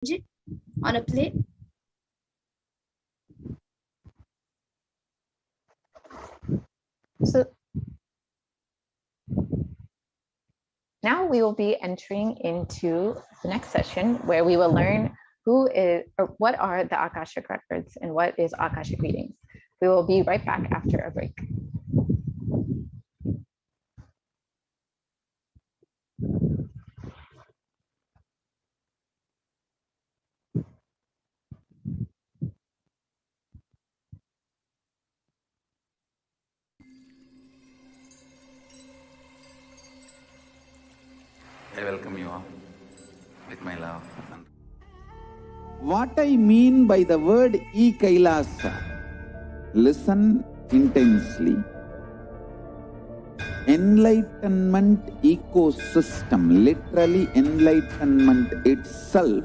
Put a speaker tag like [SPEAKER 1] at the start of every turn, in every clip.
[SPEAKER 1] it on a plate.
[SPEAKER 2] So now we will be entering into the next session where we will learn who is or what are the Akashic records and what is Akashic readings. We will be right back after a break.
[SPEAKER 3] I welcome you all with my love.
[SPEAKER 4] What I mean by the word Kailasa, listen intensely. Enlightenment ecosystem, literally enlightenment itself,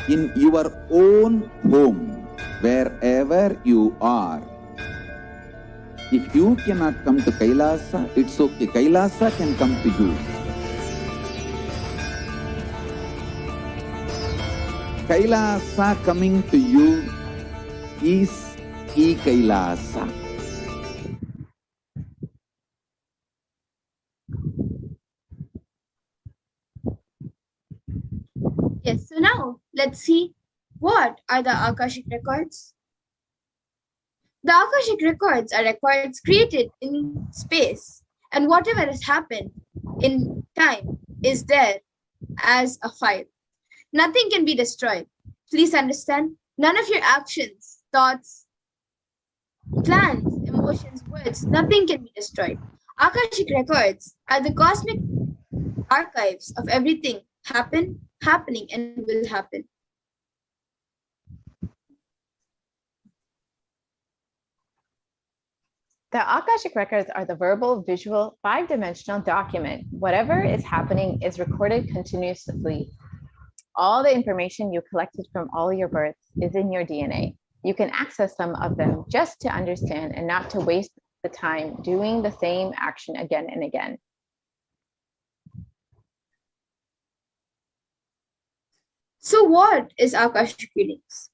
[SPEAKER 4] in your own home, wherever you are. If you cannot come to Kailasa, it's okay. Kailasa can come to you. Kailasa coming to you is Kailasa.
[SPEAKER 1] Yes, so now let's see what are the Akashic records. The Akashic records are records created in space, and whatever has happened in time is there as a file. Nothing can be destroyed. Please understand, none of your actions, thoughts, plans, emotions, words, nothing can be destroyed. Akashic records are the cosmic archives of everything happening, and will happen.
[SPEAKER 2] The Akashic records are the verbal, visual, five-dimensional document. Whatever is happening is recorded continuously. All the information you collected from all your births is in your DNA. You can access some of them just to understand and not to waste the time doing the same action again and again.
[SPEAKER 1] So what is Akashic readings?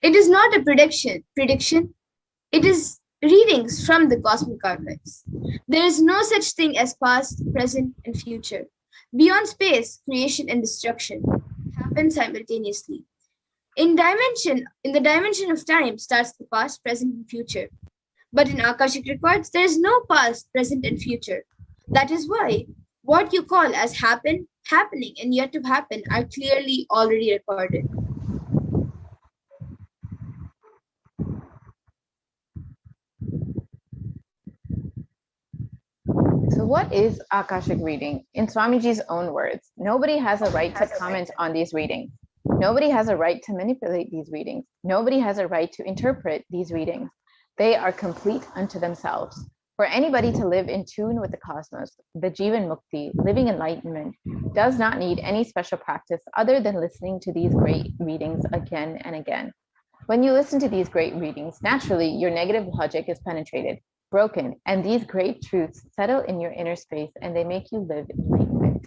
[SPEAKER 1] It is not a prediction. It is readings from the cosmic archives. There is no such thing as past, present, and future. Beyond space, creation and destruction happen simultaneously. In the dimension of time starts the past, present, and future. But in Akashic records, there is no past, present, and future. That is why what you call as happening, and yet to happen are clearly already recorded.
[SPEAKER 2] So what is Akashic reading? In Swamiji's own words, nobody has a right to comment on these readings. Nobody has a right to manipulate these readings. Nobody has a right to interpret these readings. They are complete unto themselves. For anybody to live in tune with the cosmos, the Jivan Mukti, living enlightenment, does not need any special practice other than listening to these great readings again and again. When you listen to these great readings, naturally, your negative logic is penetrated, broken, and these great truths settle in your inner space and they make you live enlightenment.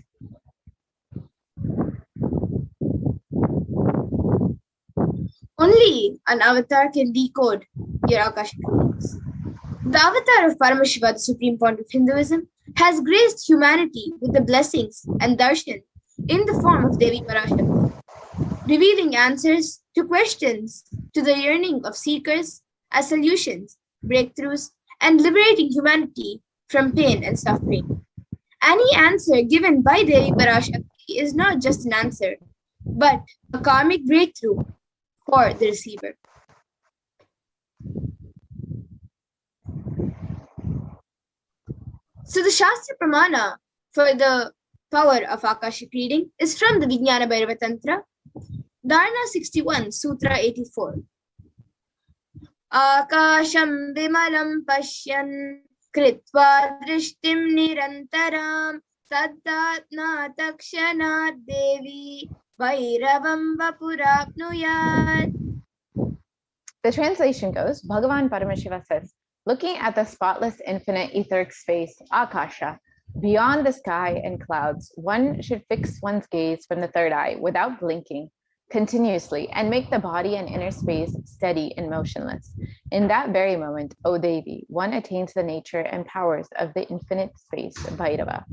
[SPEAKER 1] Only an avatar can decode your Akashic readings. The avatar of Paramashiva, the supreme point of Hinduism, has graced humanity with the blessings and darshan in the form of Devi Parashakti, revealing answers to questions to the yearning of seekers as solutions, breakthroughs, and liberating humanity from pain and suffering. Any answer given by Devi Parashakti is not just an answer, but a karmic breakthrough for the receiver. So the Shastra Pramana for the power of Akashic reading is from the Vijnana Bhairava Tantra, Dharana 61, Sutra 84. Akasham vimalam pashyan kritva drishtim nirantaram saddatna takshanat devi vairavam vapurapnuyat.
[SPEAKER 2] The translation goes, Bhagavan Paramashiva says, looking at the spotless infinite etheric space, Akasha, beyond the sky and clouds, one should fix one's gaze from the third eye without blinking, continuously and make the body and inner space steady and motionless. In that very moment, O Devi, one attains the nature and powers of the infinite space, Bhairava.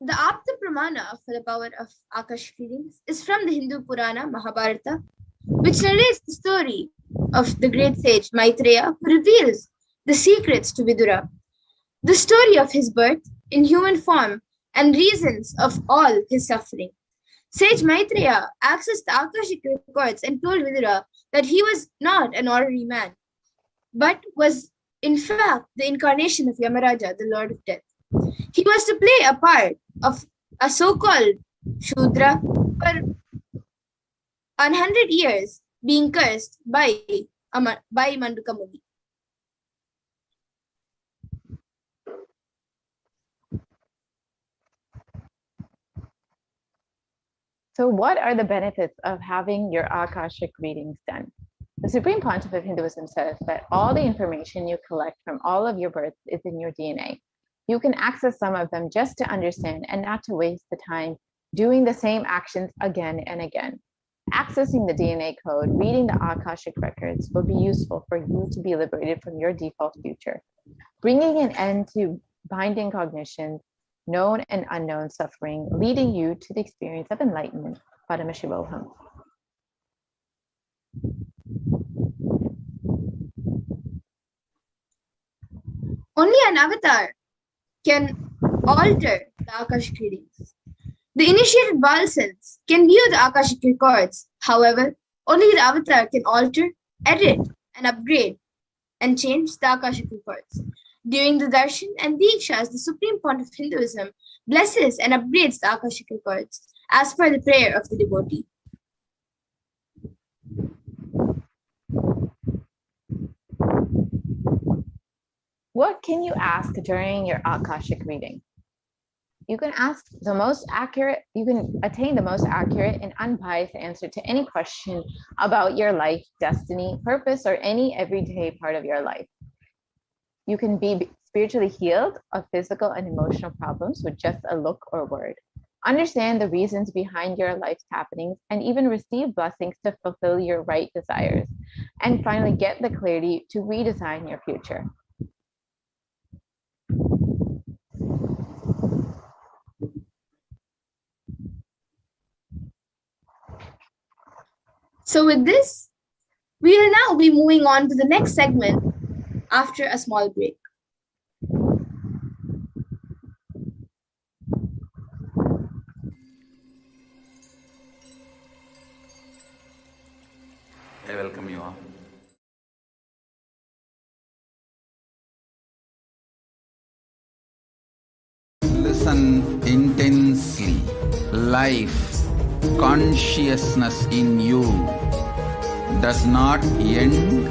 [SPEAKER 1] The Apta Pramana for the power of Akashic readings is from the Hindu Purana Mahabharata, which narrates the story of the great sage Maitreya, who reveals the secrets to Vidura, the story of his birth in human form and reasons of all his suffering. Sage Maitreya accessed the Akashic records and told Vidura that he was not an ordinary man, but was in fact the incarnation of Yamaraja, the Lord of Death. He was to play a part of a so-called Shudra for 100 years, being cursed by Manduka Muni.
[SPEAKER 2] So what are the benefits of having your Akashic readings done? The Supreme Pontiff of Hinduism says that all the information you collect from all of your births is in your DNA. You can access some of them just to understand and not to waste the time doing the same actions again and again. Accessing the DNA code, reading the Akashic records will be useful for you to be liberated from your default future, bringing an end to binding cognitions, known and unknown suffering, leading you to the experience of enlightenment, Paramashivoham.
[SPEAKER 1] Only an avatar can alter the Akashic readings. The initiated Balsans can view the Akashic records. However, only the avatar can alter, edit, and upgrade and change the Akashic records. During the darshan and dikshas, the Supreme Pontiff of Hinduism blesses and upgrades the Akashic records as per the prayer of the devotee.
[SPEAKER 2] What can you ask during your Akashic reading? You can attain the most accurate and unbiased answer to any question about your life, destiny, purpose, or any everyday part of your life. You can be spiritually healed of physical and emotional problems with just a look or word. Understand the reasons behind your life's happenings and even receive blessings to fulfill your right desires. And finally, get the clarity to redesign your future.
[SPEAKER 1] So with this, we will now be moving on to the next segment after a small break.
[SPEAKER 3] I welcome you all.
[SPEAKER 4] Listen intensely. Life, consciousness in you does not end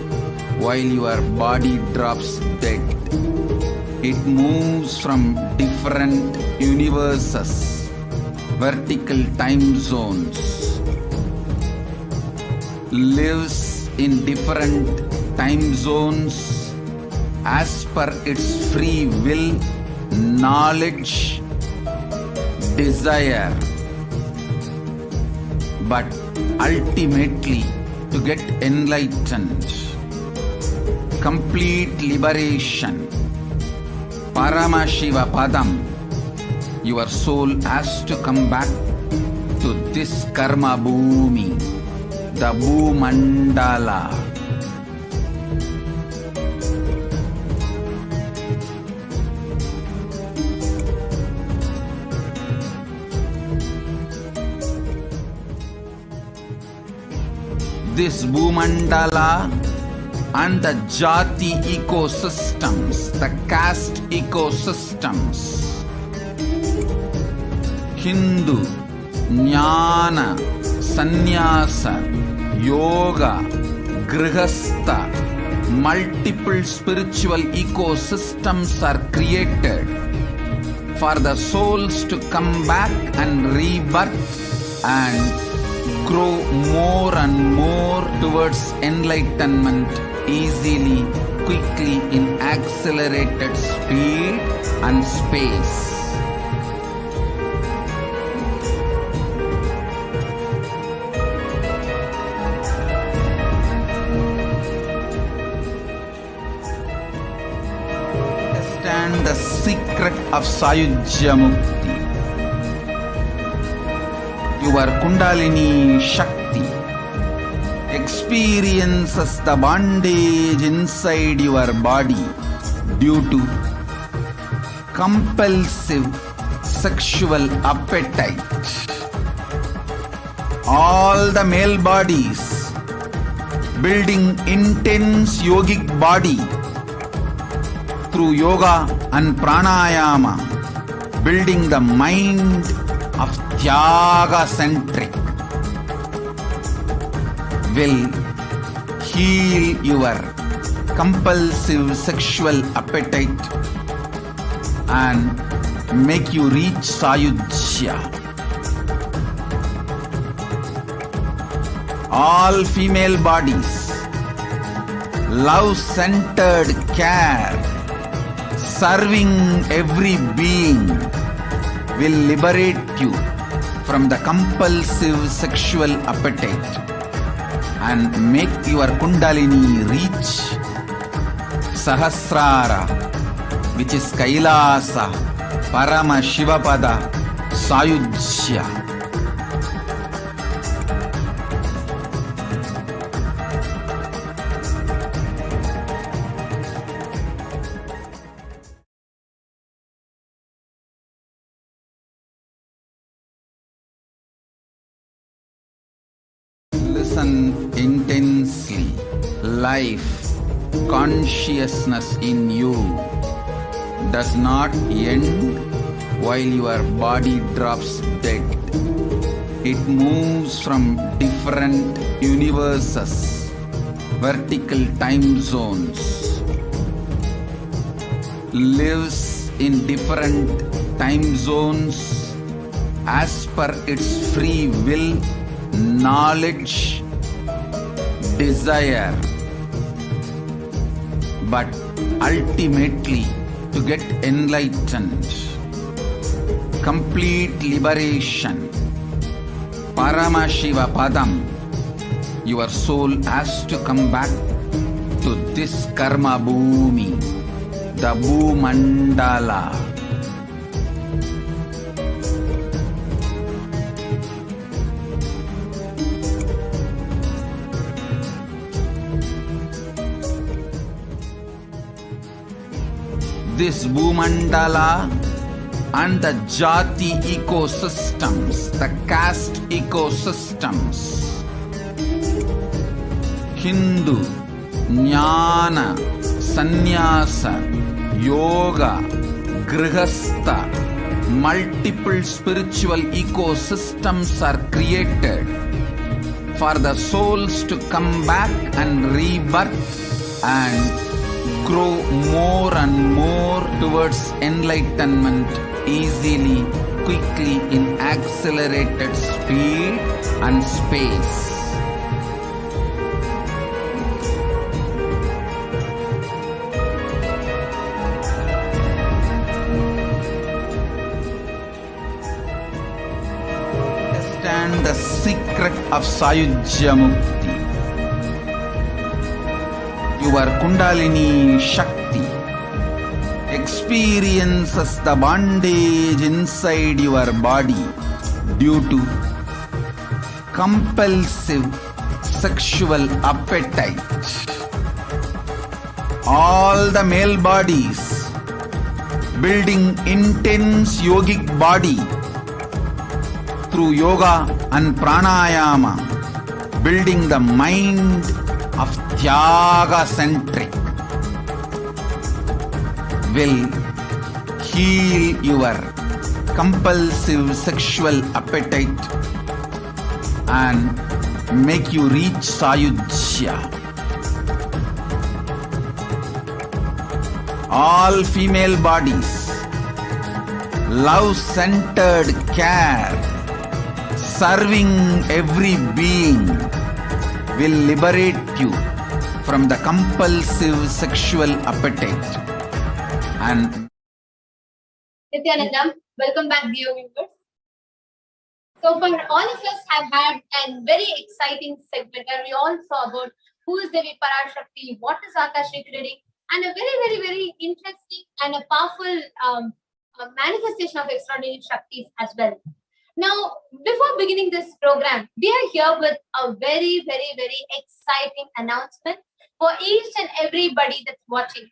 [SPEAKER 4] while your body drops dead. It moves from different universes, vertical time zones, lives in different time zones as per its free will, knowledge, desire, but ultimately to get enlightened, complete liberation, Paramashiva Padam, your soul has to come back to this karma bhumi, the Bhumandala. This Bhumandala and the Jati ecosystems, the caste ecosystems, Hindu, Jnana, Sannyasa, Yoga, Grihastha, multiple spiritual ecosystems are created for the souls to come back and rebirth and grow more and more towards enlightenment easily quickly in accelerated speed and space. Understand the secret of Sayujya Mukti. Your Kundalini Shakti experiences the bondage inside your body due to compulsive sexual appetite. All the male bodies building intense yogic body through yoga and pranayama, building the mind of Tyaga centric, will heal your compulsive sexual appetite and make you reach Sayujya. All female bodies, love-centered care, serving every being will liberate you from the compulsive sexual appetite and make your Kundalini reach Sahasrara, which is Kailasa, Paramashivoham, Sayujya. Listen intensely. Life, consciousness in you does not end while your body drops dead. It moves from different universes, vertical time zones, lives in different time zones as per its free will, knowledge, desire, but ultimately to get enlightened, complete liberation, Paramashivoham, your soul has to come back to this karma bhumi, the Bhumandala. This Bhumandala and the Jati ecosystems, the caste ecosystems, Hindu, Jnana, Sannyasa, Yoga, Grihastha, multiple spiritual ecosystems are created for the souls to come back and rebirth and grow more and more towards enlightenment easily, quickly in accelerated speed and space. Understand the secret of Sayujya Mukti. Your Kundalini Shakti experiences the bondage inside your body due to compulsive sexual appetite. All the male bodies building intense yogic body through yoga and pranayama, building the mind of Tyaga centric, will heal your compulsive sexual appetite and make you reach Sayujya. All female bodies, love-centered care, serving every being will liberate you from the compulsive sexual appetite and
[SPEAKER 5] Nithyananda, welcome back, dear viewers. So, for all of us have had a very exciting segment where we all saw about who is Devi Parashakti, what is Akashic reading, and a very interesting and a powerful manifestation of extraordinary Shaktis as well. Now, before beginning this program, we are here with a very exciting announcement for each and everybody that's watching.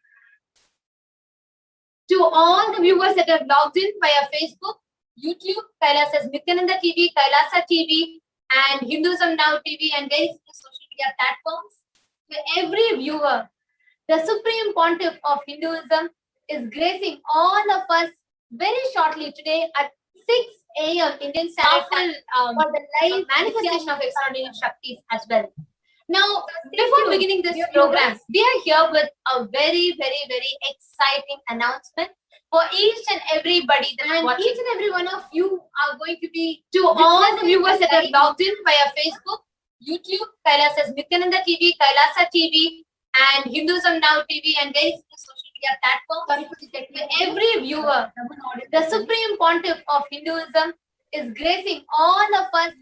[SPEAKER 5] To all the viewers that have logged in via Facebook, YouTube, Kailasa's Nithyananda TV, Kailasa TV, and Hinduism Now TV, and various social media platforms. To every viewer, the Supreme Pontiff of Hinduism is gracing all of us very shortly today at 6 a.m. Indian Standard Time for the live manifestation of extraordinary Shaktis as well. Now, before beginning this program, we are here with a very exciting announcement for each and everybody that's watching. Each and every one of you are going to be, to all the viewers that have logged in via Facebook, YouTube, Kailasa's Nithyananda TV, Kailasa TV, and Hinduism Now TV, and various social media platforms. To every viewer, the Supreme Pontiff of Hinduism is gracing all of us.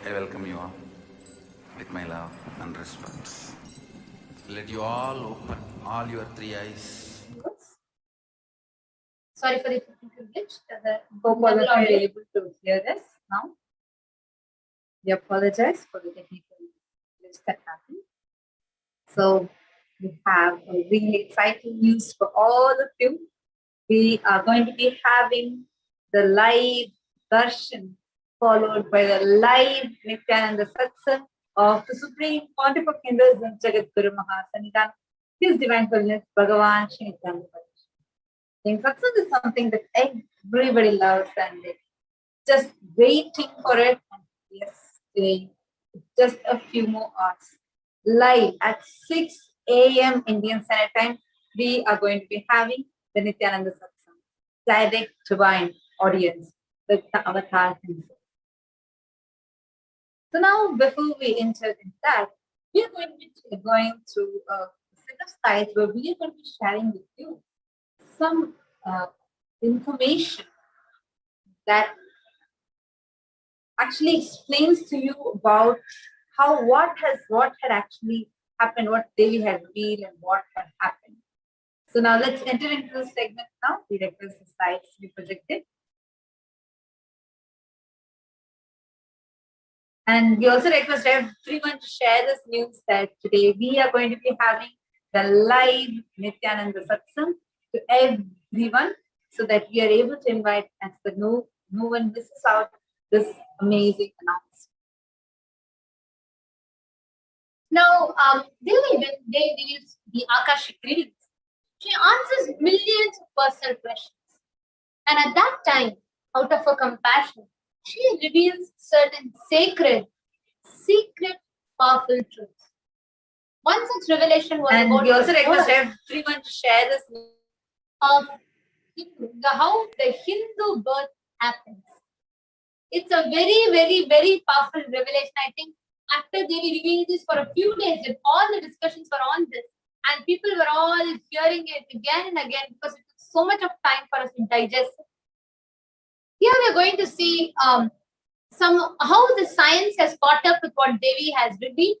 [SPEAKER 3] I welcome you all with my love and respect. Let you all open all your three eyes.
[SPEAKER 5] Sorry for the technical glitch.
[SPEAKER 6] Hope all of you are able to hear us now. We apologize for the technical glitch that happened. So we have a really exciting news for all of you. We are going to be having the live darshan followed by the live Nithyananda Satsang of the Supreme Pontiff of Hinduism, Jagat Guru Mahasanidhan, His Divine Holiness Bhagavan Shri Nithyananda Paramashivam. The satsang is something that everybody loves and they're just waiting for it. And yes, today, just a few more hours. Live at 6 a.m. Indian Standard Time, we are going to be having the Nithyananda Satsang, direct divine audience with the avatar himself. So now, before we enter into that, we are going to be going through a set of slides where we are going to be sharing with you some information that actually explains to you about how what had actually happened, what Devi had revealed, and what had happened. So now let's enter into the segment now. We request the slides to be projected. And we also request everyone to share this news that today we are going to be having the live Nithyananda Satsang to everyone so that we are able to invite and so that no one misses out this amazing announcement.
[SPEAKER 5] Now, Devi, when they reads the Akashic readings, she answers millions of personal questions. And at that time, out of her compassion, she reveals certain sacred, secret, powerful truths. One such revelation was
[SPEAKER 6] And
[SPEAKER 5] about
[SPEAKER 6] we also
[SPEAKER 5] the
[SPEAKER 6] request
[SPEAKER 5] birth
[SPEAKER 6] everyone to share this news
[SPEAKER 5] of how the Hindu birth happens. It's a very powerful revelation. I think after Devi revealed this for a few days, and all the discussions were on this, and people were all hearing it again and again because it took so much of time for us to digest it. Here we are going to see how the science has caught up with what Devi has revealed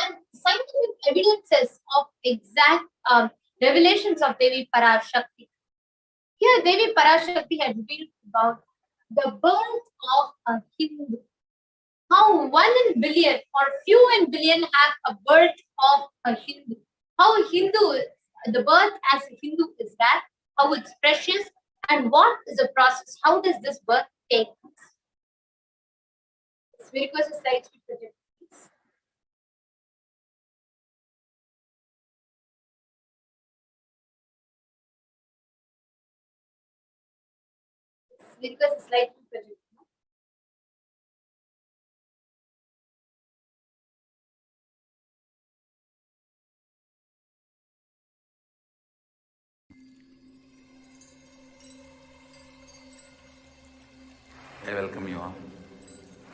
[SPEAKER 5] and scientific evidences of exact revelations of Devi Parashakti. Here Devi Parashakti had revealed about the birth of a Hindu. How 1 in billion or few in billion have a birth of a Hindu. How a Hindu, the birth as a Hindu is that, how it's precious, and what is the process? How does this birth take place? We request the slides to project, please. We request the slide to project.
[SPEAKER 3] I welcome you all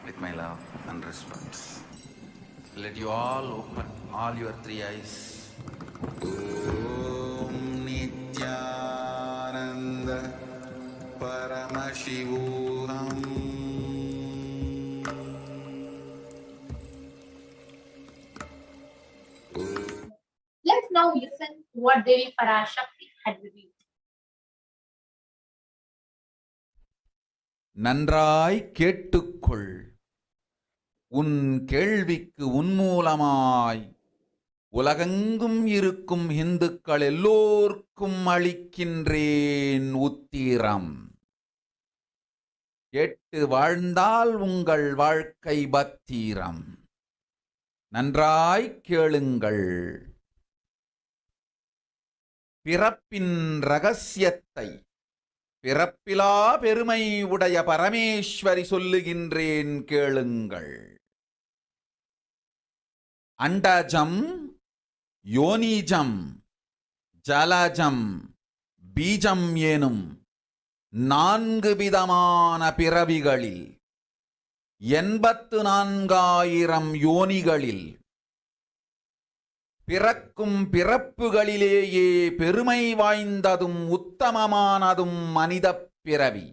[SPEAKER 3] with my love and respects. Let you all open all your three eyes. Om Nithyananda Paramashivoham.
[SPEAKER 5] Let's now listen to what Devi Parashakti had revealed.
[SPEAKER 4] நன்றாய் கேட்டுக்கொள். உன் கேள்விக்கு உன்மூலமாய் உலகெங்கும் இருக்கும் இந்துக்கள் எல்லோர்க்கும் அளிக்கின்றேன் உத்திரம். கேட்டு வாழ்ந்தால் உங்கள் வாழ்க்கை பத்திரம். நன்றாய் கேளுங்கள். பிறப்பின் ரகசியத்தை பிறப்பிலா பெருமை உடைய பரமேஸ்வரி சொல்லுகின்றேன் கேளுங்கள். அண்டஜம், யோனிஜம், ஜலஜம், பீஜம் எனும் 4 விதமான பிறவிகளில் 84,000 யோனிகளில் பிறக்கும் பிறப்புகளிலேயே பெருமை வாய்ந்ததும் உத்தமமானதும் மனிதப் பிறவி.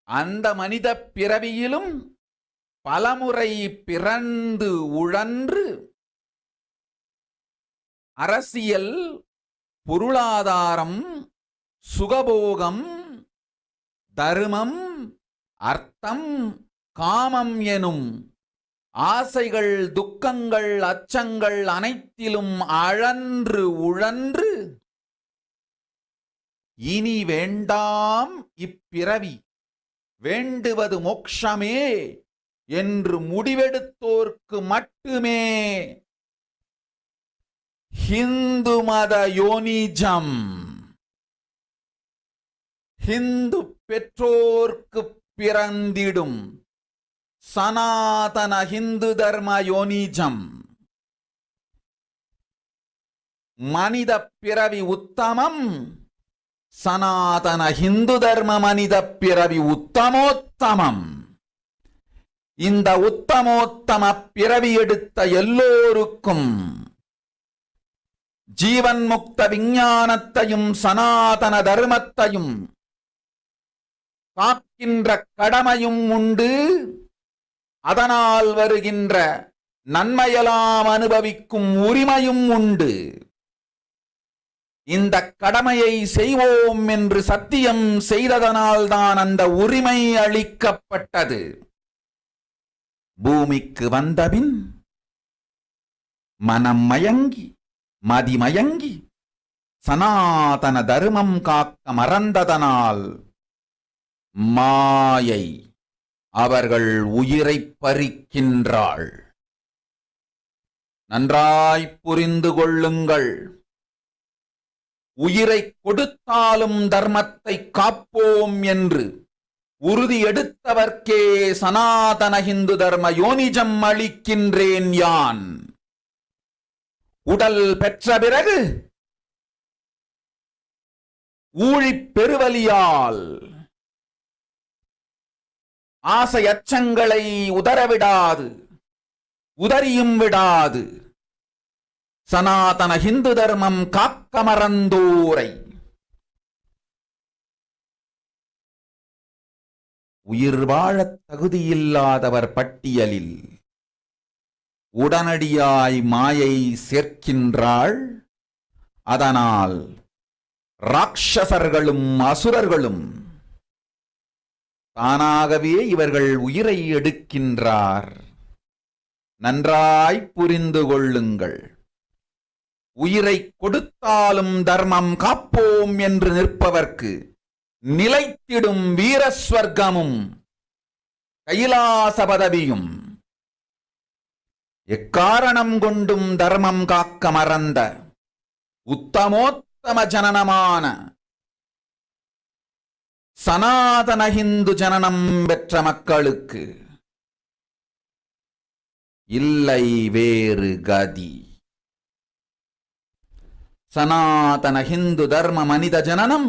[SPEAKER 4] அந்த மனிதப் பிறவியிலும் பலமுறை பிறந்து உழன்று அரசியல், பொருளாதாரம், சுகபோகம், தர்மம், அர்த்தம், காமம் எனும் ஆசைகள், துக்கங்கள், அச்சங்கள் அனைத்திலும் அழன்று உழன்று இனி வேண்டாம் இப்பிறவி, வேண்டுவது மோட்சமே என்று முடிவெடுத்தோர்க்கு மட்டுமே ஹிந்து மத யோனிஜம், ஹிந்து பெற்றோர்க்கு பிறந்திடும் சனாதன ஹிந்து தர்ம யோனிஜம். மனித பிறவி உத்தமம், சனாதன ஹிந்து தர்ம மனித பிறவி உத்தமோத்தமம். இந்த உத்தமோத்தம பிறவி எடுத்த எல்லோருக்கும் ஜீவன் முக்த விஞ்ஞானத்தையும் சனாதன தர்மத்தையும் காக்கின்ற கடமையும் உண்டு. அதனால் வருகின்ற நன்மையெல்லாம் அனுபவிக்கும் உரிமையும் உண்டு. இந்த கடமையை செய்வோம் என்று சத்தியம் செய்ததனால்தான் அந்த உரிமை அளிக்கப்பட்டது. பூமிக்கு வந்தபின் மனம் மயங்கி மதிமயங்கி சனாதன தர்மம் காக்க மறந்ததனால் மாயை அவர்கள் உயிரை பறிக்கின்றாள். நன்றாய் புரிந்து கொள்ளுங்கள். உயிரை கொடுத்தாலும் தர்மத்தை காப்போம் என்று உறுதி எடுத்தவர்க்கே சனாதன ஹிந்து தர்ம யோனிஜம் அளிக்கின்றேன் யான். உடல் பெற்ற பிறகு ஊழிப் பெருவலியால் ஆசை அச்சங்களை உதறவிடாது, உதறியும் விடாது சனாதன ஹிந்து தர்மம் காக்க மறந்தோரை உயிர் வாழத் தகுதியில்லாதவர் பட்டியலில் உடனடியாய் மாயை சேர்க்கின்றாள். அதனால் ராட்சசர்களும் அசுரர்களும் தானாகவே இவர்கள் உயிரை எடுக்கின்றார். நன்றாய் புரிந்து கொள்ளுங்கள். உயிரை கொடுத்தாலும் தர்மம் காப்போம் என்று நிற்பவர்க்கு நிலைத்திடும் வீரஸ்வர்க்கமும் கைலாச பதவியும் எக்காரணம் கொண்டும் தர்மம் காக்க மறந்த உத்தமோத்தம ஜனனமான சனாதன ஹிந்து ஜனனம் பெற்ற மக்களுக்கு இல்லை வேறு கதி. சனாதன ஹிந்து தர்ம மனித ஜனனம்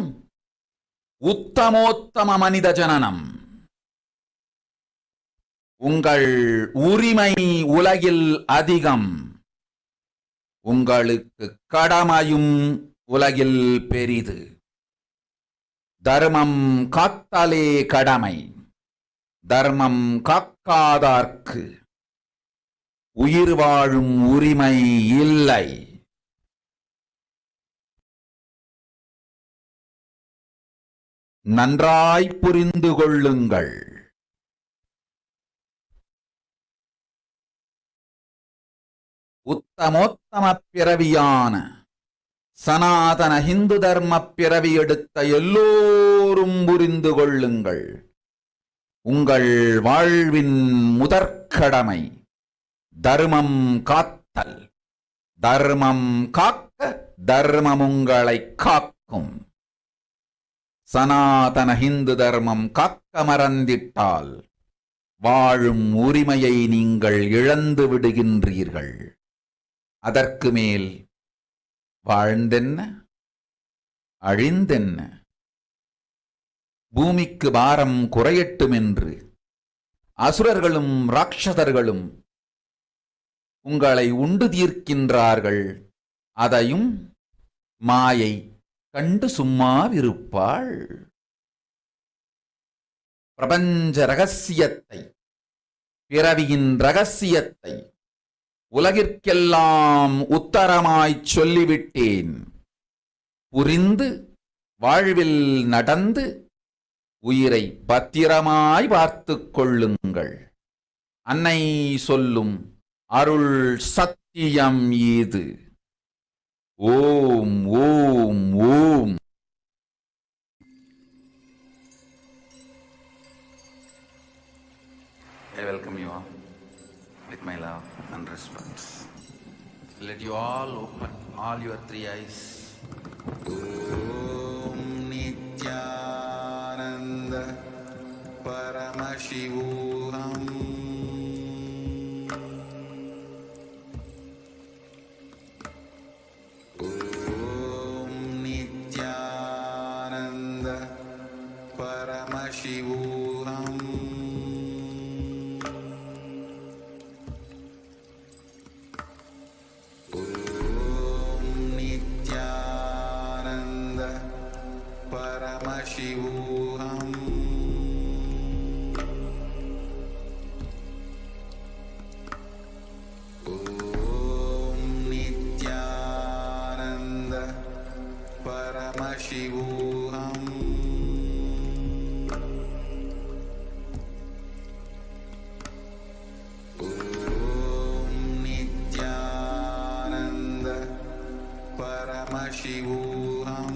[SPEAKER 4] உத்தமோத்தம மனித ஜனனம். உங்கள் உரிமை உலகில் அதிகம். உங்களுக்கு கடமையும் உலகில் பெரிது. தர்மம் காத்தலே கடமை. தர்மம் காக்காதார்க்கு உயிர் வாழும் உரிமை இல்லை. நன்றாய் புரிந்து கொள்ளுங்கள். உத்தமோத்தம பிறவியான சனாதன ஹிந்து தர்ம பிறவி எடுத்த எல்லோரும் புரிந்து கொள்ளுங்கள். உங்கள் வாழ்வின் முதற்கடமை தர்மம் காத்தல். தர்மம் காக்க தர்மம் உங்களை காக்கும். சனாதன ஹிந்து தர்மம் காக்க மறந்திட்டால் வாழும் உரிமையை நீங்கள் இழந்து விடுகின்றீர்கள். அதற்கு மேல் வாழ்ந்தென்ன அழிந்தென்ன? பூமிக்கு பாரம் குறையட்டும் என்று அசுரர்களும் ராட்சதர்களும் உங்களை உண்டு தீர்க்கின்றார்கள். அதையும் மாயை கண்டு சும்மாவிருப்பாள். பிரபஞ்ச ரகசியத்தை, பிறவியின் ரகசியத்தை உலகிற்கெல்லாம் உத்தரமாய்ச் சொல்லிவிட்டேன். புரிந்து வாழ்வில் நடந்து உயிரை பத்திரமாய் பார்த்துக் கொள்ளுங்கள். அன்னை சொல்லும் அருள் சத்தியம் இது. ஓம் ஓம் ஓம்.
[SPEAKER 3] I welcome you all with my love and respect. Let you all open all your three eyes. Om Nithyananda Paramashivoham. Om Nithyananda Paramashivoham. Paramashivoham. Om Nithyananda Paramashivoham. Om Nithyananda Paramashivoham. Paramashivoham.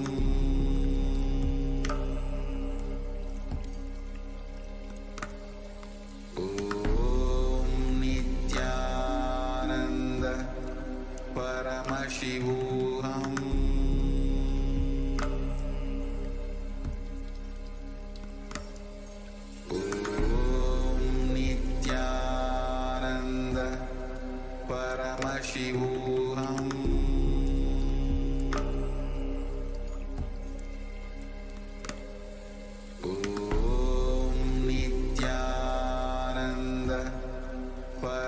[SPEAKER 3] Om Nithyananda Paramashivoham. Om Nithyananda Paramashivoham.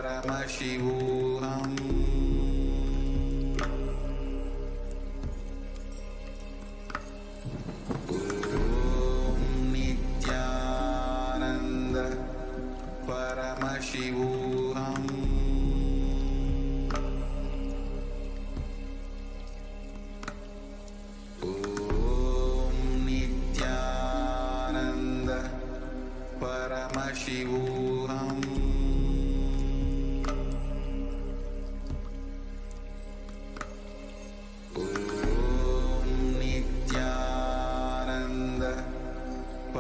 [SPEAKER 3] Paramashivoham. Om Nithyananda Paramashivoham. Om Nithyananda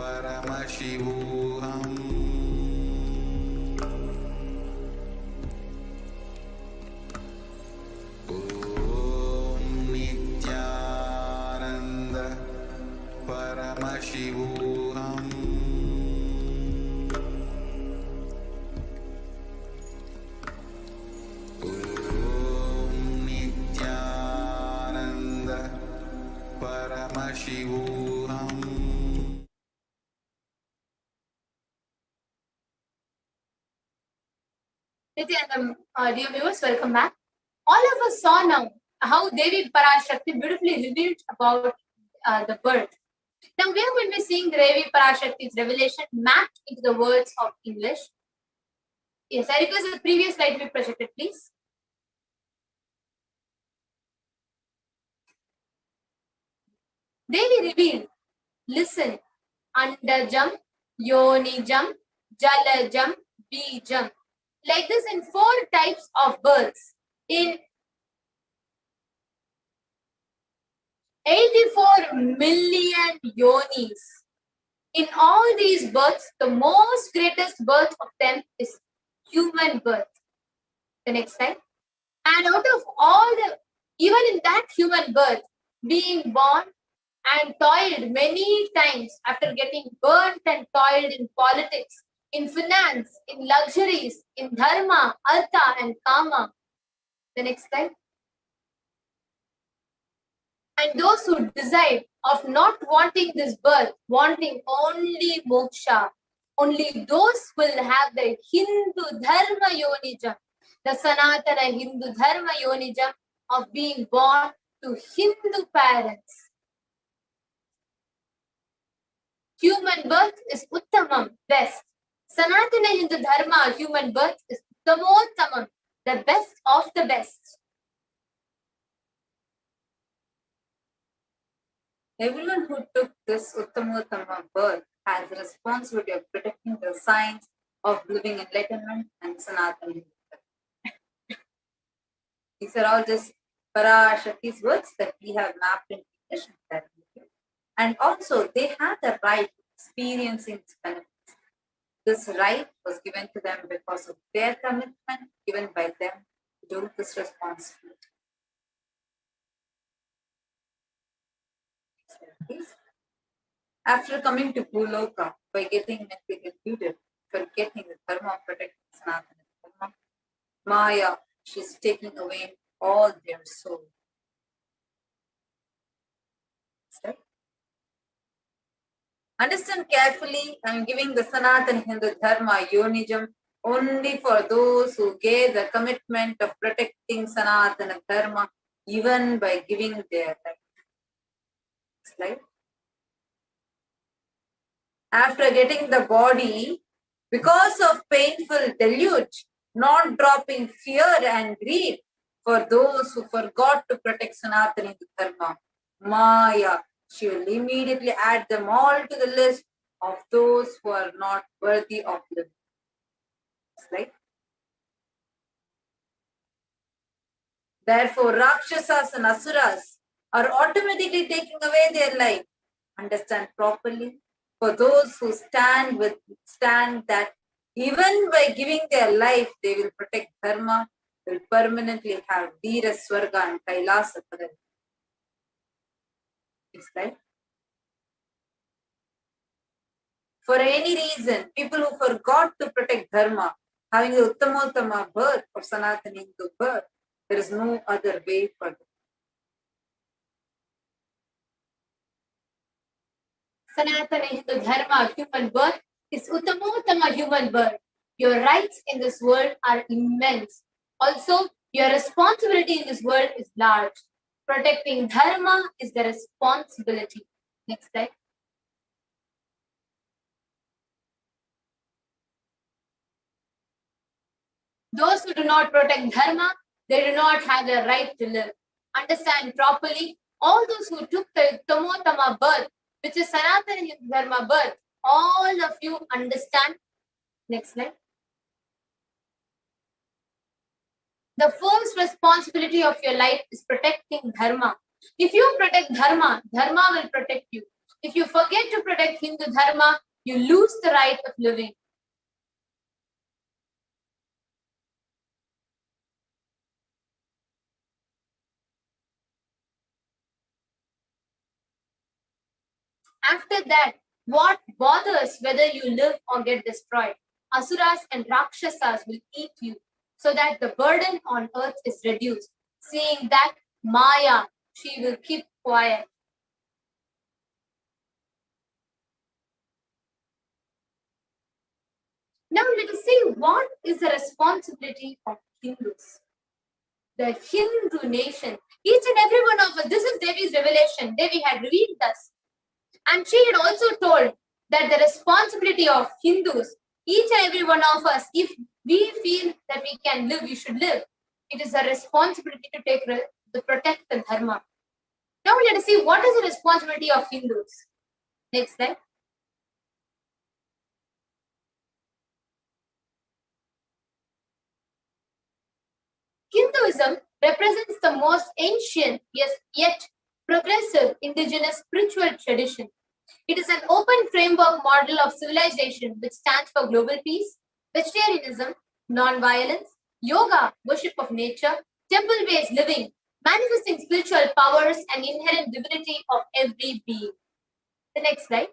[SPEAKER 3] Paramashivoham. Paramashivoham. Om Nithyananda Paramashivoham.
[SPEAKER 5] Nithyananda, dear viewers, welcome back. All of us saw now how Devi Parashakti beautifully revealed about the birth. Now we are going to be seeing Devi Parashakti's revelation mapped into the words of English. Yes, I request the previous slide to be projected, please. Devi revealed, listen, Andajam, Yonijam, Jalajam, Bijam. Like this in 4 types of births. In 84 million yonis. In all these births, the most greatest birth of them is human birth. The next slide. And out of all the, even in that human birth, being born and toiled many times after getting burnt and toiled in politics, in finance, in luxuries, in dharma, artha and kama. The next slide. And those who decide of not wanting this birth, wanting only moksha, only those will have the Hindu dharma yonijam, the Sanatana Hindu dharma yonijam of being born to Hindu parents. Human birth is uttamam, best. Sanatana Hindu dharma, human birth is uttamottamam, the best of the best.
[SPEAKER 6] Everyone who took this Uttamottama birth has the responsibility of protecting the signs of living enlightenment and Sanatana. These are all just Parashakti's words that we have mapped in English. And also, they have the right to experiencing its benefits. This right was given to them because of their commitment given by them to do this responsibility. After coming to Bhuloka, by getting mentally deluded, forgetting the dharma of protecting Sanatana dharma, Maya, she's taking away all their soul. Right? Understand carefully, I'm giving the Sanatana Hindu dharma yonijam only for those who gave the commitment of protecting Sanatana dharma even by giving their life. Slide. After getting the body, because of painful deluge, not dropping fear and greed for those who forgot to protect Sanatana Dharma, Maya, she will immediately add them all to the list of those who are not worthy of living. Right? Therefore, Rakshasas and Asuras are automatically taking away their life. Understand properly. For those who stand that even by giving their life, they will protect dharma, will permanently have Veera Swarga and Kailasa for them. Next slide. For any reason, people who forgot to protect dharma, having the Uttamottama birth of Sanatana Hindu birth, there is no other way for them.
[SPEAKER 5] Sanatana Hindu dharma, human birth, is Uttamottama human birth. Your rights in this world are immense. Also, your responsibility in this world is large. Protecting dharma is the responsibility. Next slide. Those who do not protect dharma, they do not have the right to live. Understand properly, all those who took the Uttamottama birth, which is Sanatana Hindu dharma birth, all of you understand. Next slide. The first responsibility of your life is protecting dharma. If you protect dharma, dharma will protect you. If you forget to protect Hindu dharma, you lose the right of living. After that, what bothers whether you live or get destroyed? Asuras and Rakshasas will eat you, so that the burden on earth is reduced. Seeing that, Maya, she will keep quiet. Now let us see what is the responsibility of Hindus. The Hindu nation, each and every one of us, this is Devi's revelation. Devi had revealed us. And she had also told that the responsibility of Hindus, each and every one of us, if we feel that we can live, we should live. It is a responsibility to protect the dharma. Now let us see what is the responsibility of Hindus. Next slide. Hinduism represents the most ancient, yes, yet progressive indigenous spiritual tradition. It is an open framework model of civilization which stands for global peace, vegetarianism, non-violence, yoga, worship of nature, temple-based living, manifesting spiritual powers and inherent divinity of every being. The next slide.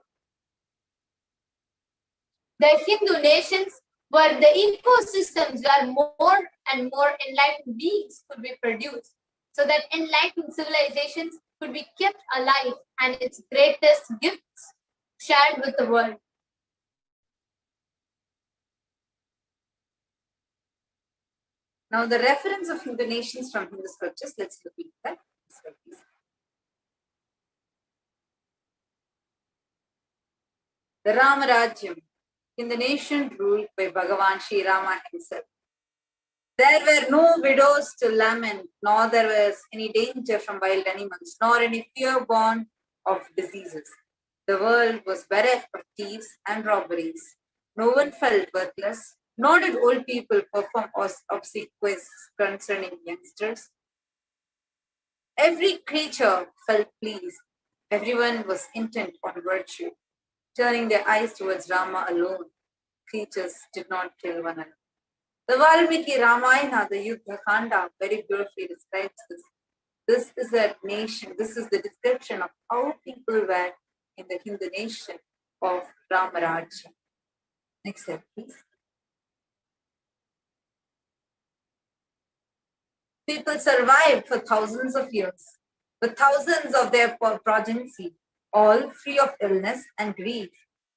[SPEAKER 5] The Hindu nations were the ecosystems where more and more enlightened beings could be produced, so that enlightened civilizations could be kept alive and its greatest gifts shared with the world.
[SPEAKER 6] Now, the reference of Hindu nations from Hindu scriptures, let's look into that. The Ramarajyam, in the nation ruled by Bhagavan Sri Rama himself. There were no widows to lament, nor there was any danger from wild animals, nor any fear born of diseases. The world was bereft of thieves and robberies. No one felt worthless, nor did old people perform obsequies concerning youngsters. Every creature felt pleased. Everyone was intent on virtue. Turning their eyes towards Rama alone, creatures did not kill one another. The Valmiki Ramayana, the Yuddha Kanda, very beautifully describes this. This is a nation, this is the description of how people were in the Hindu nation of Ramarajya. Next slide, please. People survived for thousands of years, with thousands of their progeny, all free of illness and grief.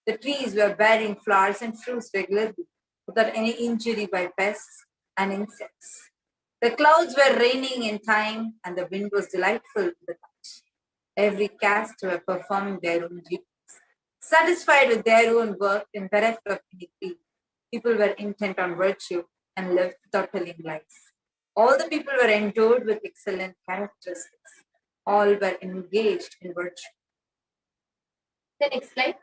[SPEAKER 6] The trees were bearing flowers and fruits regularly, without any injury by pests and insects. The clouds were raining in time, and the wind was delightful to the touch. Every caste were performing their own duties. Satisfied with their own work and bereft of any grief, people were intent on virtue and lived without telling lies. All the people were endowed with excellent characteristics. All were engaged in virtue.
[SPEAKER 5] The next slide.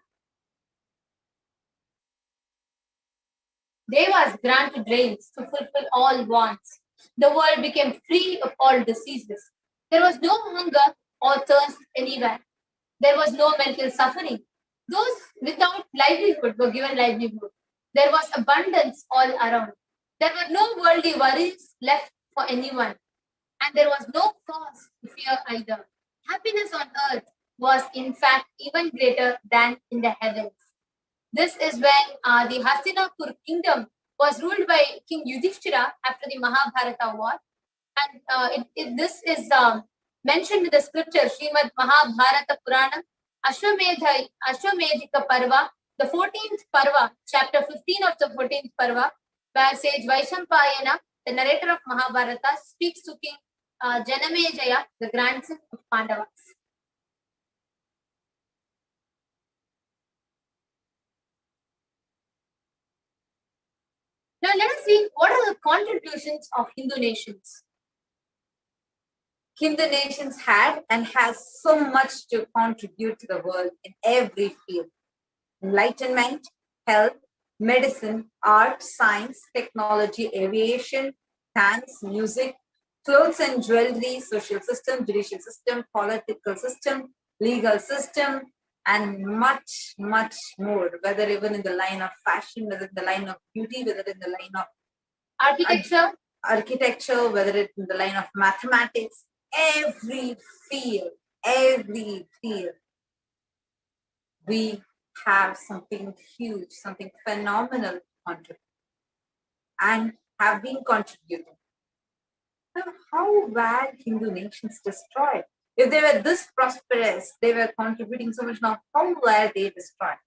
[SPEAKER 5] Devas granted rains to fulfill all wants. The world became free of all diseases. There was no hunger or thirst anywhere. There was no mental suffering. Those without livelihood were given livelihood. There was abundance all around. There were no worldly worries left for anyone. And there was no cause to fear either. Happiness on earth was in fact even greater than in the heavens. This is when the Hastinapur kingdom was ruled by King Yudhishthira after the Mahabharata war. And this is mentioned in the scripture, Srimad Mahabharata Purana, Ashwamedhika Parva, the 14th Parva, chapter 15 of the 14th Parva, where sage Vaishampayana, the narrator of Mahabharata, speaks to King Janamejaya, the grandson of Pandavas. Now let us see what are the contributions of Hindu nations.
[SPEAKER 6] Hindu nations had and has so much to contribute to the world in every field. Enlightenment, health, medicine, art, science, technology, aviation, dance, music, clothes and jewelry, social system, judicial system, political system, legal system, and much, much more, whether even in the line of fashion, whether in the line of beauty, whether in the line of architecture, whether it's in the line of mathematics, every field, we have something huge, something phenomenal to contribute and have been contributing. Now, how were Hindu nations destroyed? If they were this prosperous, they were contributing so much. Now, how were they destroyed?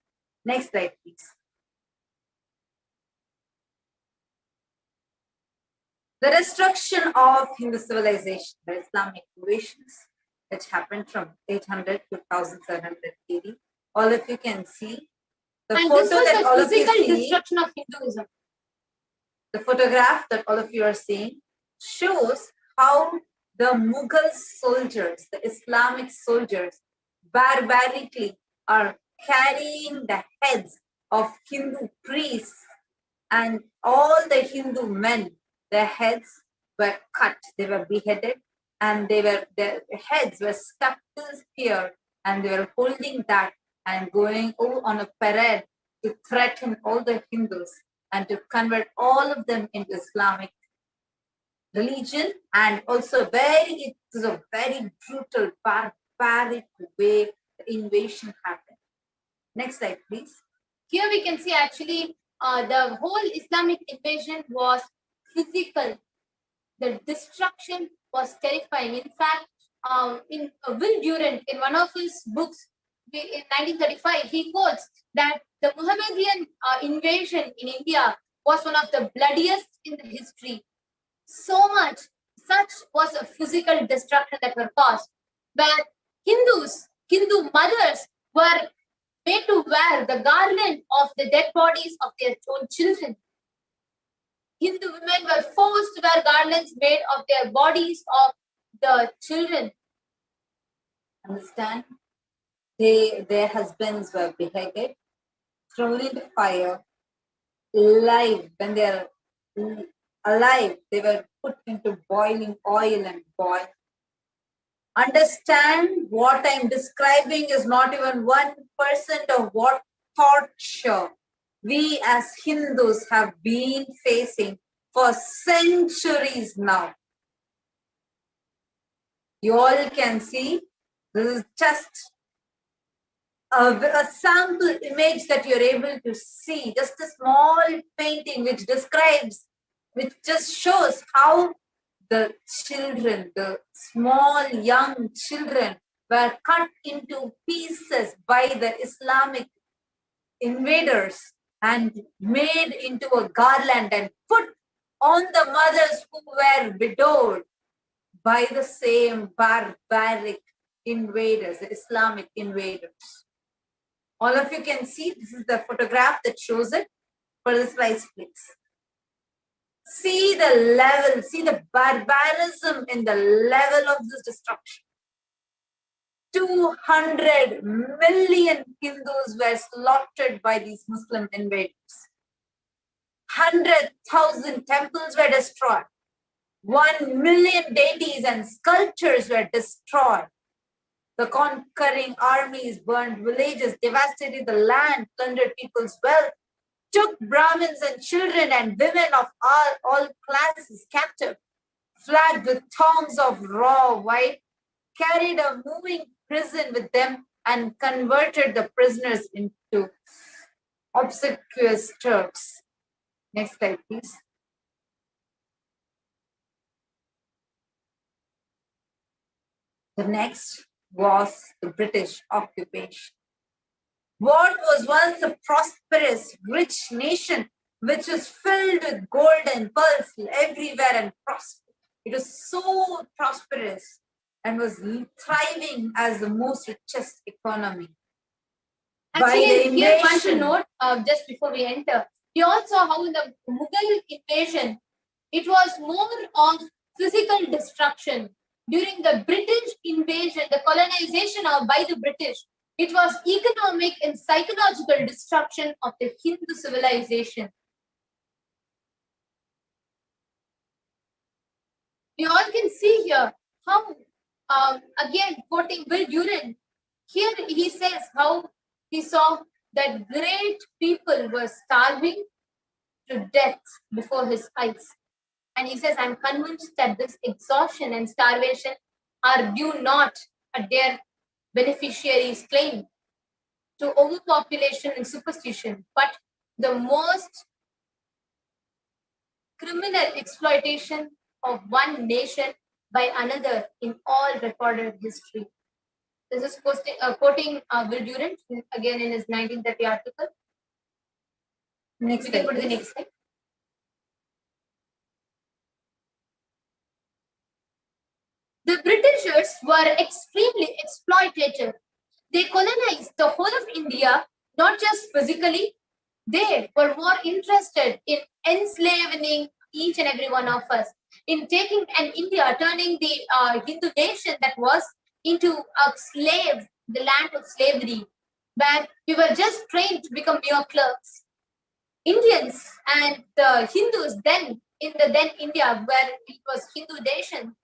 [SPEAKER 6] Next slide, please. The destruction of Hindu civilization, the Islamic invasions, which happened from 800 to 1700 AD. All of you can see the
[SPEAKER 5] And
[SPEAKER 6] photo
[SPEAKER 5] this was
[SPEAKER 6] that
[SPEAKER 5] the
[SPEAKER 6] all of you
[SPEAKER 5] physical
[SPEAKER 6] see.
[SPEAKER 5] destruction of Hinduism.
[SPEAKER 6] The photograph that all of you are seeing shows how the Mughal soldiers, the Islamic soldiers, barbarically are carrying the heads of Hindu priests, and all the Hindu men, their heads were cut, they were beheaded, and their heads were stuck to the spear, and they were holding that and going on a parade to threaten all the Hindus and to convert all of them into Islamic religion. And also it was a very brutal, barbaric way the invasion happened. Next slide, please.
[SPEAKER 5] Here we can see actually the whole Islamic invasion was physical. The destruction was terrifying. In fact, in Will Durant, in one of his books in 1935, he quotes that the Muhammadan invasion in India was one of the bloodiest in the history. Such was a physical destruction that were caused, where Hindu mothers were made to wear the garland of the dead bodies of their own children. Hindu women were forced to wear garlands made of their bodies of the children.
[SPEAKER 6] Understand? Their husbands were beheaded, thrown into fire, alive. When they are alive, they were put into boiling oil and boiled. Understand, what I'm describing is not even 1% of what torture we as Hindus have been facing for centuries now. You all can see, this is just a sample image that you're able to see, just a small painting which describes, which just shows how the children, the small young children were cut into pieces by the Islamic invaders and made into a garland and put on the mothers who were widowed by the same barbaric invaders, the Islamic invaders. All of you can see, this is the photograph that shows it. For the slides, please. See the level, see the barbarism in the level of this destruction. 200 million Hindus were slaughtered by these Muslim invaders. 100,000 temples were destroyed. 1 million deities and sculptures were destroyed. The conquering armies burned villages, devastated the land, plundered people's wealth, took Brahmins and children and women of all classes captive, flagged with thongs of raw white, carried a moving prison with them, and converted the prisoners into obsequious Turks. Next slide, please. The next was the British occupation. What was once a prosperous, rich nation, which was filled with gold and pearls everywhere and prosperous. It was so prosperous and was thriving as the most richest economy.
[SPEAKER 5] Actually, here one should note, just before we enter, we also saw how in the Mughal invasion, it was more of physical destruction. During the British invasion, the colonization by the British, it was economic and psychological destruction of the Hindu civilization. We all can see here how, again, quoting Will Durant, here he says how he saw that great people were starving to death before his eyes. And he says, I'm convinced that this exhaustion and starvation are due not at their beneficiaries' claim to overpopulation and superstition, but the most criminal exploitation of one nation by another in all recorded history. This is quoting Will Durant, again in his 1930 article.
[SPEAKER 6] Next
[SPEAKER 5] we can
[SPEAKER 6] slide,
[SPEAKER 5] go to the
[SPEAKER 6] please.
[SPEAKER 5] next slide. The Britishers were extremely exploitative. They colonized the whole of India, not just physically. They were more interested in enslaving each and every one of us, in taking an India, turning the Hindu nation that was into a slave, the land of slavery, where we were just trained to become mere clerks. Indians and the Hindus then, in the then India, where it was Hindu nation,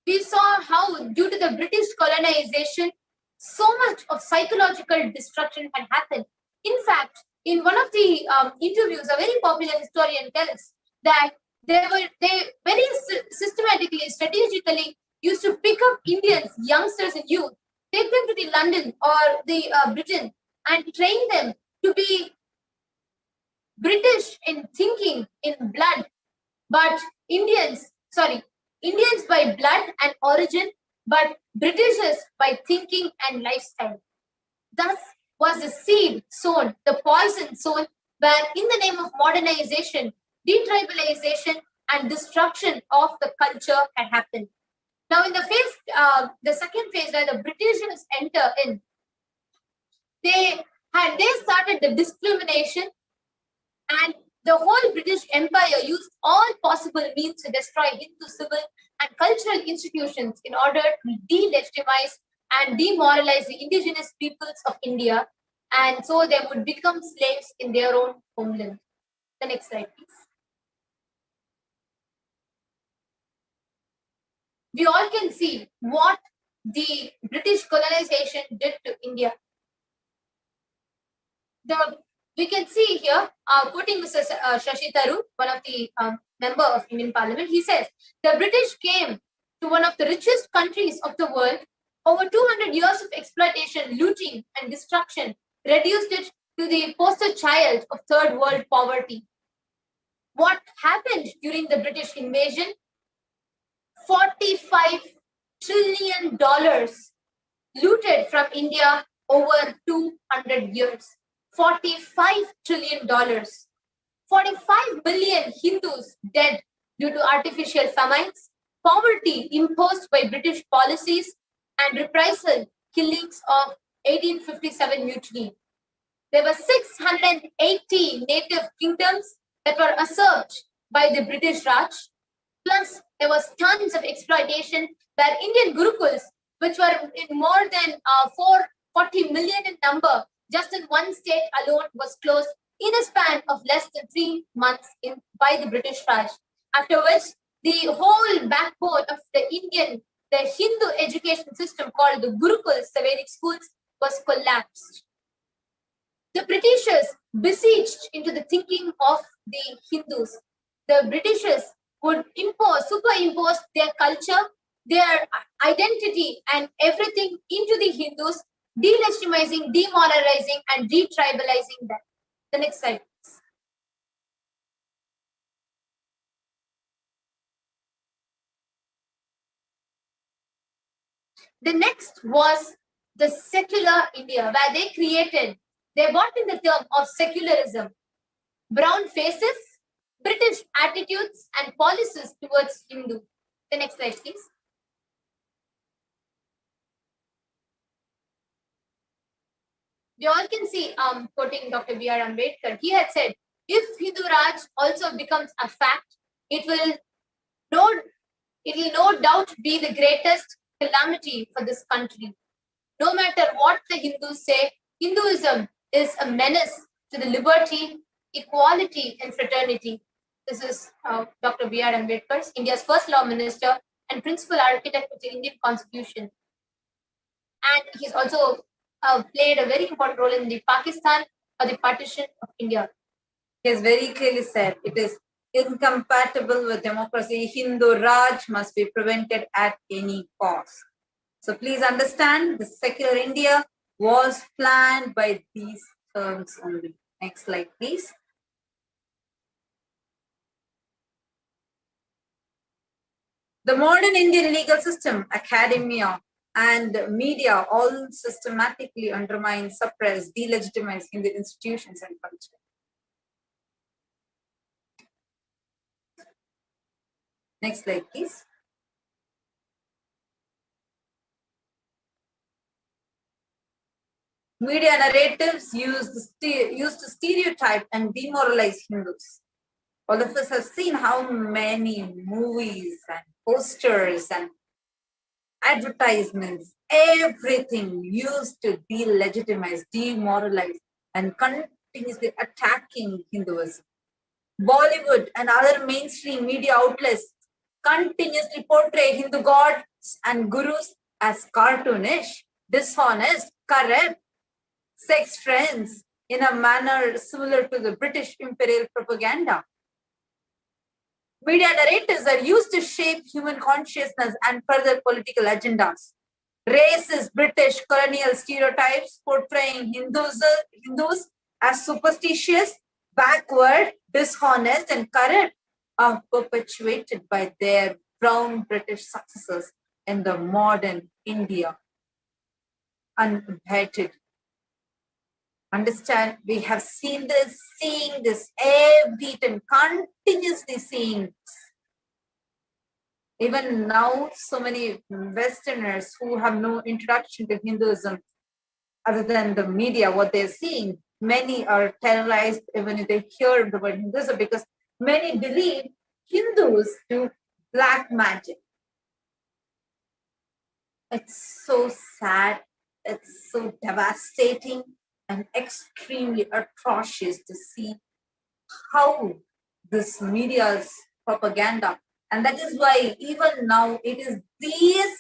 [SPEAKER 5] we saw how, due to the British colonization, so much of psychological destruction had happened. In fact, in one of the interviews, a very popular historian tells that they very systematically, strategically used to pick up Indians, youngsters and youth, take them to the London or the Britain, and train them to be British in thinking, in blood, but Indians by blood and origin, but Britishers by thinking and lifestyle. Thus was the seed sown, the poison sown, where in the name of modernization, detribalization, and destruction of the culture had happened. Now, in the second phase where the Britishers enter in, they started the discrimination, and the whole British Empire used all possible means to destroy Hindu civil and cultural institutions in order to delegitimize and demoralize the indigenous peoples of India, and so they would become slaves in their own homeland. The next slide, please. We all can see what the British colonization did to India. We can see here, quoting Mr. Shashi Tharoor, one of the member of Indian Parliament, he says, the British came to one of the richest countries of the world. Over 200 years of exploitation, looting and destruction reduced it to the poster child of third world poverty. What happened during the British invasion? $45 trillion looted from India over 200 years. $45 trillion. 45 million Hindus dead due to artificial famines, poverty imposed by British policies, and reprisal killings of 1857 mutiny. There were 680 native kingdoms that were usurped by the British Raj. Plus, there was tons of exploitation where Indian Gurukuls, which were in more than 40 million in number, just in one state alone, was closed in a span of less than 3 months by the British Raj. After which, the whole backbone of the Hindu education system called the Gurukuls, the Vedic schools, was collapsed. The Britishers besieged into the thinking of the Hindus. The Britishers would superimpose their culture, their identity, and everything into the Hindus, delegitimizing, demoralizing, and detribalizing them. The next slide, please. The next was the secular India, where they brought in the term of secularism. Brown faces, British attitudes and policies towards Hindu. The next slide, please. We all can see, quoting Dr. B.R. Ambedkar, he had said, if Hindu Raj also becomes a fact, it will no doubt be the greatest calamity for this country. No matter what the Hindus say, Hinduism is a menace to the liberty, equality, and fraternity. This is Dr. B.R. Ambedkar, India's first law minister and principal architect of the Indian Constitution. And he's also played a very important role in the Pakistan or the partition of India.
[SPEAKER 6] He has very clearly said it is incompatible with democracy. Hindu Raj must be prevented at any cost. So please understand, the secular India was planned by these terms only. Next slide, please. The modern Indian legal system, academia, and media all systematically undermine, suppress, delegitimize Hindu institutions and culture. Next slide, please. Media narratives used to stereotype and demoralize Hindus. All of us have seen how many movies and posters and advertisements, everything used to delegitimize, demoralize, and continuously attacking Hinduism. Bollywood and other mainstream media outlets continuously portray Hindu gods and gurus as cartoonish, dishonest, corrupt, sex friends in a manner similar to the British imperial propaganda. Media narratives are used to shape human consciousness and further political agendas. Racist British colonial stereotypes portraying Hindus as superstitious, backward, dishonest, and corrupt are perpetuated by their brown British successors in the modern India. Unabated. Understand, we have seen this, seeing this every time, continuously seeing this. Even now, so many Westerners who have no introduction to Hinduism other than the media, what they're seeing, many are terrorized even if they hear the word Hinduism, because many believe Hindus do black magic. It's so sad, it's so devastating and extremely atrocious to see how this media's propaganda, and that is why even now it is these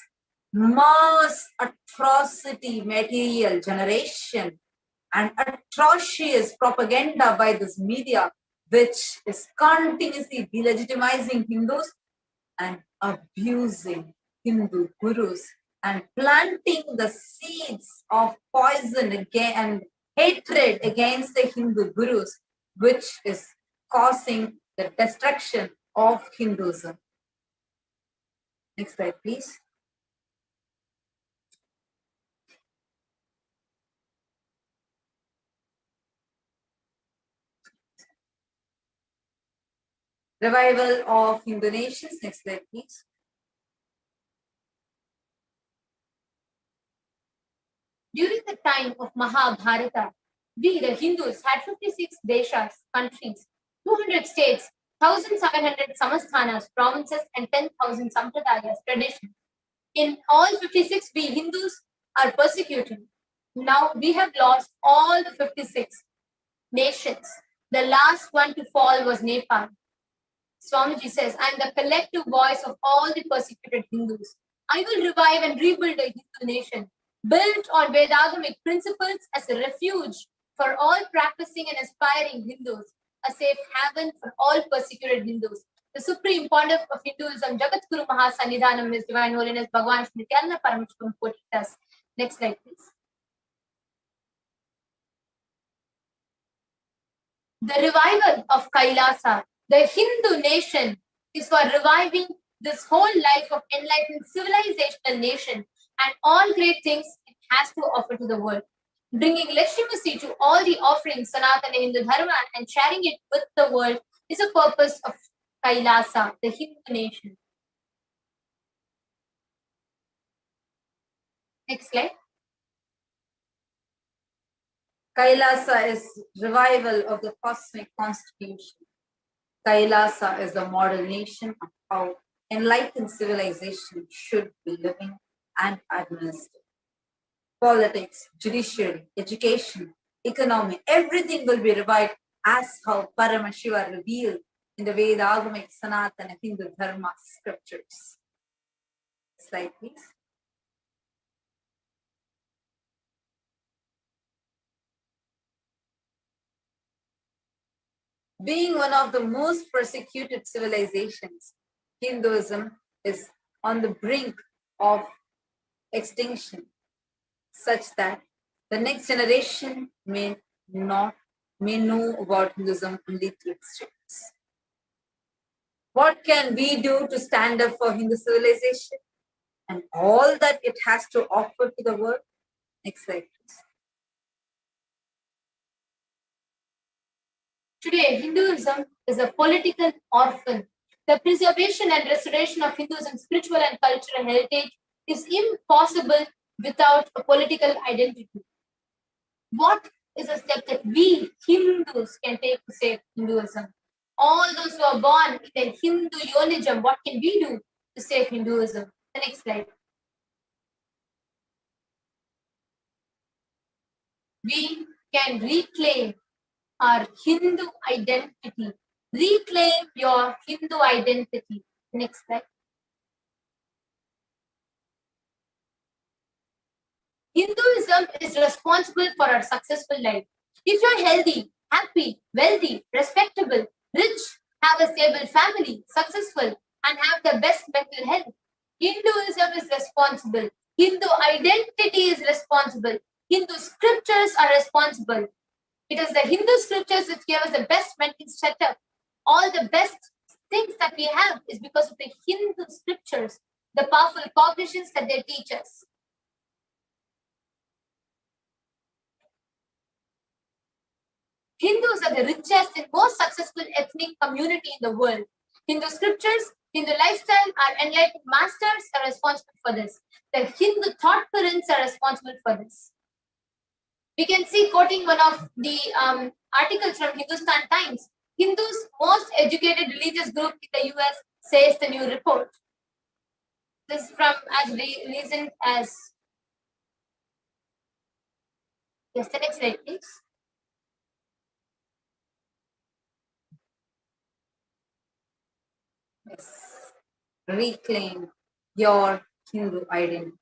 [SPEAKER 6] mass atrocity material generation and atrocious propaganda by this media, which is continuously delegitimizing Hindus and abusing Hindu gurus and planting the seeds of poison again and hatred against the Hindu gurus, which is causing the destruction of Hinduism. Next slide, please. Revival of Hindu nations. Next slide, please.
[SPEAKER 5] During the time of Mahabharata, we, the Hindus, had 56 deshas, countries, 200 states, 1,700 samasthanas, provinces, and 10,000 sampradayas, traditions. In all 56, we Hindus are persecuted. Now we have lost all the 56 nations. The last one to fall was Nepal. Swamiji says, I am the collective voice of all the persecuted Hindus. I will revive and rebuild a Hindu nation, built on Vedagamic principles as a refuge for all practicing and aspiring Hindus, a safe haven for all persecuted Hindus. The Supreme Pontiff of Hinduism, Jagadguru Mahasannidhanam, His Divine Holiness Bhagwan Nithyananda Paramashivam quoted us. Next slide, please. The revival of Kailasa, the Hindu nation, is for reviving this whole life of enlightened civilizational nation and all great things it has to offer to the world. Bringing legitimacy to all the offerings Sanatana Hindu Dharma and sharing it with the world is a purpose of Kailasa, the Hindu nation. Next slide.
[SPEAKER 6] Kailasa is revival of the cosmic constitution. Kailasa is the model nation of how enlightened civilization should be living and administered. Politics, judiciary, education, economy, everything will be revived as how Paramashiva revealed in the Vedagamic Sanatana Hindu Dharma scriptures. Slide, please. Being one of the most persecuted civilizations, Hinduism is on the brink of extinction, such that the next generation may know about Hinduism only through its statements. What can we do to stand up for Hindu civilization and all that it has to offer to the world? Next slide, please.
[SPEAKER 5] Today, Hinduism is a political orphan. The preservation and restoration of Hinduism's spiritual and cultural heritage is impossible without a political identity. What is a step that we Hindus can take to save Hinduism? All those who are born in the Hindu Yonism, what can we do to save Hinduism? The next slide. We can reclaim our Hindu identity. Reclaim your Hindu identity. Next slide. Hinduism is responsible for our successful life. If you're healthy, happy, wealthy, respectable, rich, have a stable family, successful, and have the best mental health, Hinduism is responsible. Hindu identity is responsible. Hindu scriptures are responsible. It is the Hindu scriptures which give us the best mental setup. All the best things that we have is because of the Hindu scriptures, the powerful cognitions that they teach us. Hindus are the richest and most successful ethnic community in the world. Hindu scriptures, Hindu lifestyle, our enlightened masters are responsible for this. The Hindu thought currents are responsible for this. We can see, quoting one of the articles from Hindustan Times, Hindus' most educated religious group in the US, says the new report. This is from as recent as, yes, the next slide, please.
[SPEAKER 6] Yes. Reclaim your Hindu identity.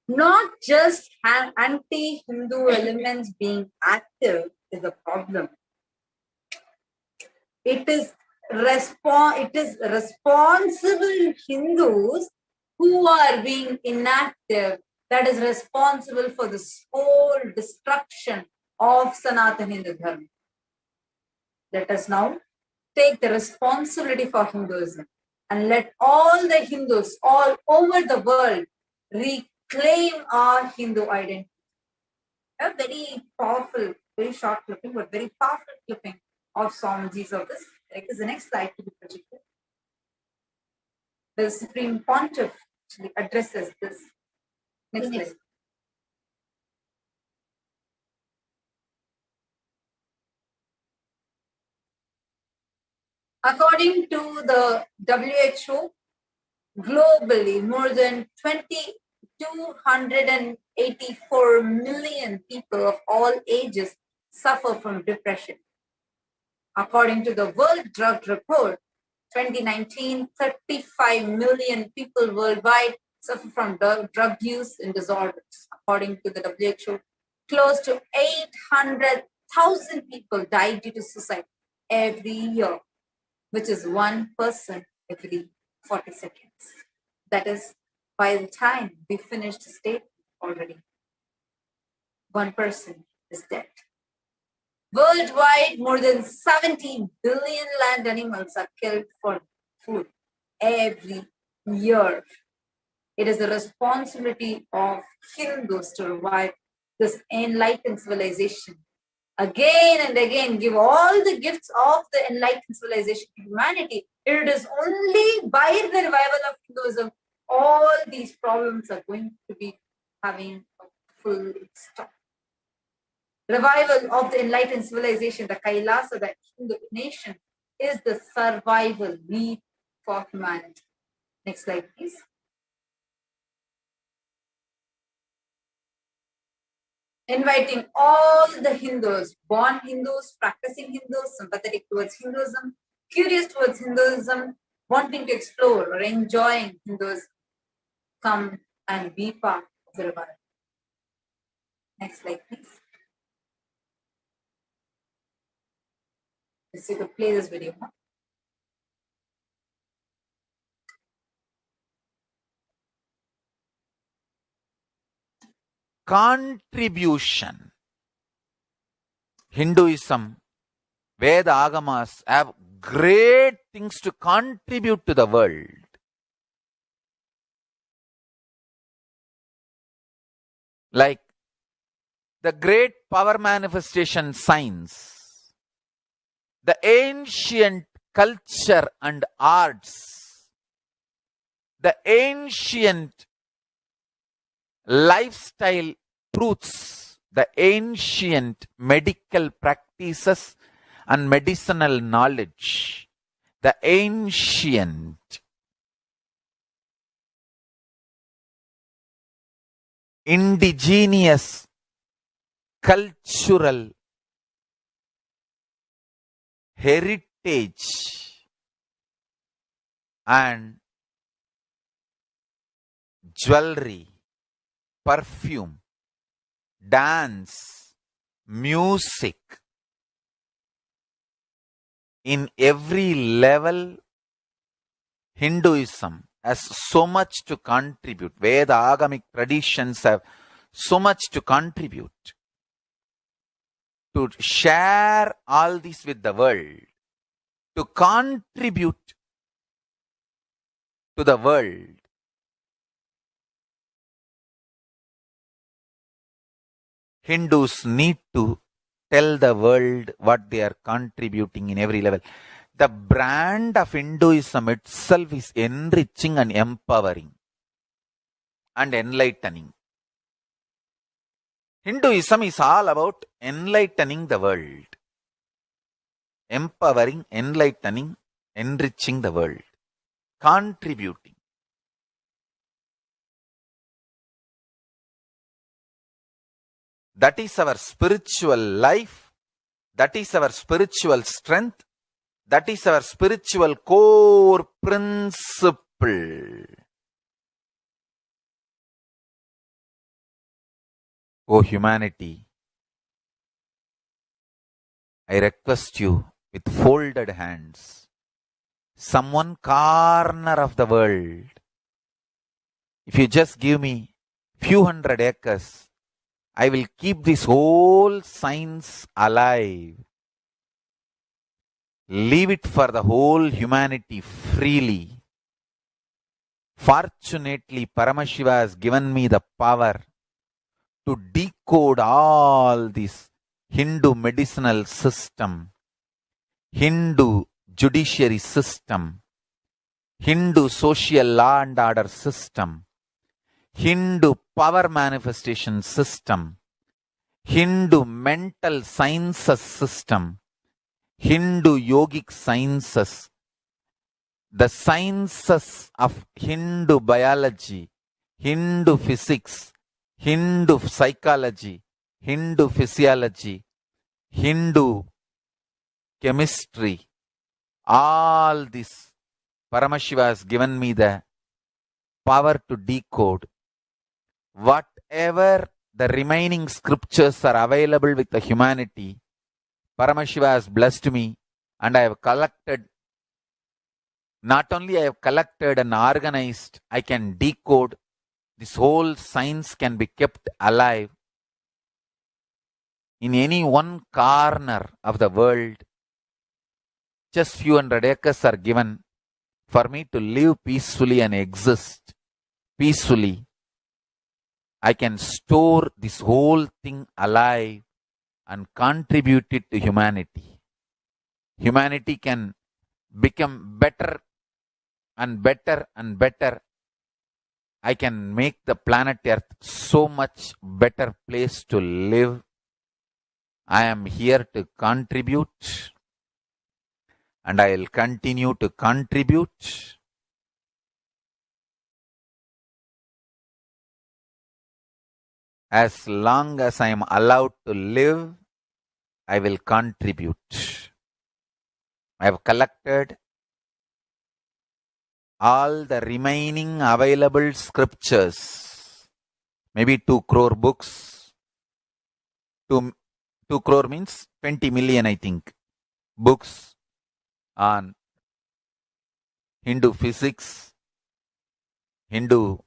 [SPEAKER 6] Not just anti-Hindu elements being active is a problem. It is responsible Hindus who are being inactive that is responsible for this whole destruction of Sanatana Hindu Dharma. Let us now take the responsibility for Hinduism and let all the Hindus all over the world reclaim our Hindu identity. A very powerful, very short clipping, but very powerful clipping of Swamiji's of this. Is the next slide to be projected. The Supreme Pontiff actually addresses this. Next slide. According to the WHO, globally, more than 284 million people of all ages suffer from depression. According to the World Drug Report, 2019, 35 million people worldwide suffer from drug use and disorders. According to the WHO, close to 800,000 people die due to suicide every year, which is one person every 40 seconds. That is, by the time we finish the statement already, one person is dead. Worldwide, more than 70 billion land animals are killed for food every year. It is the responsibility of Hindus to revive this enlightened civilization. Again and again, give all the gifts of the enlightened civilization to humanity. It is only by the revival of Hinduism all these problems are going to be having a full stop. Revival of the enlightened civilization, the Kailasa, the Hindu nation, is the survival need for humanity. Next slide, please. Inviting all the Hindus, born Hindus, practicing Hindus, sympathetic towards Hinduism, curious towards Hinduism, wanting to explore or enjoying Hinduism, come and be part of the revival. Next slide, please. Let's you could play this video.
[SPEAKER 4] Contribution. Hinduism, Veda Agamas have great things to contribute to the world. Like the great power manifestation science, the ancient culture and arts, the ancient lifestyle truths the ancient medical practices and medicinal knowledge, the ancient indigenous cultural heritage and jewelry, perfume, dance, music, in every level, Hinduism has so much to contribute. Veda, Agamic traditions have so much to contribute to share all this with the world, to contribute to the world. Hindus need to tell the world what they are contributing in every level. The brand of Hinduism itself is enriching and empowering and enlightening. Hinduism is all about enlightening the world, empowering, enlightening, enriching the world, contributing. That is our spiritual life. That is our spiritual strength. That is our spiritual core principle. O humanity, I request you with folded hands, some one corner of the world, if you just give me few hundred acres, I will keep this whole science alive. Leave it for the whole humanity freely. Fortunately, Paramashiva has given me the power to decode all this Hindu medicinal system, Hindu judiciary system, Hindu social law and order system, Hindu power manifestation system, Hindu mental sciences system, Hindu yogic sciences, the sciences of Hindu biology, Hindu physics, Hindu psychology, Hindu physiology, Hindu chemistry, all this Paramashiva has given me the power to decode. Whatever the remaining scriptures are available with the humanity, Paramashiva has blessed me, and I have collected, not only I have collected and organized, I can decode. This whole science can be kept alive in any one corner of the world. Just few hundred acres are given for me to live peacefully and exist peacefully. I can store this whole thing alive and contribute it to humanity. Humanity can become better and better and better. I can make the planet Earth so much better place to live. I am here to contribute, and I will continue to contribute. As long as I am allowed to live, I will contribute. I have collected all the remaining available scriptures, maybe 2 crore books. 2 crore means 20 million, I think, books on Hindu physics, Hindu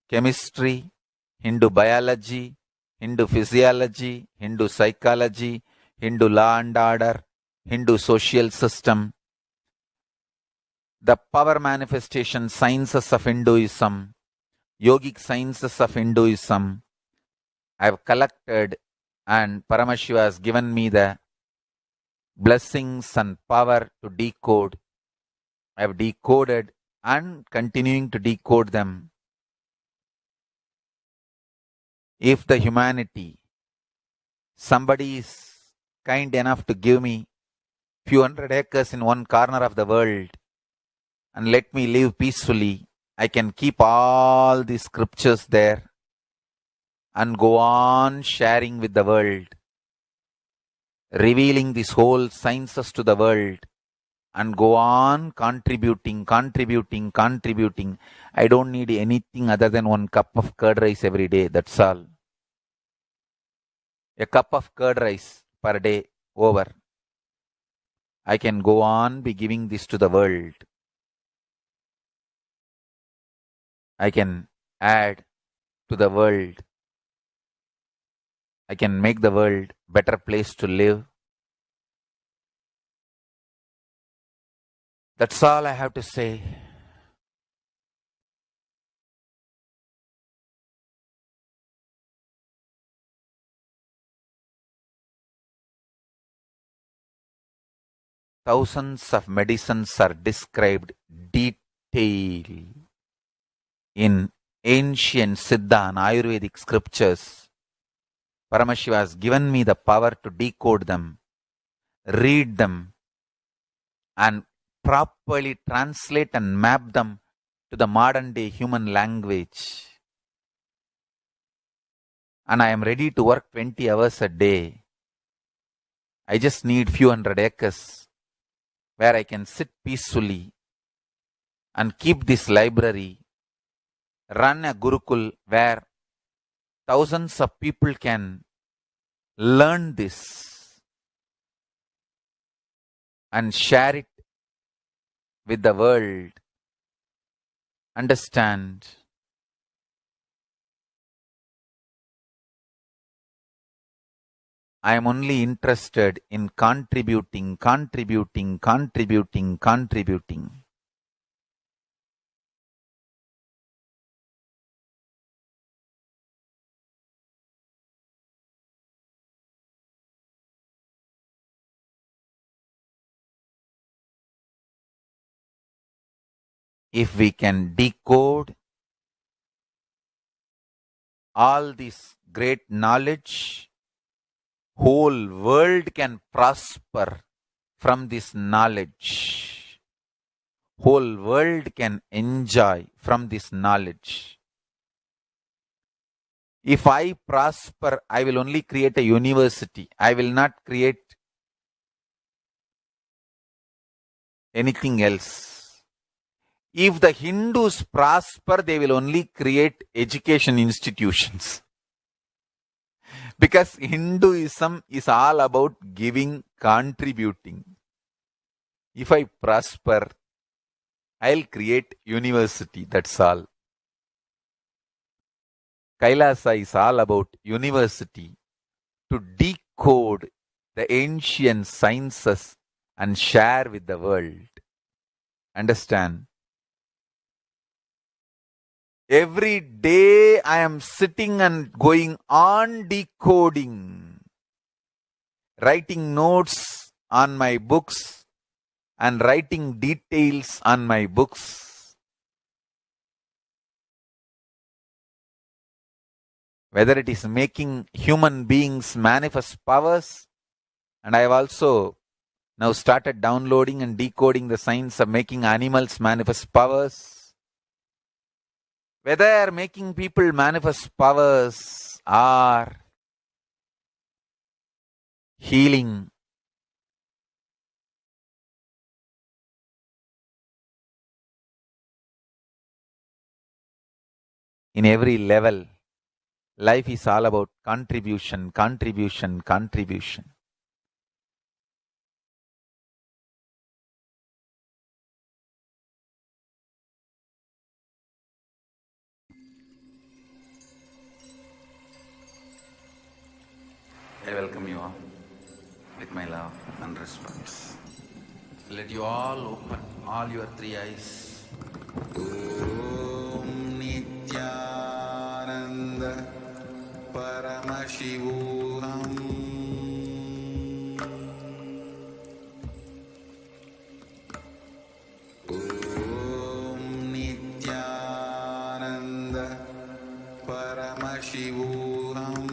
[SPEAKER 4] chemistry, Hindu biology, Hindu physiology, Hindu psychology, Hindu law and order, Hindu social system, the power manifestation sciences of Hinduism, yogic sciences of Hinduism. I have collected, and Paramashiva has given me the blessings and power to decode. I have decoded and continuing to decode them. If the humanity somebody is kind enough to give me few hundred acres in one corner of the world and let me live peacefully, I can keep all the scriptures there and go on sharing with the world, revealing these whole sciences to the world, and go on contributing. I don't need anything other than one cup of curd rice every day. That's all. A cup of curd rice per day over. I can go on be giving this to the world. I can add to the world. I can make the world better place to live. That's all I have to say. Thousands of medicines are described detail in ancient Siddha and Ayurvedic scriptures. Paramashiva has given me the power to decode them, read them, and properly translate and map them to the modern day human language. And I am ready to work 20 hours a day. I just need few hundred acres where I can sit peacefully and keep this library, run a Gurukul where thousands of people can learn this and share it with the world. Understand? I am only interested in contributing. If we can decode all this great knowledge, whole world can prosper from this knowledge. Whole world can enjoy from this knowledge. If I prosper, I will only create a university. I will not create anything else. If the Hindus prosper, they will only create education institutions. Because Hinduism is all about giving, contributing. If I prosper, I'll create university, that's all. Kailasa is all about university to decode the ancient sciences and share with the world. Understand? Every day I am sitting and going on decoding, writing notes on my books and writing details on my books. Whether it is making human beings manifest powers, and I have also now started downloading and decoding the science of making animals manifest powers. Whether making people manifest powers or healing, in every level, life is all about contribution.
[SPEAKER 3] I welcome you all with my love and respect. Let you all open all your three eyes. Om Nithyananda Paramashivoham. Om Nithyananda Paramashivoham.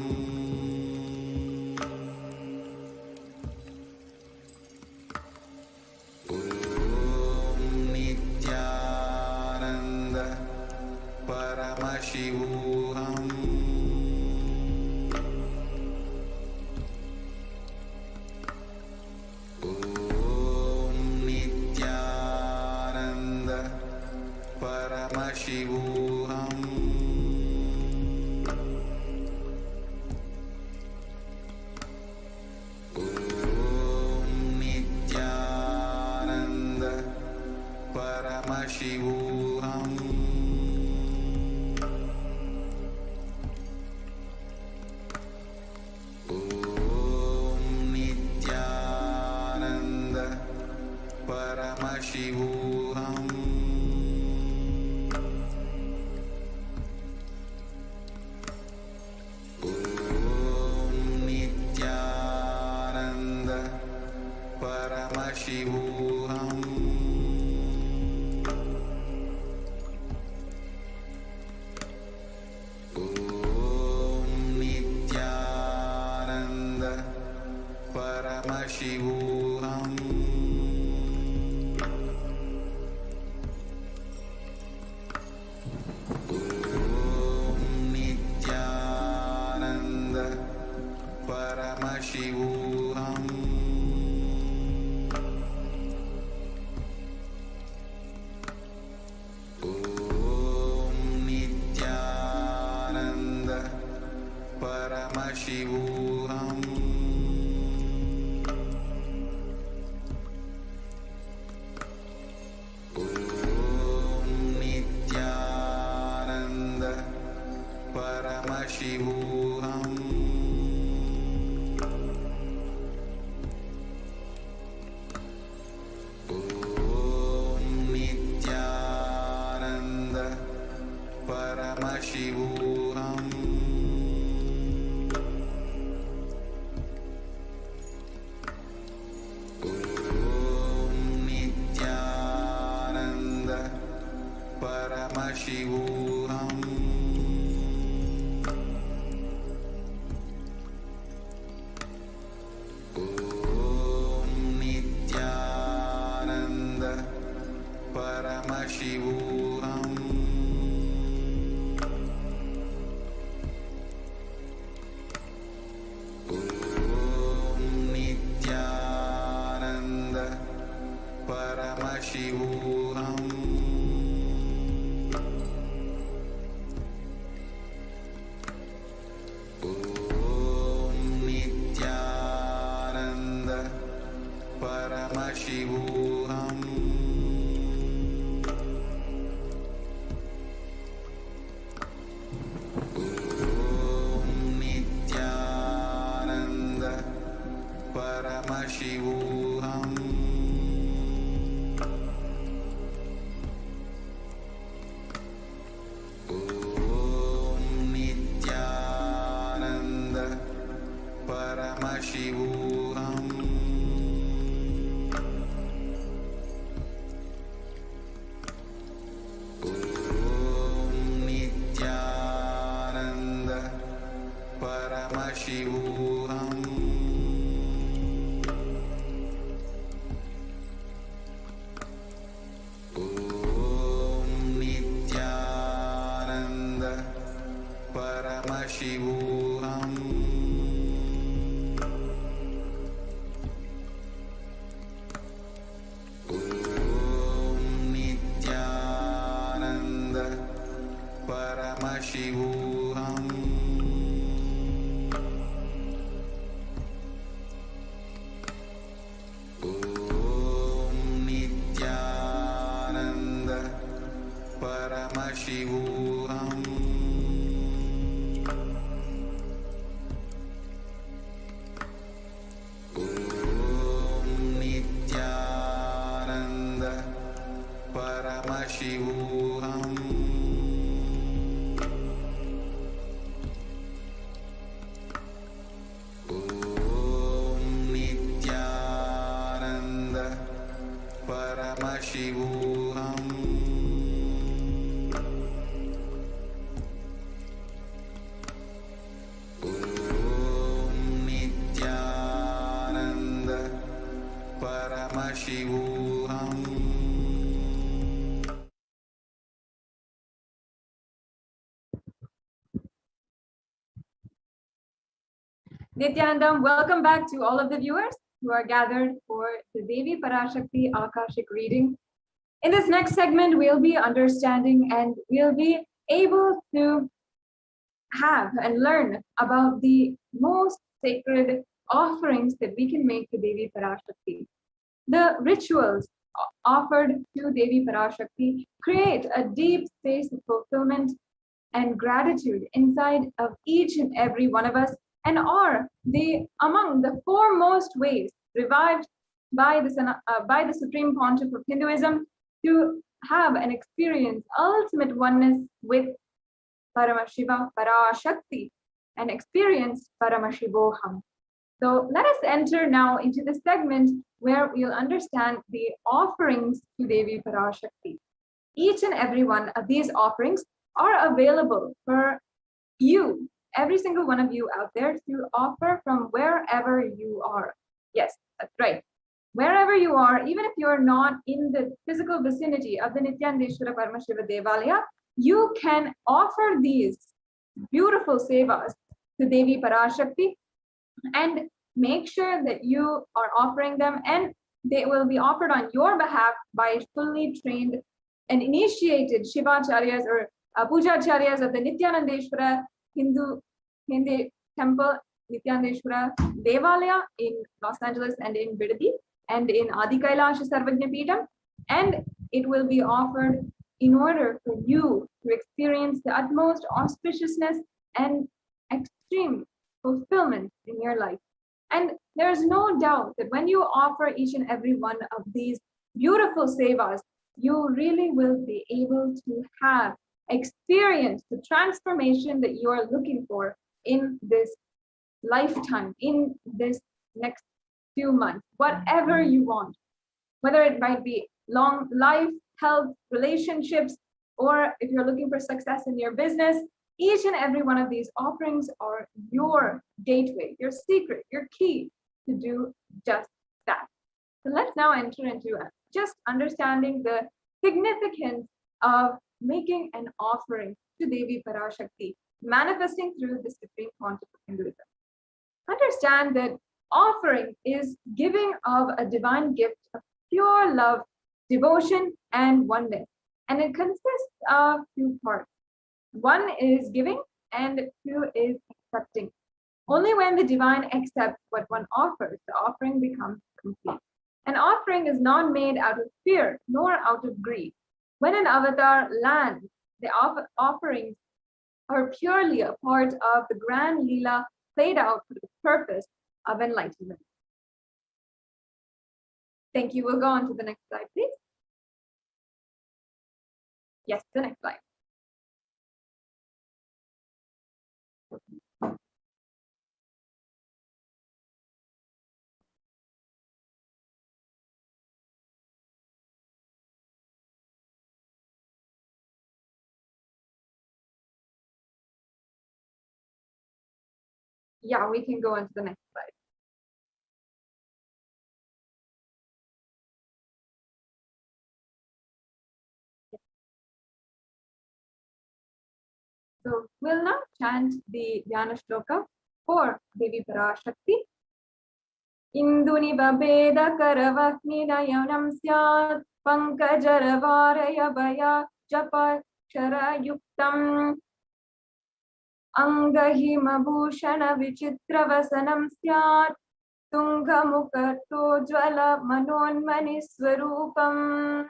[SPEAKER 3] Paramashivoham. Om Nithyananda Paramashivoham. Om Nithyananda Paramashivoham. Om Nithyananda Paramashivoham. Om Nithyananda Paramashivoham. Om Nithyananda Paramashivoham. Om Nithyananda Paramashivoham. Om Nithyananda Paramashivoham. Om Nithyananda Paramashivoham. Om Nithyananda Paramashivoham. Om Nithyananda Paramashivoham. Om Nithyananda Paramashivoham. Om Nithyananda Paramashivoham. Om Nithyananda Paramashivoham. Om Nithyananda Paramashivoham. Om Nithyananda Paramashivoham. Om Nithyananda Paramashivoham. Om Nithyananda Paramashivoham.
[SPEAKER 7] Nithyanandam, welcome back to all of the viewers who are gathered for the Devi Parashakti Akashic reading. In this next segment, we'll be understanding and we'll be able to have and learn about the most sacred offerings that we can make to Devi Parashakti. The rituals offered to Devi Parashakti create a deep space of fulfillment and gratitude inside of each and every one of us, and are among the foremost ways revived by the Supreme Pontiff of Hinduism to have and experience ultimate oneness with Paramashiva, Parashakti, and experience Paramashivoham. So let us enter now into the segment where we'll understand the offerings to Devi Parashakti. Each and every one of these offerings are available for you, every single one of you out there, to offer from wherever you are. Yes, that's right. Wherever you are, even if you're not in the physical vicinity of the Nityanandeshwara Paramashiva Devalaya, you can offer these beautiful sevas to Devi Parashakti and make sure that you are offering them, and they will be offered on your behalf by fully trained and initiated Shivacharyas or Pujacharyas of the Nityanandeshwara Hindu temple, Nityanandeshwara Devalaya in Los Angeles and in Bidadi and in Adi Kailasa Sarvajna Peetham, and it will be offered in order for you to experience the utmost auspiciousness and extreme fulfillment in your life. And there's no doubt that when you offer each and every one of these beautiful sevas, you really will be able to have experience the transformation that you are looking for in this lifetime, in this next few months, whatever you want, whether it might be long life, health, relationships, or if you're looking for success in your business. Each and every one of these offerings are your gateway, your secret, your key to do just that. So let's now enter into just understanding the significance of making an offering to Devi Parashakti, manifesting through the supreme concept of Hinduism. Understand that offering is giving of a divine gift of pure love, devotion, and oneness. And it consists of two parts. One is giving and two is accepting. Only when the divine accepts what one offers, the offering becomes complete. An offering is not made out of fear nor out of greed. When an avatar lands, the offerings are purely a part of the grand Leela played out for the purpose of enlightenment. Thank you. We'll go on to the next slide, please. Yes, the next slide. Yeah, we can go on to the next slide. So we'll now chant the Dhyana Shloka for Devi Parashakti. Induniva Veda Karavakni Nayanam Syat Pankajaravara Bhaya Japa Kshara Yuktam Angahima Bhushana Vichitra Vasanam Syat Tunga Mukato Jvala Manonmani Swarupam.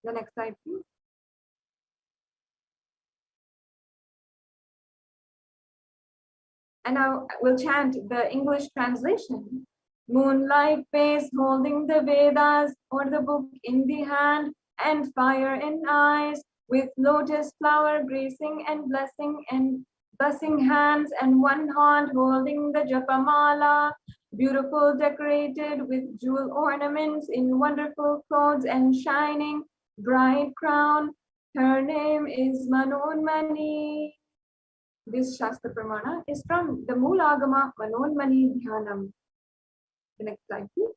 [SPEAKER 7] The next slide, please. And now we'll chant the English translation. Moonlight face holding the Vedas or the book in the hand and fire in eyes, with lotus flower gracing and blessing hands, and one hand holding the Japamala, beautiful decorated with jewel ornaments in wonderful clothes and shining bright crown. Her name is Manonmani. This Shastra Pramana is from the Moolagama Manonmani Dhyanam. The next slide, please.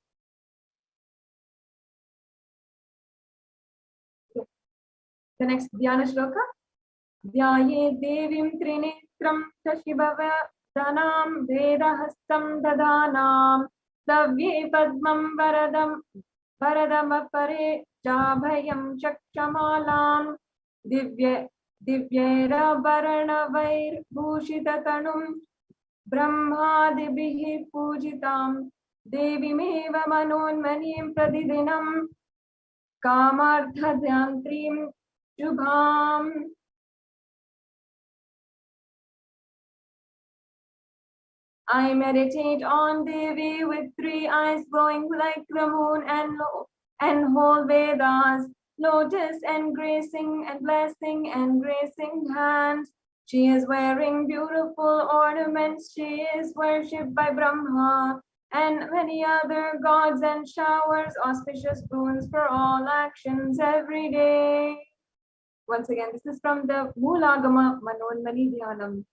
[SPEAKER 7] The next Dhyana Shloka. Dhyaye Devim Trinetram Shashibhava Dhanam Vedahastam Dadanam Davye Padmam Varadamapare Jabhayam Chakshamalam Divyera Varnavair Bhushitatanum Brahmadibhihi Pujitam Devimeva Manonmanim Pradidinam Kamarthadhyantrim Shubham. I meditate on Devi with three eyes glowing like the moon and whole Vedas, lotus and gracing and blessing and gracing hands. She is wearing beautiful ornaments. She is worshipped by Brahma and many other gods, and showers auspicious boons for all actions every day. Once again, this is from the Moolagama Manonmani Dhyanam.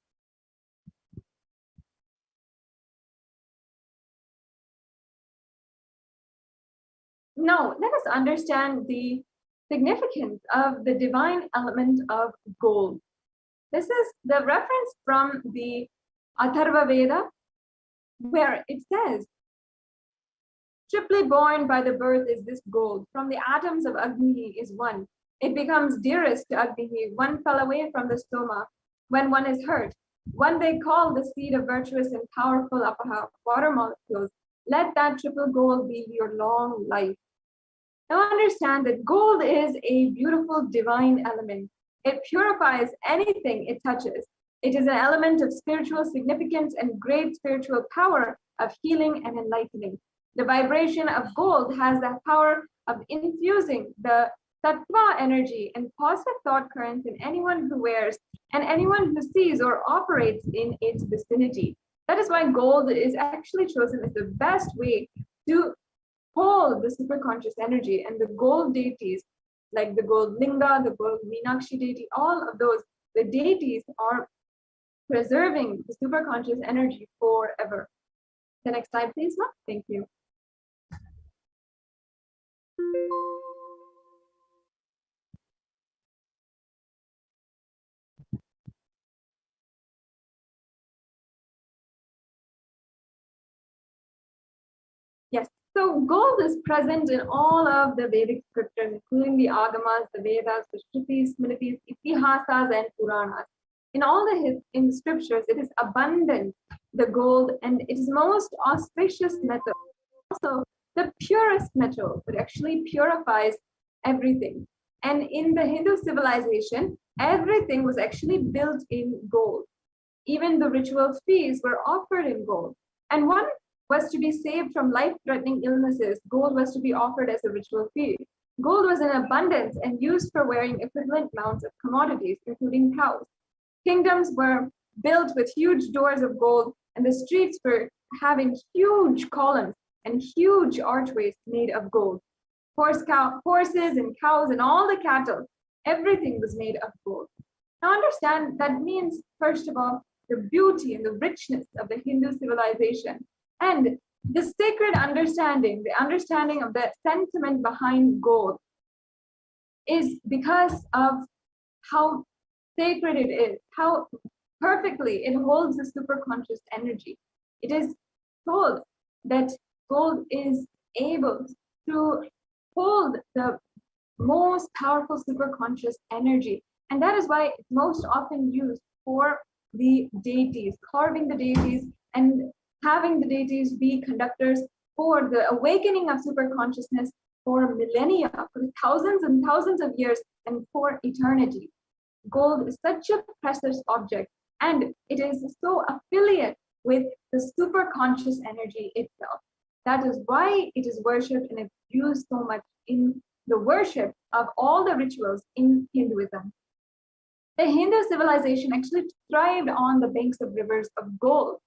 [SPEAKER 7] Now, let us understand the significance of the divine element of gold. This is the reference from the Atharva Veda, where it says, triply born by the birth is this gold. From the atoms of Agni is one. It becomes dearest to Agni. One fell away from the stoma when one is hurt. One they call the seed of virtuous and powerful water molecules. Let that triple gold be your long life. Now understand that gold is a beautiful divine element. It purifies anything it touches. It is an element of spiritual significance and great spiritual power of healing and enlightening. The vibration of gold has the power of infusing the tattva energy and positive thought currents in anyone who wears and anyone who sees or operates in its vicinity. That is why gold is actually chosen as the best way to hold the superconscious energy, and the gold deities, like the gold linga, the gold Meenakshi deity, all of those, the deities are preserving the superconscious energy forever. The next slide, please, Ma. Thank you. Yes, so gold is present in all of the Vedic scriptures, including the Agamas, the Vedas, the Shrutis, Smritis, Itihasas, and Puranas. In all the scriptures, it is abundant, the gold, and it is most auspicious metal. Also, the purest metal that actually purifies everything. And in the Hindu civilization, everything was actually built in gold. Even the ritual feasts were offered in gold. And one was to be saved from life-threatening illnesses. Gold was to be offered as a ritual fee. Gold was in abundance and used for wearing equivalent amounts of commodities, including cows. Kingdoms were built with huge doors of gold, and the streets were having huge columns and huge archways made of gold. Horses and cows and all the cattle, everything was made of gold. Now understand that means, first of all, the beauty and the richness of the Hindu civilization and the sacred understanding, the understanding of the sentiment behind gold is because of how sacred it is, how perfectly it holds the superconscious energy. It is told that gold is able to hold the most powerful superconscious energy. And that is why it's most often used for the deities, carving the deities and having the deities be conductors for the awakening of superconsciousness for millennia, for thousands and thousands of years, and for eternity. Gold is such a precious object, and it is so affiliate with the superconscious energy itself. That is why it is worshipped and it's used so much in the worship of all the rituals in Hinduism. The Hindu civilization actually thrived on the banks of rivers of gold.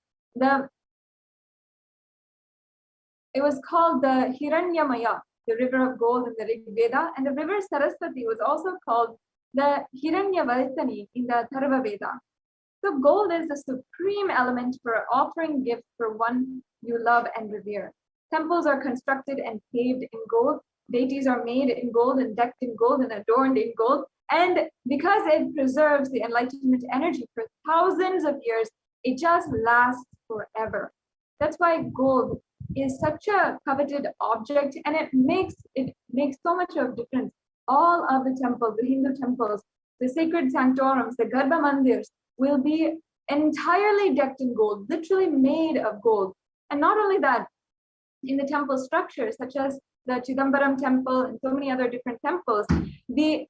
[SPEAKER 7] It was called the Hiranyamaya, the river of gold in the Rig Veda, and the river Saraswati was also called the Hiranyavalitani in the Atharva Veda. So gold is the supreme element for offering gifts for one you love and revere. Temples are constructed and paved in gold. Deities are made in gold and decked in gold and adorned in gold. And because it preserves the enlightenment energy for thousands of years, it just lasts forever. That's why gold is such a coveted object, and it makes so much of difference. All of the temples, the Hindu temples, the sacred sanctorums, the Garbha mandirs will be entirely decked in gold, literally made of gold. And not only that, in the temple structures, such as the Chidambaram temple and so many other different temples, the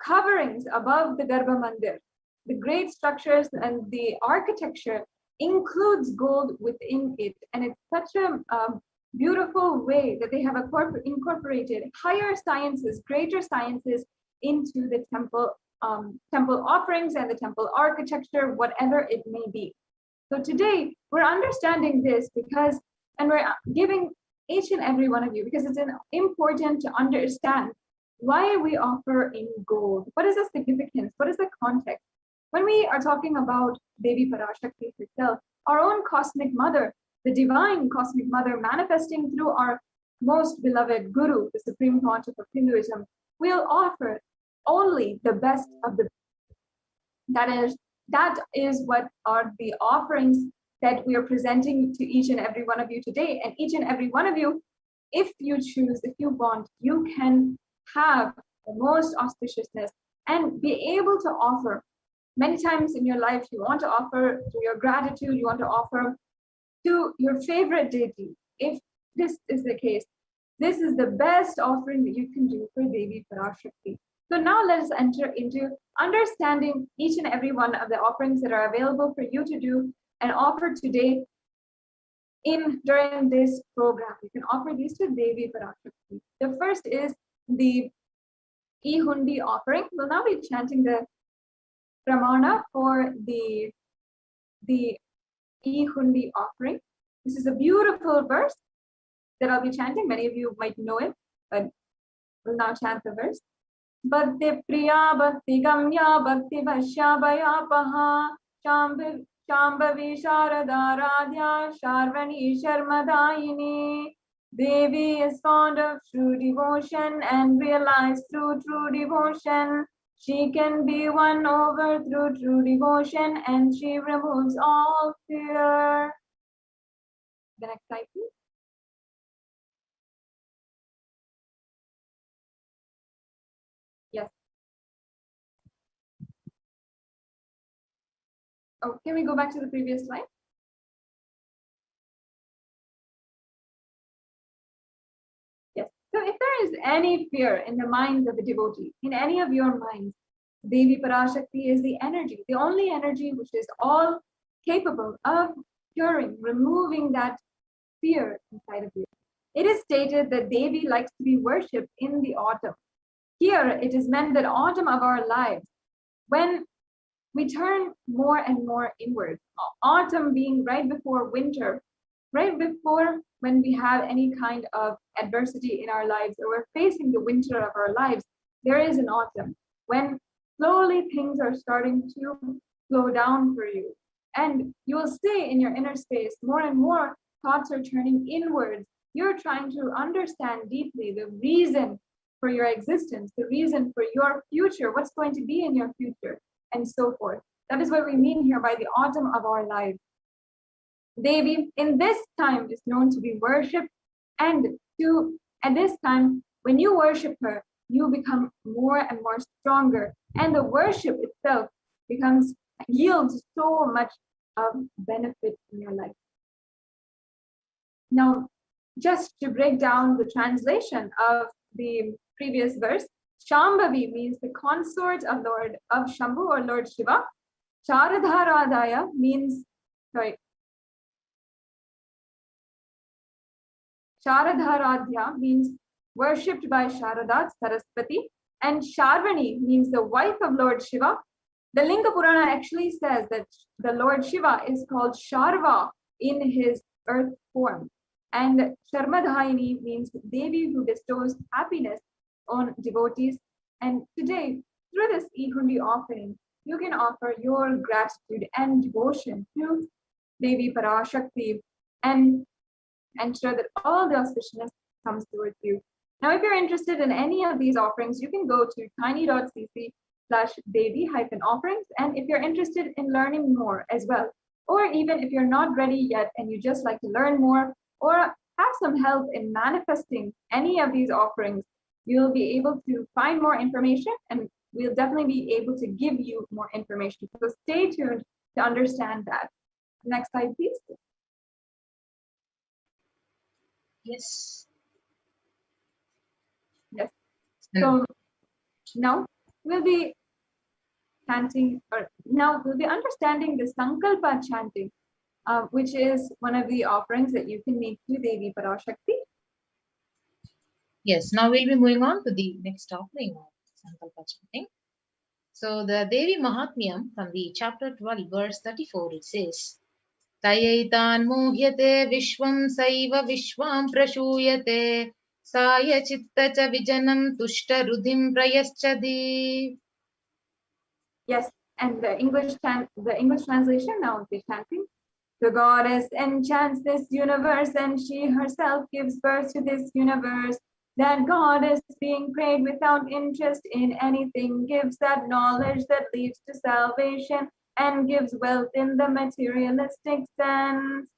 [SPEAKER 7] coverings above the Garbha mandir, the great structures and the architecture includes gold within it. And it's such a beautiful way that they have incorporated higher sciences, greater sciences into the temple offerings and the temple architecture, whatever it may be. So today we're understanding this because, and we're giving each and every one of you, because it's important to understand why we offer in gold. What is the significance? What is the context? When we are talking about Devi Parashakti herself, our own cosmic mother, the divine cosmic mother manifesting through our most beloved Guru, the Supreme Pontiff of Hinduism, will offer only the best of the that is what are the offerings that we are presenting to each and every one of you today. And each and every one of you, if you choose, if you want, you can have the most auspiciousness and be able to offer. Many times in your life, you want to offer to your gratitude, you want to offer to your favorite deity. If this is the case, this is the best offering that you can do for Devi Parashakti. So now let us enter into understanding each and every one of the offerings that are available for you to do and offer today during this program. You can offer these to Devi Parashakti. The first is the E-Hundi offering. We'll now be chanting the Pramana for the E-Hundi offering. This is a beautiful verse that I'll be chanting. Many of you might know it, but we'll now chant the verse. Bhakti Priya Bhakti Gamya Bhakti Bhashya Bhayapaha Shambhavi Sharada Radhya Sharvani Sharmadayini. Devi is fond of true devotion and realized through true devotion. She can be won over through true devotion and she removes all fear. The next slide, please. Yes. Oh, can we go back to the previous slide? Yes. So if there is any fear in the minds of the devotee, in any of your minds, Devi Parashakti is the energy, the only energy which is all capable of curing, removing that fear inside of you. It is stated that Devi likes to be worshipped in the autumn. Here, it is meant that autumn of our lives, when we turn more and more inward, autumn being right before winter, right before when we have any kind of adversity in our lives or we're facing the winter of our lives, there is an autumn when slowly things are starting to slow down for you. And you will see in your inner space more and more thoughts are turning inwards. You're trying to understand deeply the reason for your existence, the reason for your future, what's going to be in your future, and so forth. That is what we mean here by the autumn of our lives. Devi, in this time, is known to be worshipped, and at this time, when you worship her, you become more and more stronger, and the worship itself yields so much of benefit in your life. Now, just to break down the translation of the previous verse, Shambhavi means the consort of Shambhu or Lord Shiva. Sharadharadaya means, Sharadharadhya means worshipped by Sharada, Saraswati, and Sharvani means the wife of Lord Shiva. The Linga Purana actually says that the Lord Shiva is called Sharva in his earth form. And Sharmadhayini means Devi who bestows happiness on devotees. And today, through this E-Hundi offering, you can offer your gratitude and devotion to Devi Parashakti and ensure that all the auspiciousness comes towards you. Now, if you're interested in any of these offerings, you can go to tiny.cc/Devi-offerings. And if you're interested in learning more as well, or even if you're not ready yet and you just like to learn more or have some help in manifesting any of these offerings, you'll be able to find more information and we'll definitely be able to give you more information. So stay tuned to understand that. Next slide, please.
[SPEAKER 5] Yes.
[SPEAKER 7] Yes. So now we'll be chanting, or now we'll be understanding the Sankalpa chanting, which is one of the offerings that you can make to Devi Parashakti.
[SPEAKER 5] Yes, now we'll be moving on to the next offering of Sankalpa chanting. So the Devi Mahatmyam from the chapter 12, verse 34, it says, Tayaitan mohyate vishwam saiva vishwam prashuyate saya chitta cha vijanam tushta rudhim prayaschadi.
[SPEAKER 7] Yes, and the English translation now will be chanting. The goddess enchants this universe, and she herself gives birth to this universe. That goddess, being prayed without interest in anything, gives that knowledge that leads to salvation and gives wealth in the materialistic sense.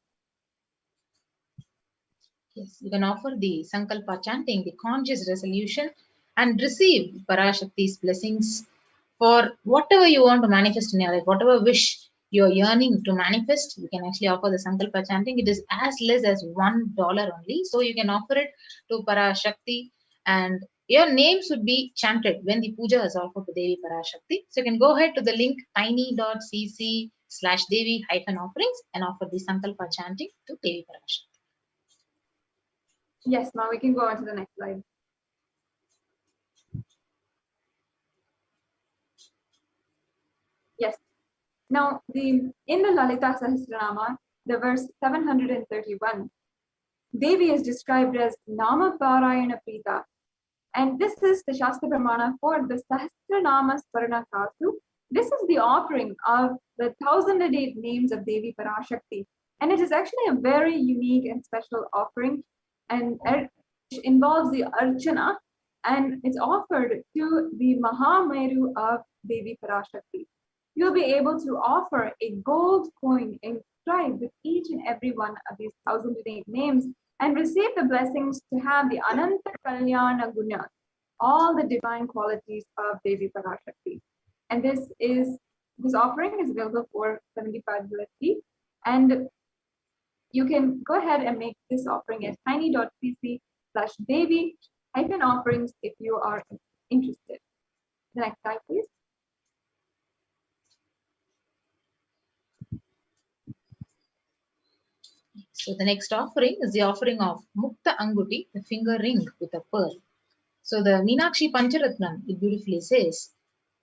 [SPEAKER 8] Yes, you can offer the Sankalpa chanting, the conscious resolution, and receive Parashakti's blessings for whatever you want to manifest in your life, whatever wish you're yearning to manifest. You can actually offer the Sankalpa chanting. It is as less as $1 only. So you can offer it to Parashakti, and your names would be chanted when the puja is offered to Devi Parashakti. So you can go ahead to the link tiny.cc/Devi-offerings and offer the Sankalpa chanting to Devi Parashakti.
[SPEAKER 7] Yes, now we can go on to the next slide. Yes. Now, in the Lalita Sahasranama, the verse 731, Devi is described as Nama Parayana Prita. And this is the Shastra Pramana for the Sahasranama Sparana Kasu. This is the offering of the 1008 names of Devi Parashakti. And it is actually a very unique and special offering, and it involves the Archana, and it's offered to the Mahameru of Devi Parashakti. You'll be able to offer a gold coin inscribed with each and every one of these 1008 names and receive the blessings to have the Ananta Kalyana Guna, all the divine qualities of Devi Parashakti. And this offering is available for 75 USD, and you can go ahead and make this offering at tiny.cc/Devi-offerings if you are interested. The next slide, please.
[SPEAKER 8] So the next offering is the offering of Mukta Anguti, the finger ring with a pearl. So the Meenakshi Pancharatnam, it beautifully says,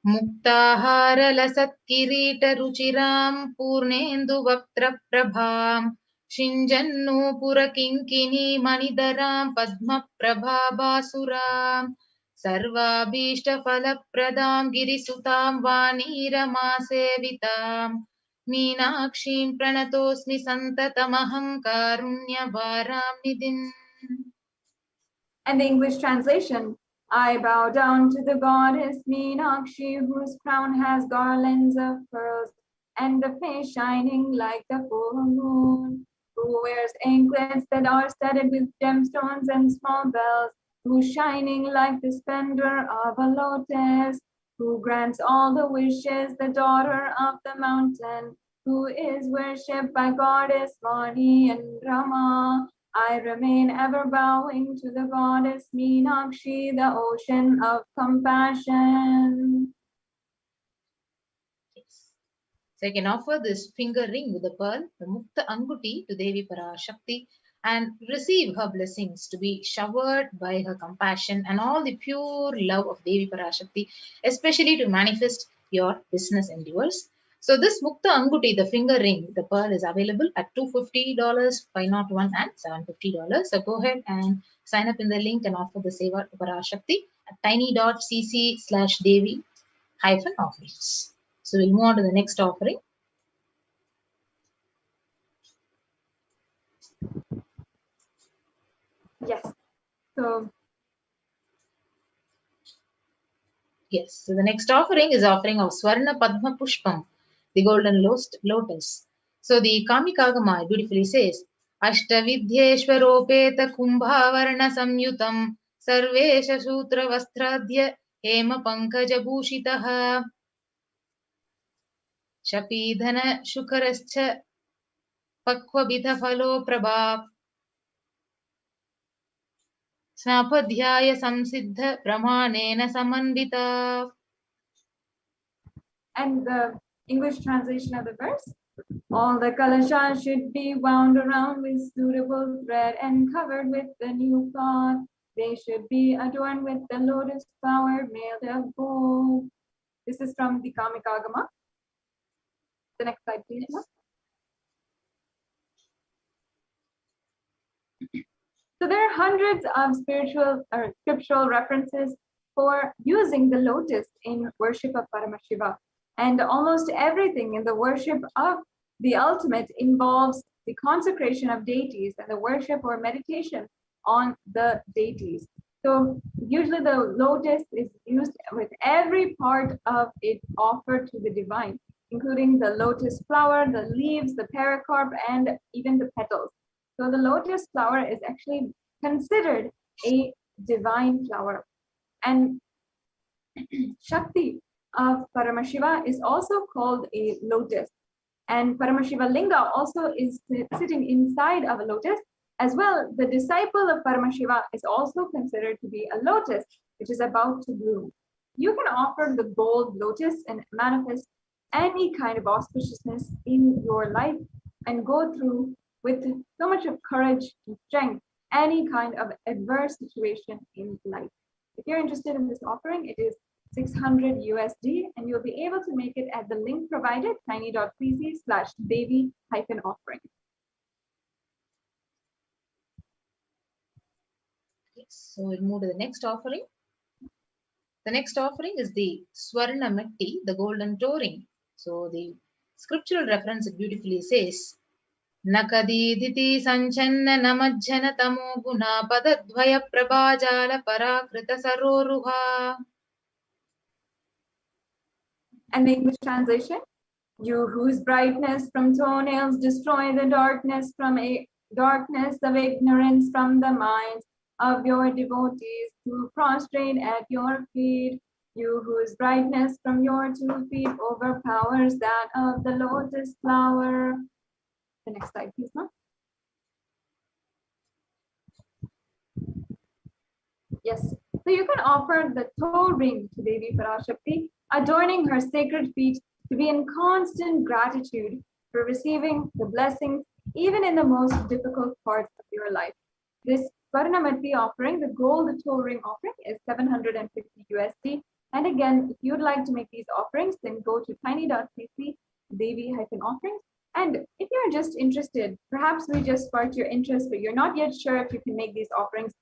[SPEAKER 8] Muktahara lasat kirita ruchiram purnendu vaktra prabham shinjannu pura kinkini manidaram padma prabha basuram sarvabhishta falapradam girisutam vanirama sevitam Meenakshim pranatosmi santatamaham karunyavaram nidin.
[SPEAKER 7] And the English translation, I bow down to the goddess Meenakshi, whose crown has garlands of pearls and a face shining like the full moon, who wears anklets that are studded with gemstones and small bells, who's shining like the splendor of a lotus, who grants all the wishes, the daughter of the mountain, who is worshipped by goddess Vani and Rama. I remain ever bowing to the goddess Meenakshi, the ocean of compassion.
[SPEAKER 8] Yes. So I can offer this finger ring with a pearl, the Mukta Anguti, to Devi Parashakti and receive her blessings to be showered by her compassion and all the pure love of Devi Parashakti, especially to manifest your business endeavors. So this Mukta Anguti, the finger ring, the pearl is available at $250, $501 and $750. So go ahead and sign up in the link and offer the Seva to Parashakti at tiny.cc/Devi-offerings. So we'll move on to the next offering.
[SPEAKER 7] Yes. So
[SPEAKER 8] the next offering is offering of Swarna Padma Pushpam, the golden lotus. So the Kamikagama beautifully says, Ashtavidhyeshwaropeta Kumbhavarna Samyutam Sarvesha Sutra Vastradhya Hema Pankaja Bhushitaha Shapidhana Shukarascha Pakvabitha Phalo Prabha Snapadhyaya Samsiddha Pramanena Samandita.
[SPEAKER 7] and the English translation of the verse, all the kalashas should be wound around with suitable thread and covered with the new cloth. They should be adorned with the lotus flower made of gold. This is from the Kamikagama. The next slide, please.
[SPEAKER 8] Yes.
[SPEAKER 7] So there are hundreds of spiritual or scriptural references for using the lotus in worship of Paramashiva. And almost everything in the worship of the ultimate involves the consecration of deities and the worship or meditation on the deities. So usually the lotus is used with every part of it offered to the divine, including the lotus flower, the leaves, the pericarp, and even the petals. So the lotus flower is actually considered a divine flower. And Shakti of Paramashiva is also called a lotus. And Paramashiva Linga also is sitting inside of a lotus. As well, the disciple of Paramashiva is also considered to be a lotus, which is about to bloom. You can offer the gold lotus and manifest any kind of auspiciousness in your life and go through with so much of courage and strength any kind of adverse situation in life. If you're interested in this offering, it is 600 USD, and you'll be able to make it at the link provided, tiny.cc/Devi-offering.
[SPEAKER 8] So we'll move to the next offering. The next offering is the Swarna Matti, the golden touring. So the scriptural reference it beautifully says, Nakadiditi sanchanna namajjana tamo guna padadvaya prabhajala parakrita saroruha.
[SPEAKER 7] And the English translation, you whose brightness from toenails destroy the darkness of ignorance from the minds of your devotees who prostrate at your feet, you whose brightness from your 2 feet overpowers that of the lotus flower. The next slide, please, ma'am. Yes, so you can offer the toe ring to Devi Parashakti, adorning her sacred feet to be in constant gratitude for receiving the blessings even in the most difficult parts of your life. This Swarnamati offering, the gold toe ring offering, is 750 USD. And again, if you'd like to make these offerings, then go to tiny.cc/Devi-offerings. And if you're just interested, perhaps we just sparked your interest, but you're not yet sure if you can make these offerings,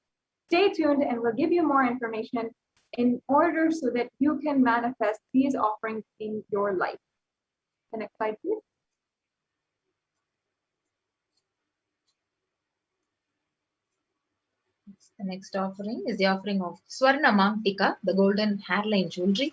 [SPEAKER 7] stay tuned and we'll give you more information in order so that you can manifest these offerings in your life. The next slide, please.
[SPEAKER 8] The next offering is the offering of Swarna Mangtika, the golden hairline jewelry.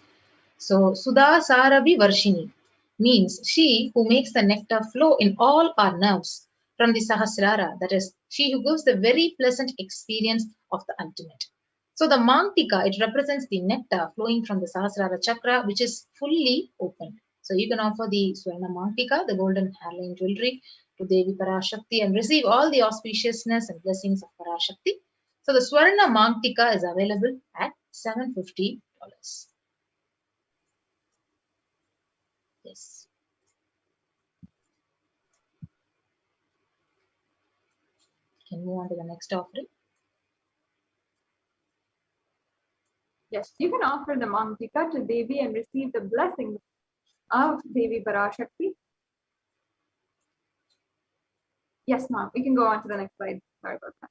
[SPEAKER 8] So Sudha Sarabi Varshini means she who makes the nectar flow in all our nerves from the Sahasrara, that is, she who gives the very pleasant experience of the ultimate. So the Mangtika, it represents the nectar flowing from the Sahasrara chakra, which is fully opened. So you can offer the Swarna Mangtika, the golden hairline jewelry, to Devi Parashakti and receive all the auspiciousness and blessings of Parashakti. So the Swarna Mangtika is available at $750. Yes. Can move on to the next offering.
[SPEAKER 7] Yes, you can offer the Mangtika to Devi and receive the blessings of Devi Parashakti. Yes, ma'am, we can go on to the next slide. Sorry about that.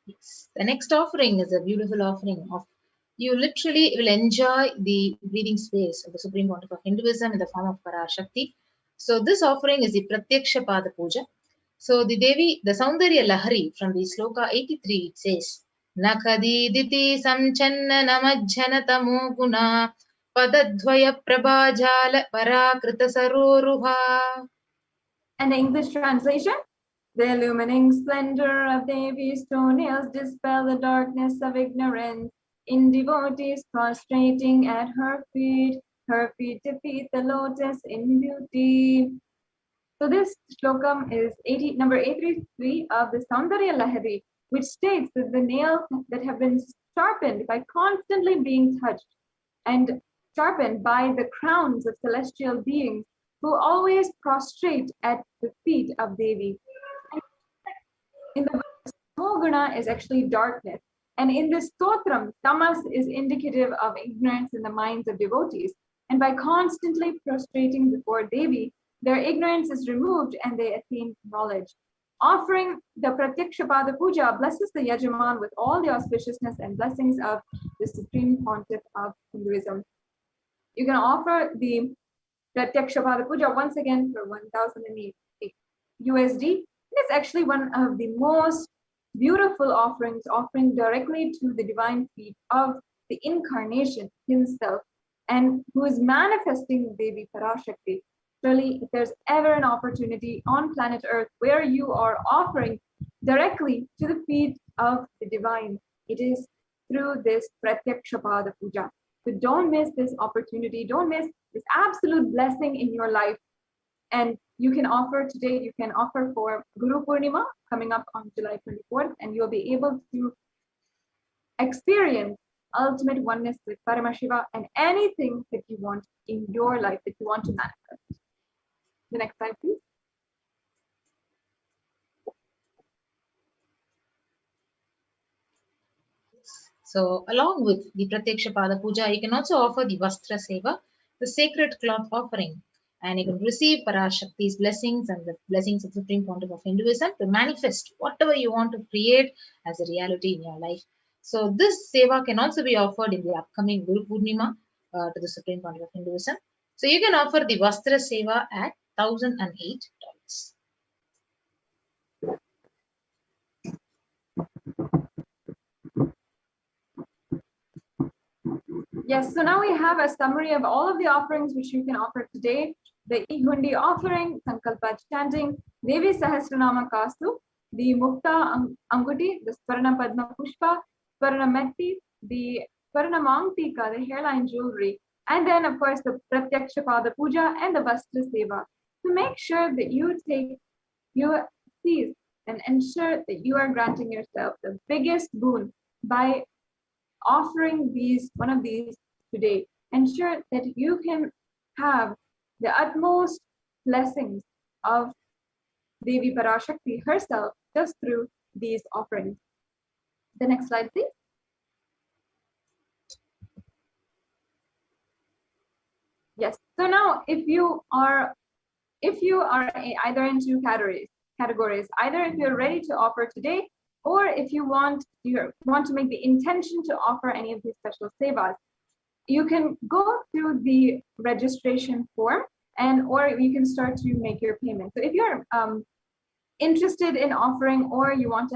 [SPEAKER 8] Yes. The next offering is a beautiful offering of you literally will enjoy the breathing space of the Supreme Pontiff of Hinduism in the form of Parashakti. So this offering is the Pratyaksha Pada Puja. So the Devi, the Saundarya Lahari from the Sloka 83, it says, Nakadiditi samchanna namajjana tamo guna padadvaya prabhajala parakrita saroruha.
[SPEAKER 7] And the English translation, the illumining splendor of Devi's toenails dispel the darkness of ignorance in devotees prostrating at her feet defeat the lotus in beauty. So this shlokam is number 833 of the Saundarya Lahari, which states that the nails that have been sharpened by constantly being touched and sharpened by the crowns of celestial beings who always prostrate at the feet of Devi. In the verse, Tamoguna is actually darkness. And in this stotram, tamas is indicative of ignorance in the minds of devotees. And by constantly prostrating before Devi, their ignorance is removed and they attain knowledge. Offering the Pratyakshapada Puja blesses the Yajaman with all the auspiciousness and blessings of the Supreme Pontiff of Hinduism. You can offer the Pratyakshapada Puja once again for 1,008 USD. It's actually one of the most beautiful offerings, offering directly to the divine feet of the incarnation himself, and who is manifesting Devi Parashakti. Really, if there's ever an opportunity on planet Earth where you are offering directly to the feet of the divine, it is through this Pratyakshapada Puja. So don't miss this opportunity. Don't miss this absolute blessing in your life. And you can offer today, you can offer for Guru Purnima coming up on July 24th, and you'll be able to experience ultimate oneness with Paramashiva and anything that you want in your life that you want to manifest. The next slide, please.
[SPEAKER 8] So along with the Pratyakshapada Puja, you can also offer the Vastra Seva, the sacred cloth offering. And you can receive Parashakti's blessings and the blessings of the Supreme Pontiff of Hinduism to manifest whatever you want to create as a reality in your life. So this Seva can also be offered in the upcoming Guru Purnima to the Supreme Pontiff of Hinduism. So you can offer the Vastra Seva at $1,008.
[SPEAKER 7] Yes, so now we have a summary of all of the offerings which you can offer today. The Ihundi offering, Sankalpa chanting, Devi Sahasranama Kastu, the Mukta Anguti, the Swarna Padma Pushpa, Swarna Metti, the Swarna Mangtika, the hairline jewelry, and then of course the Pratyakshapada Puja and the Vastra Seva. To make sure that you seize and ensure that you are granting yourself the biggest boon by offering one of these today. Ensure that you can have the utmost blessings of Devi Parashakti herself just through these offerings. The next slide, please. Yes. So now, if you are either in two categories, either if you're ready to offer today, or if you want to make the intention to offer any of these special sevas, you can go through the registration form, or you can start to make your payment. So if you're interested in offering, or you want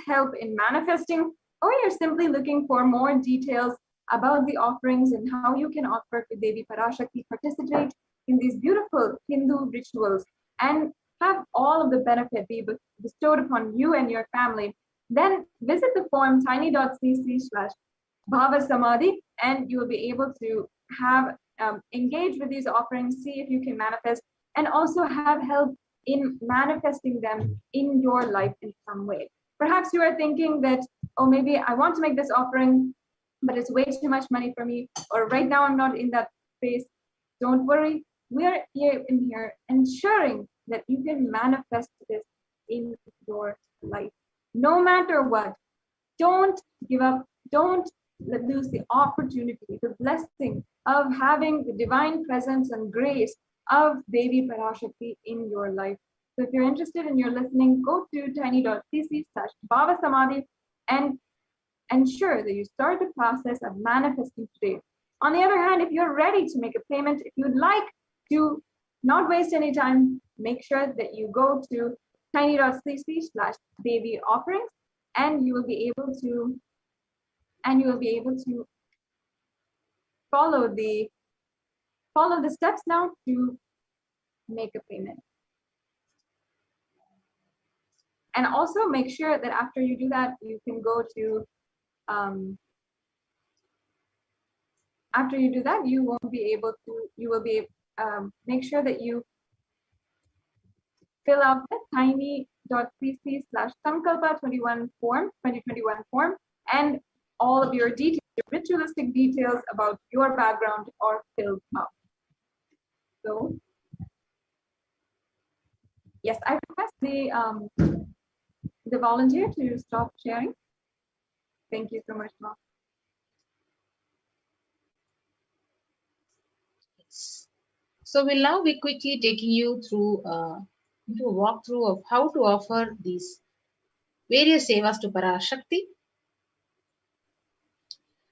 [SPEAKER 7] help in manifesting, or you're simply looking for more details about the offerings and how you can offer to Devi Parashakti, participate in these beautiful Hindu rituals, and have all of the benefit be bestowed upon you and your family, then visit the form tiny.cc/BHAVASAMADHI, and you will be able to have engage with these offerings, see if you can manifest, and also have help in manifesting them in your life in some way. Perhaps you are thinking that, oh, maybe I want to make this offering, but it's way too much money for me, or right now I'm not in that space. Don't worry, we are here ensuring that you can manifest this in your life. No matter what, don't give up, don't lose the opportunity, the blessing of having the divine presence and grace of Devi Parashakti in your life. So if you're interested and you're listening, go to tiny.cc/BHAVASAMADHI and ensure that you start the process of manifesting today. On the other hand, if you're ready to make a payment, if you'd like to not waste any time, make sure that you go to tiny.cc/Devi offerings, and you will be able to follow the steps now to make a payment. And also make sure that after you do that, you can go to after you do that, you will be make sure that you fill out the tiny.cc/sankalpa21 form, 2021 form, and all of your details, your ritualistic details about your background are filled out. So, yes, I request the volunteer to stop sharing. Thank you so much, Mom.
[SPEAKER 8] So we'll now be quickly taking you through into a walkthrough of how to offer these various sevas to Parashakti.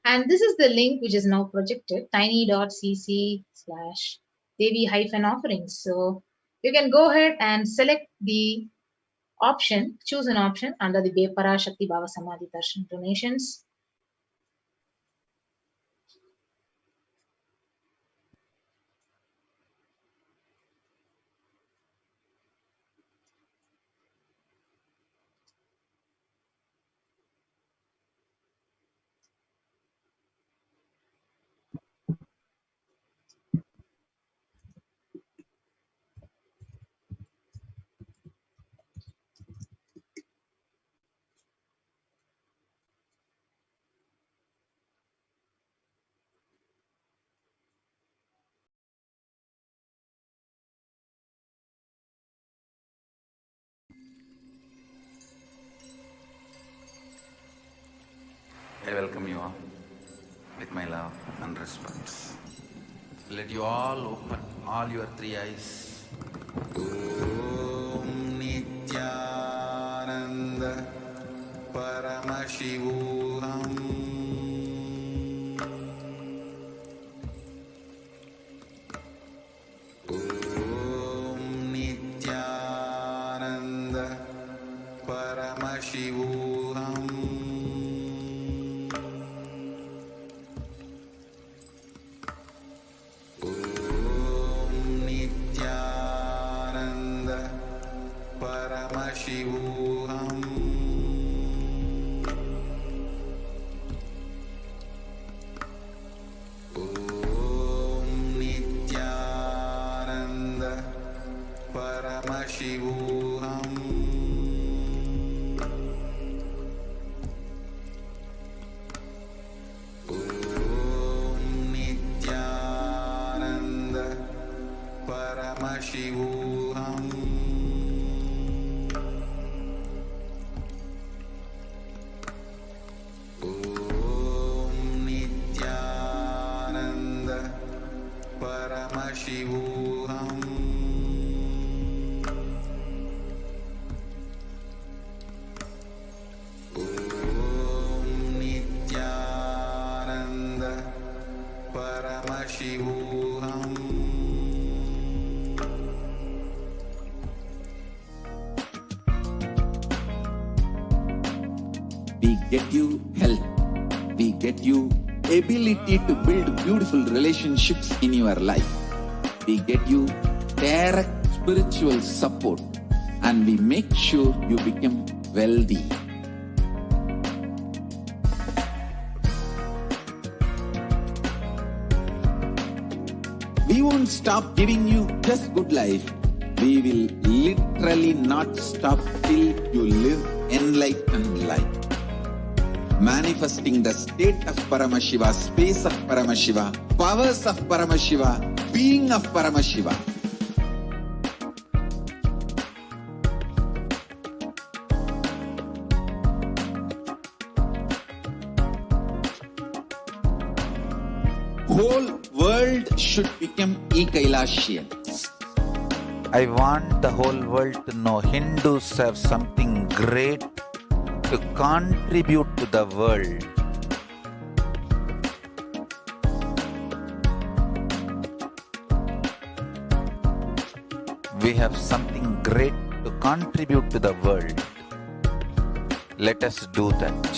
[SPEAKER 8] And this is the link which is now projected, tiny.cc/Devi-offerings. So you can go ahead and select the option, choose an option under the Parashakti BHAVASAMADHI DARSHAN donations.
[SPEAKER 3] I welcome you all with my love and respects. Let you all open all your three eyes. Om Nithyananda Paramashivoham. Om Nithyananda Paramashivoham. Paramashivoham. Om Nithyananda Paramashivoham. Om Nithyananda Paramashivoham. Paramashivoham. Om Nithyananda Paramashivoham.
[SPEAKER 4] We get you health. We get you ability to build beautiful relationships in your life. We get you direct spiritual support and we make sure you become wealthy. We won't stop giving you just good life. We will literally not stop till you live enlightened life. Manifesting the state of Paramashiva, space of Paramashiva, powers of Paramashiva, being of Paramashiva. Whole world should become Kailasians. I want the whole world to know Hindus have something great to contribute to the world. We have something great to contribute to the world. Let us do that.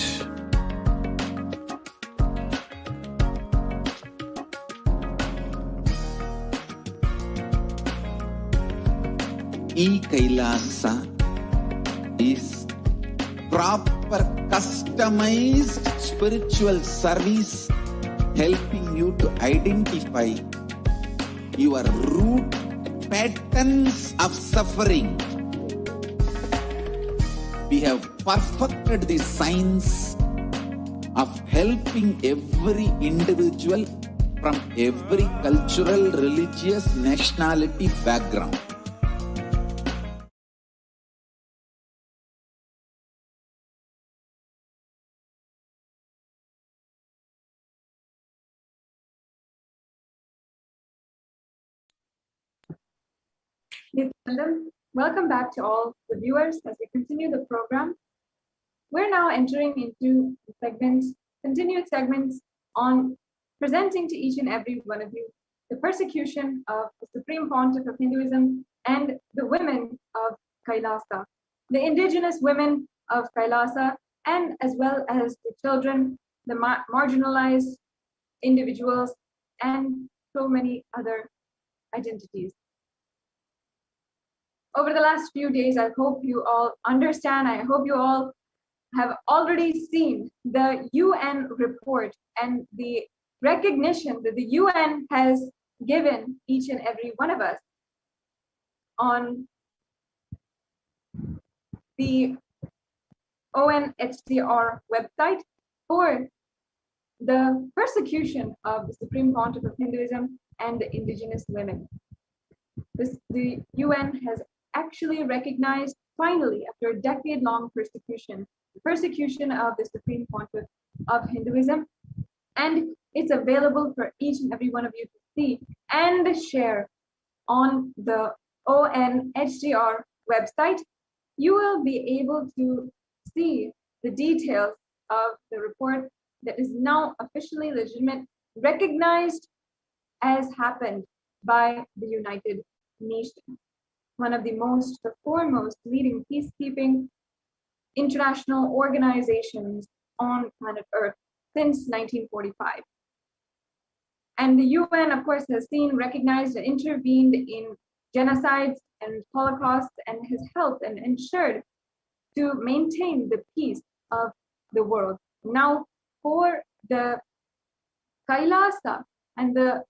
[SPEAKER 4] Kailasa is proper customized spiritual service helping you to identify your root patterns of suffering. We have perfected the science of helping every individual from every cultural, religious, nationality background.
[SPEAKER 7] Nithyananda, Welcome back to all the viewers as we continue the program. We're now entering into segments, continued segments on presenting to each and every one of you the persecution of the Supreme Pontiff of Hinduism and the women of Kailasa, the indigenous women of Kailasa, and as well as the children, the marginalized individuals, and so many other identities. Over the last few days, I hope you all understand, I hope you all have already seen the UN report and the recognition that the UN has given each and every one of us on the ONHCR website for the persecution of the Supreme Pontiff of Hinduism and the indigenous women. The UN has actually recognized, finally, after a decade-long persecution, the persecution of the Supreme Pontiff of Hinduism, and it's available for each and every one of you to see and share on the ONHCR website. You will be able to see the details of the report that is now officially legitimate, recognized as happened by the United Nations, one of the foremost leading peacekeeping international organizations on planet Earth since 1945. And the UN, of course, has seen, recognized, and intervened in genocides and holocausts and has helped and ensured to maintain the peace of the world. Now, for the Kailasa and the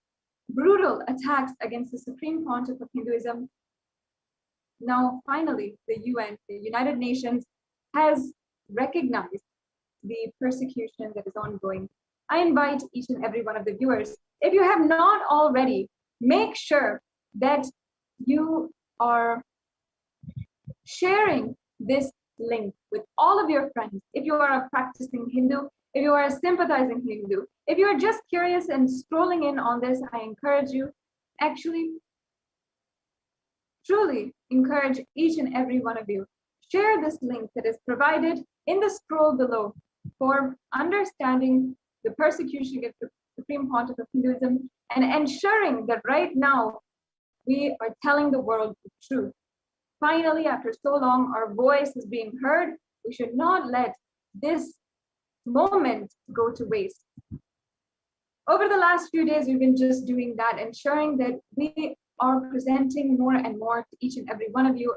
[SPEAKER 7] brutal attacks against the Supreme Pontiff of Hinduism, now finally the UN, the United Nations, has recognized the persecution that is ongoing. I invite each and every one of the viewers, if you have not already, make sure that you are sharing this link with all of your friends. If you are a practicing Hindu, if you are a sympathizing Hindu, if you are just curious and scrolling in on this, I encourage you, actually, truly encourage each and every one of you, share this link that is provided in the scroll below for understanding the persecution against the Supreme Pontiff of Hinduism and ensuring that right now we are telling the world the truth. Finally, after so long, our voice is being heard. We should not let this moment go to waste. Over the last few days, we've been just doing that, ensuring that we are presenting more and more to each and every one of you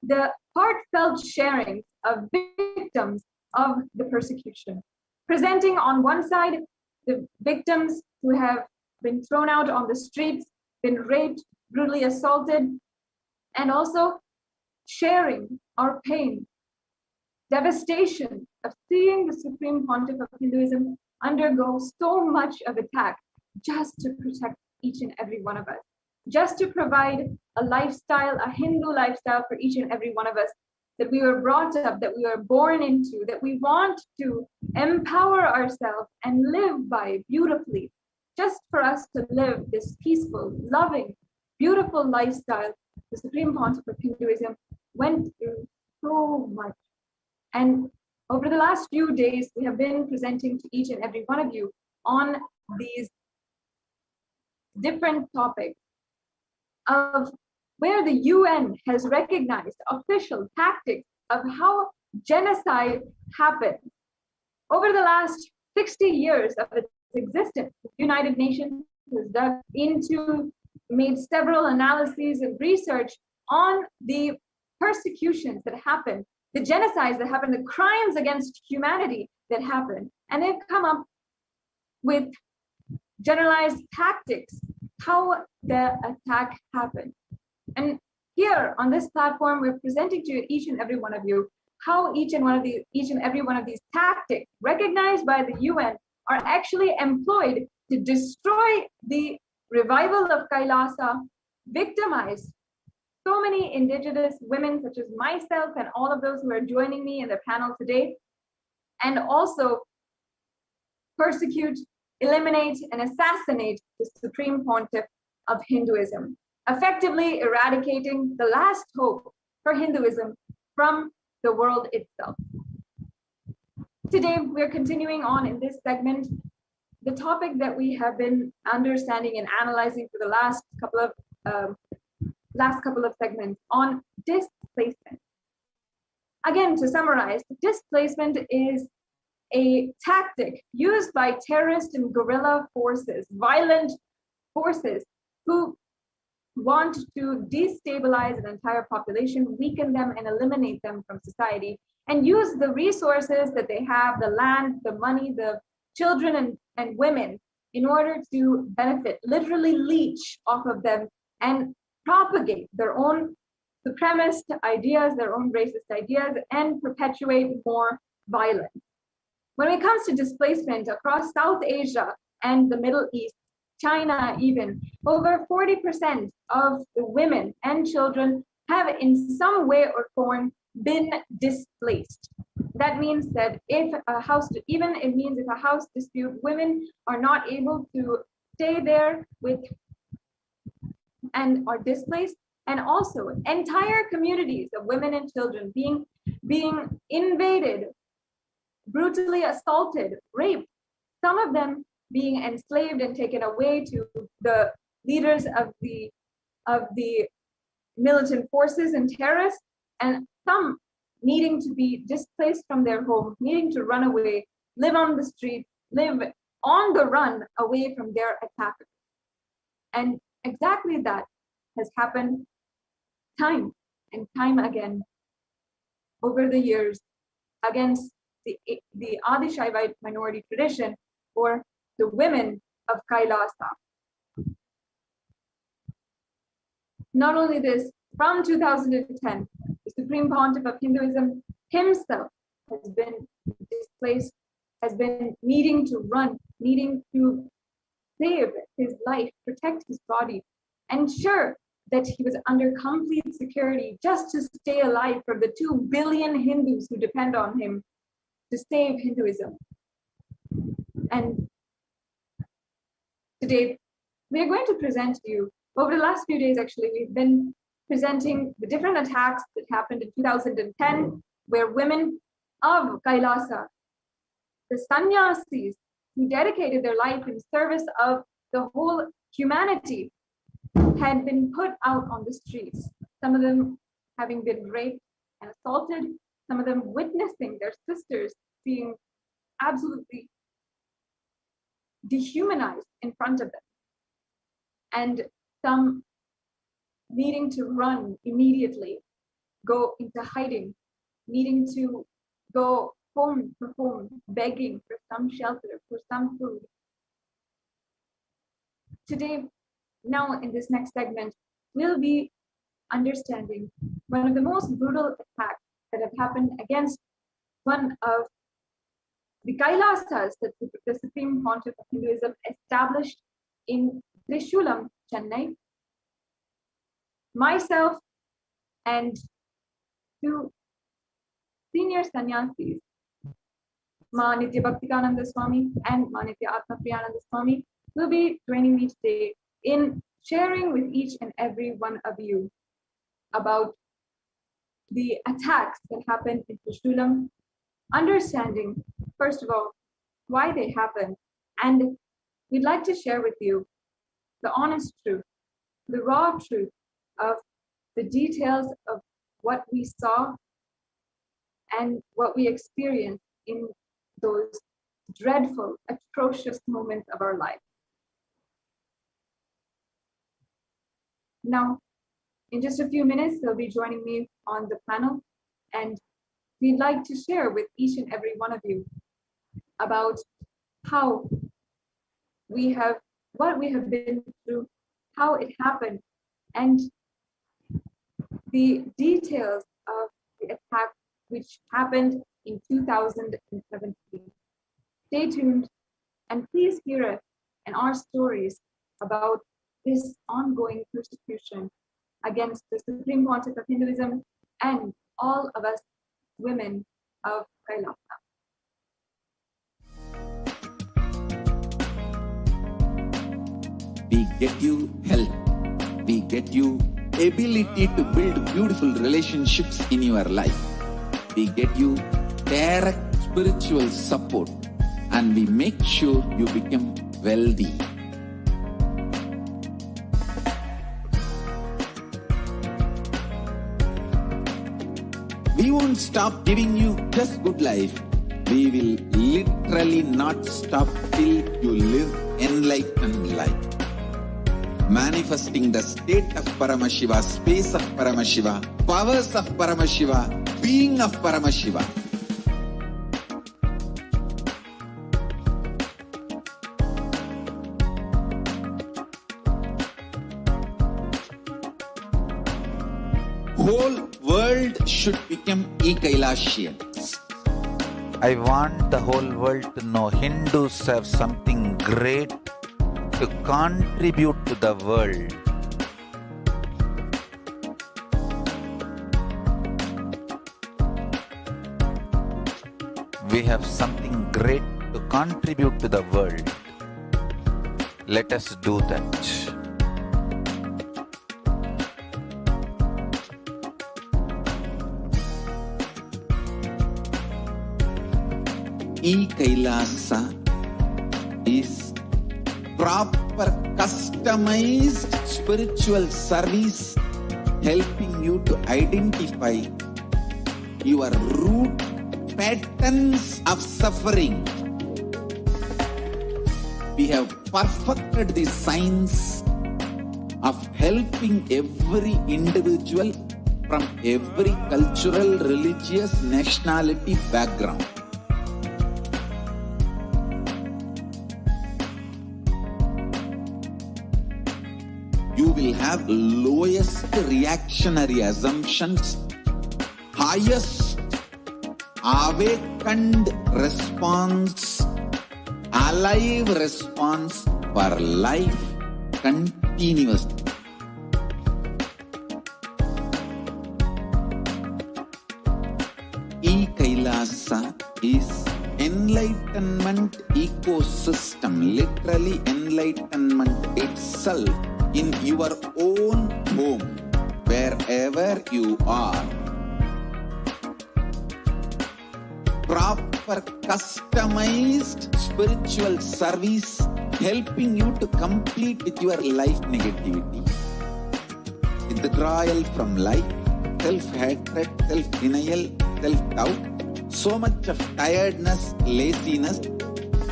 [SPEAKER 7] the heartfelt sharing of victims of the persecution. Presenting on one side the victims who have been thrown out on the streets, been raped, brutally assaulted, and also sharing our pain, devastation of seeing the Supreme Pontiff of Hinduism undergo so much of attack just to protect each and every one of us, just to provide a lifestyle, a Hindu lifestyle for each and every one of us that we were brought up, that we were born into, that we want to empower ourselves and live by beautifully, just for us to live this peaceful, loving, beautiful lifestyle. The Supreme Pontiff of Hinduism went through so much. And over the last few days, we have been presenting to each and every one of you on these different topics of where the UN has recognized official tactics of how genocide happens. Over the last 60 years of its existence, the United Nations has dug into, made several analyses and research on the persecutions that happen, the genocides that happen, the crimes against humanity that happen. And they've come up with generalized tactics, how the attack happened. And here on this platform, we're presenting to each and every one of you how each and every one of these tactics recognized by the UN are actually employed to destroy the revival of Kailasa, victimize so many indigenous women such as myself and all of those who are joining me in the panel today, and also persecute, eliminate, and assassinate the Supreme Pontiff of Hinduism. effectively eradicating the last hope for Hinduism from the world itself. Today, we're continuing on in this segment the topic that we have been understanding and analyzing for the last couple of segments on displacement. Again, to summarize, displacement is a tactic used by terrorist and guerrilla forces, violent forces who want to destabilize an entire population, weaken them, and eliminate them from society, and use the resources that they have, the land, the money, the children and women, in order to benefit, literally leech off of them and propagate their own supremacist ideas, their own racist ideas, and perpetuate more violence. When it comes to displacement across South Asia and the Middle East, China even, over 40% of the women and children have in some way or form been displaced. That means that if a house dispute, women are not able to stay there with and are displaced, and also entire communities of women and children being invaded, brutally assaulted, raped, some of them being enslaved and taken away to the leaders of the militant forces and terrorists, and some needing to be displaced from their home, needing to run away, live on the street, live on the run away from their attackers. And exactly that has happened time and time again over the years against the Adi-Shaivite minority tradition or the women of Kailasa. Not only this, from 2010, the Supreme Pontiff of Hinduism himself has been displaced, has been needing to run, needing to save his life, protect his body, ensure that he was under complete security just to stay alive for the 2 billion Hindus who depend on him to save Hinduism. And today, we are going to present to you, over the last few days actually, we've been presenting the different attacks that happened in 2010, where women of Kailasa, the sannyasis who dedicated their life in service of the whole humanity, had been put out on the streets, some of them having been raped and assaulted, some of them witnessing their sisters being absolutely dehumanized in front of them, and some needing to run immediately, go into hiding, needing to go home to home, begging for some shelter, for some food. Today, now in this next segment, we'll be understanding one of the most brutal attacks that have happened against one of the Kailasas that the Supreme Pontiff of Hinduism established in Trishulam, Chennai. Myself and 2 senior sannyasis, Ma Nitya Bhaktikananda Swami and Ma Nitya Atma Priyananda Swami, will be joining me today in sharing with each and every one of you about the attacks that happened in Trishulam, understanding, first of all, why they happened, and we'd like to share with you the honest truth, the raw truth of the details of what we saw and what we experienced in those dreadful, atrocious moments of our life. Now, in just a few minutes, they'll be joining me on the panel, and we'd like to share with each and every one of you about how what we have been through, how it happened, and the details of the attack which happened in 2017. Stay tuned and please hear us and our stories about this ongoing persecution against the Supreme Pontiff of Hinduism and all of us women of Kailasa.
[SPEAKER 9] We get you help.
[SPEAKER 3] We get you ability to build beautiful relationships in your life. We get you direct spiritual support, and we make sure you become wealthy. We won't stop giving you just good life. We will literally not stop till you live enlightened life. Manifesting the state of Paramashiva, space of Paramashiva, powers of Paramashiva, being of Paramashiva. Whole world should become Kailasians.
[SPEAKER 4] I want the whole world to know Hindus have something great to contribute to the world. We have something great to contribute to the world. Let us do that.
[SPEAKER 3] Kailasa is proper customized spiritual service helping you to identify your root patterns of suffering. We have perfected the science of helping every individual from every cultural, religious, nationality background. You will have lowest reactionary assumptions, highest awakened response, alive response for life continuously. Kailasa is enlightenment ecosystem, literally enlightenment itself in your own home, wherever you are. Proper customized spiritual service helping you to complete with your life negativity. Withdrawal from life, self-hatred, self-denial, self-doubt, so much of tiredness, laziness.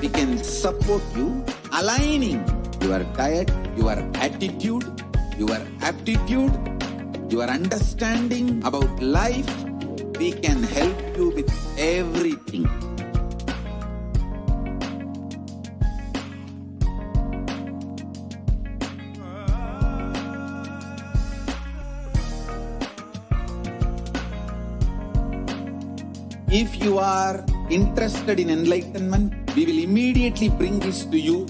[SPEAKER 3] We can support you aligning your diet, your attitude, your aptitude, your understanding about life. We can help you with everything. If you are interested in enlightenment, we will immediately bring this to you.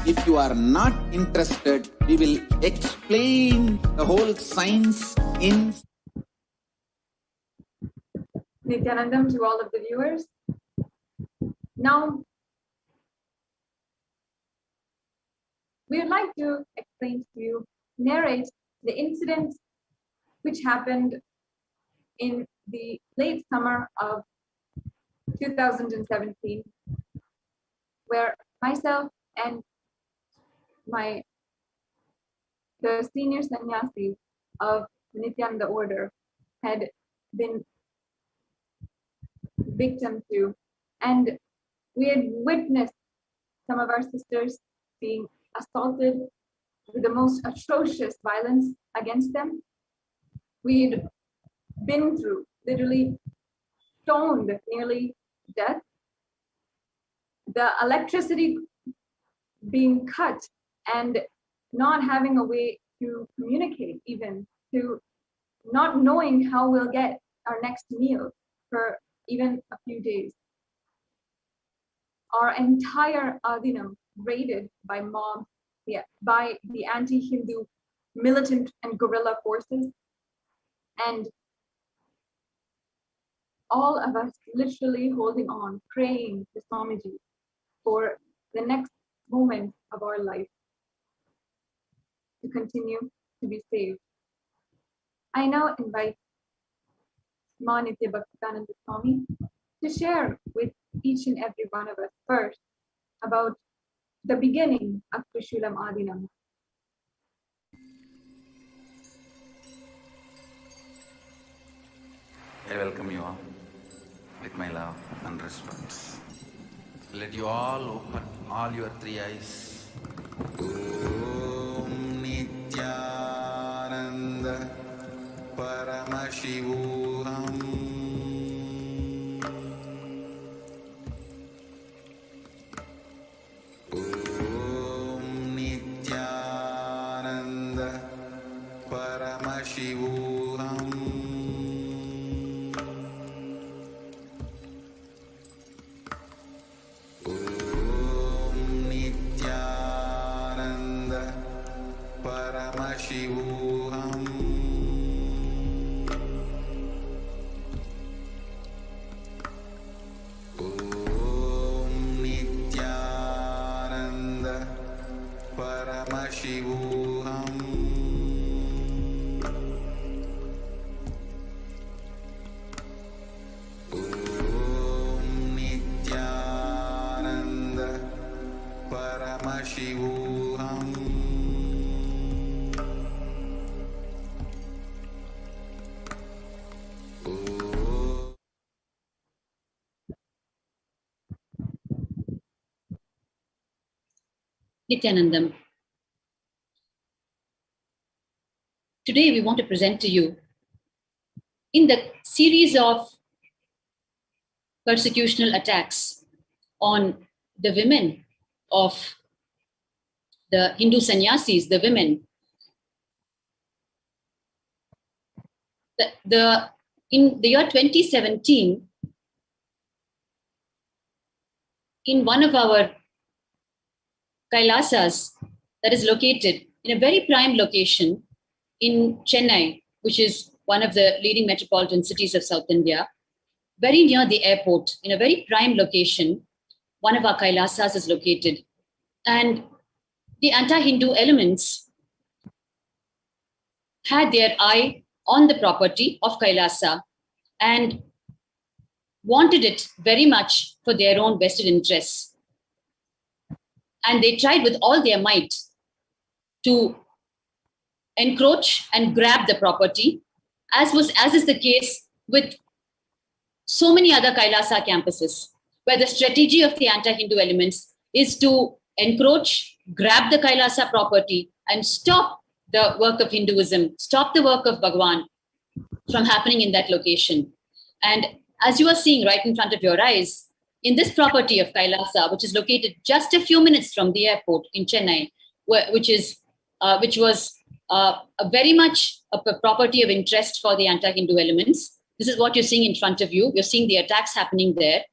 [SPEAKER 3] If you are not interested, we will explain the whole science in
[SPEAKER 7] Nithyanandam to all of the viewers. Now, we would like to explain to you, narrate the incident which happened in the late summer of 2017, where myself and the senior sannyasi of Nithyananda order had been victim to, and we had witnessed some of our sisters being assaulted with the most atrocious violence against them. We'd been through literally stoned nearly to death, the electricity being cut and not having a way to communicate, even to not knowing how we'll get our next meal for even a few days. Our entire Adinam raided by mobs, by the anti-Hindu militant and guerrilla forces, and all of us literally holding on, praying to Swamiji for the next moment of our life to continue to be saved. I now invite Nitya Bhaktikananda Swami to share with each and every one of us first about the beginning of Trishulam Adinam.
[SPEAKER 3] I welcome you all with my love and respect. Let you all open all your three eyes. Om Nithyananda Paramashivoham. Om Nithyananda Paramashivoham. Paramashivoham. Om Nithyananda Paramashivoham. Om Nithyananda Paramashivoham.
[SPEAKER 9] Nithyanandam. Today we want to present to you in the series of persecutional attacks on the women of the Hindu sannyasis, the women. In the year 2017, in one of our Kailasas that is located in a very prime location in Chennai, which is one of the leading metropolitan cities of South India, very near the airport, in a very prime location, one of our Kailasas is located. And the anti-Hindu elements had their eye on the property of Kailasa and wanted it very much for their own vested interests. And they tried with all their might to encroach and grab the property, as is the case with so many other Kailasa campuses, where the strategy of the anti-Hindu elements is to encroach, grab the Kailasa property, and stop the work of Hinduism, stop the work of Bhagwan from happening in that location. And as you are seeing right in front of your eyes, in this property of Kailasa, which is located just a few minutes from the airport in Chennai, which was very much a property of interest for the anti-Hindu elements. This is what you're seeing in front of you. You're seeing the attacks happening there.